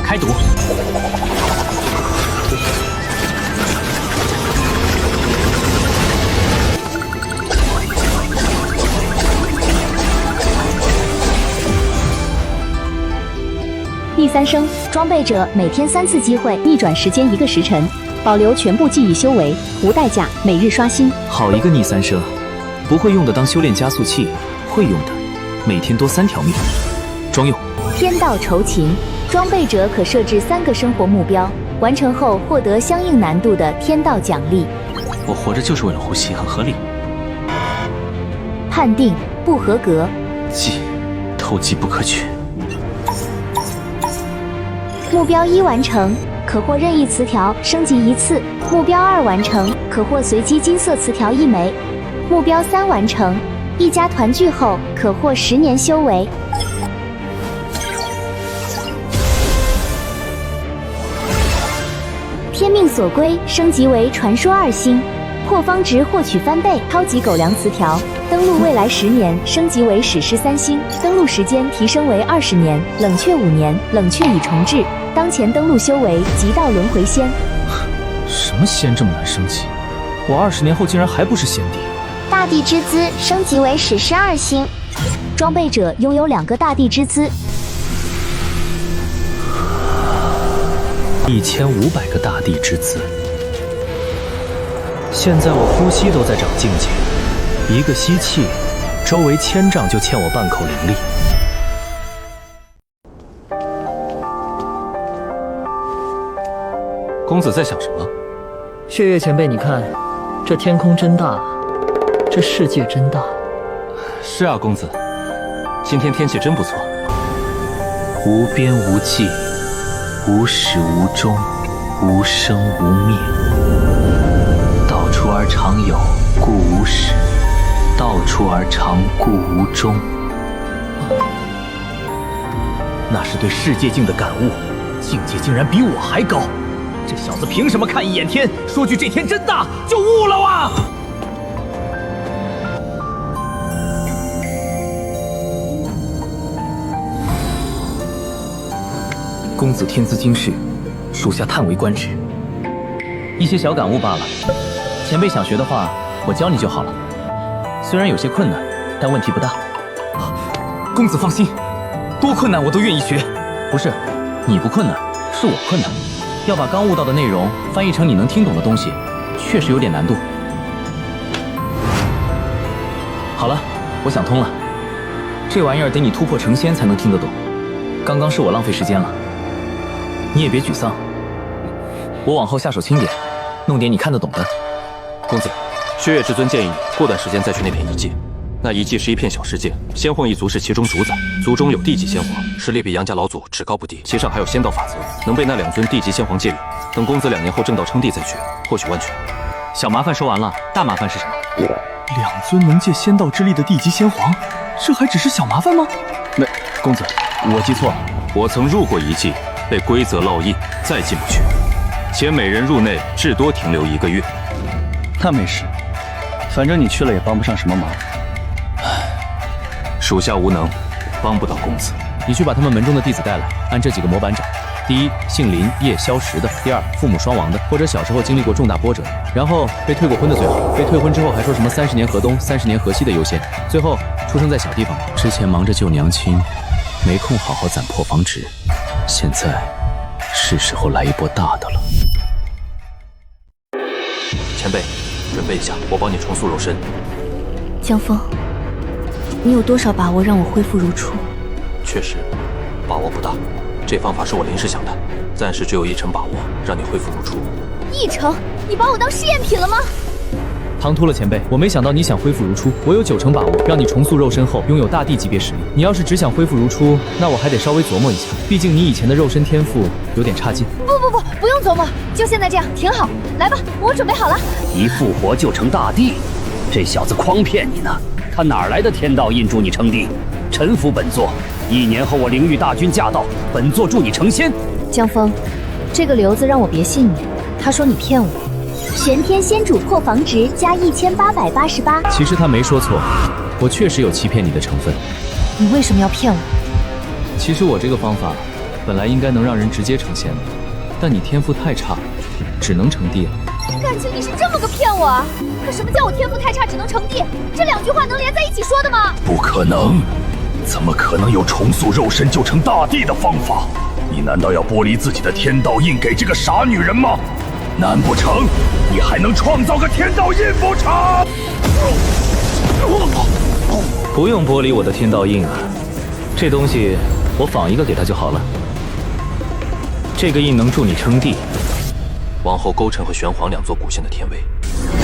开赌。第3声，装备者每天3次机会逆转时间1个时辰，保留全部记忆修为，无代价，每日刷新。好一个逆3声，不会用的当修炼加速器，会用的每天多3条命，装用。天道酬勤。装备者可设置3个生活目标，完成后获得相应难度的天道奖励。我活着就是为了呼吸，很合理。判定不合格。忌，偷鸡不可取。目标1完成，可获任意词条升级1次；目标2完成，可获随机金色词条1枚；目标3完成，一家团聚后可获10年修为。天命所归升级为传说2星，破方值获取翻倍。超级狗粮词条登录未来10年升级为史诗3星，登录时间提升为20年，冷却5年，冷却已重置。当前登录修为极道轮回仙。什么仙这么难升级？我20年后竟然还不是仙帝。大地之姿升级为史诗2星，装备者拥有2个大地之姿。1500个大地之姿。现在我呼吸都在长境界，一个吸气，周围1000丈就欠我半口灵力。公子在想什么？血月前辈，你看，这天空真大，这世界真大。是啊，公子，今天天气真不错。无边无际，无始无终，无生无灭。道出而常有，故无始；道出而常，故无终。那是对世界境的感悟，境界竟然比我还高。这小子凭什么看一眼天，说句这天真大就悟了啊？公子天资经世，属下叹为观止。一些小感悟罢了。前辈想学的话，我教你就好了。虽然有些困难，但问题不大。公子放心，多困难我都愿意学。不是，你不困难，是我困难。要把刚悟到的内容翻译成你能听懂的东西，确实有点难度。好了，我想通了，这玩意儿得你突破成仙才能听得懂。刚刚是我浪费时间了，你也别沮丧，我往后下手轻点，弄点你看得懂的。公子，血月至尊建议你过段时间再去那片遗迹。那遗迹是一片小世界，仙皇一族是其中主宰，族中有地级仙皇，实力比杨家老祖只高不低，其上还有仙道法则，能被那2尊地级仙皇借用。等公子2年后正道称帝再去，或许万全。小麻烦说完了，大麻烦是什么？2尊能借仙道之力的地级仙皇，这还只是小麻烦吗？没，公子，我记错了，我曾入过遗迹，被规则烙印，再进不去，且每人入内至多停留1个月。那没事，反正你去了也帮不上什么忙。属下无能，帮不到公子。你去把他们门中的弟子带来，按这几个模板找。第一，姓林叶萧实的；第二，父母双亡的，或者小时候经历过重大波折的；然后被退过婚的最好，被退婚之后还说什么30年河东，30年河西的优先；最后出生在小地方，之前忙着救娘亲，没空好好攒破房值，现在是时候来一波大的了。前辈，准备一下，我帮你重塑肉身。江枫，你有多少把握让我恢复如初？确实，把握不大。这方法是我临时想的，暂时只有1成把握，让你恢复如初。1成？你把我当试验品了吗？唐突了，前辈，我没想到你想恢复如初。我有9成把握，让你重塑肉身后拥有大帝级别实力。你要是只想恢复如初，那我还得稍微琢磨一下，毕竟你以前的肉身天赋有点差劲。不用琢磨，就现在这样挺好。来吧，我准备好了。一复活就成大帝，这小子诓骗你呢！他哪来的天道印助你称帝？臣服本座，1年后我灵域大军驾到，本座助你成仙。江枫，这个瘤子让我别信你，他说你骗我。玄天仙主破防值加1888。其实他没说错，我确实有欺骗你的成分。你为什么要骗我？其实我这个方法本来应该能让人直接成仙的，但你天赋太差，只能成帝了。感情你是这么个骗我啊？可什么叫我天赋太差只能成帝？这2句话能连在一起说的吗？不可能，怎么可能有重塑肉身就成大帝的方法？你难道要剥离自己的天道印给这个傻女人吗？难不成你还能创造个天道印不成？不用剥离我的天道印啊，这东西我仿一个给他就好了。这个印能助你称帝，往后勾陈和玄黄2座古仙的天位，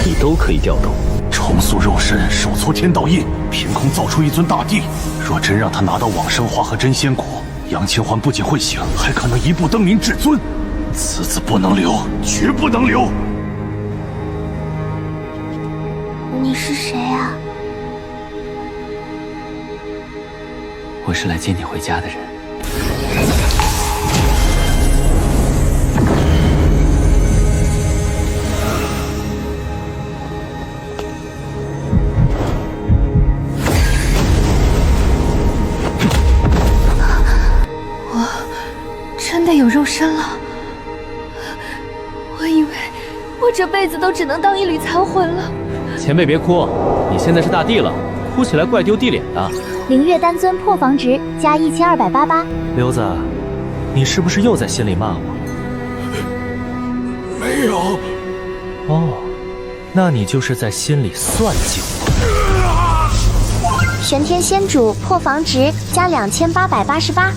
你都可以调动。重塑肉身，手搓天道印，凭空造出一尊大帝。若真让他拿到往生花和真仙果，杨千环不仅会醒，还可能一步登临至尊。此子不能留，绝不能留。你是谁啊？我是来接你回家的人。我真的有肉身了。我以为我这辈子都只能当一缕残魂了。前辈别哭，你现在是大帝了，哭起来怪丢地脸的。灵月丹尊破防值加1288。刘子，你是不是又在心里骂我？没有。哦，那你就是在心里算计我。玄天仙主破防值加2888。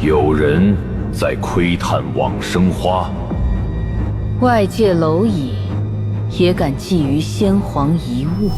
有人在窥探往生花，外界蝼蚁也敢觊觎先皇遗物。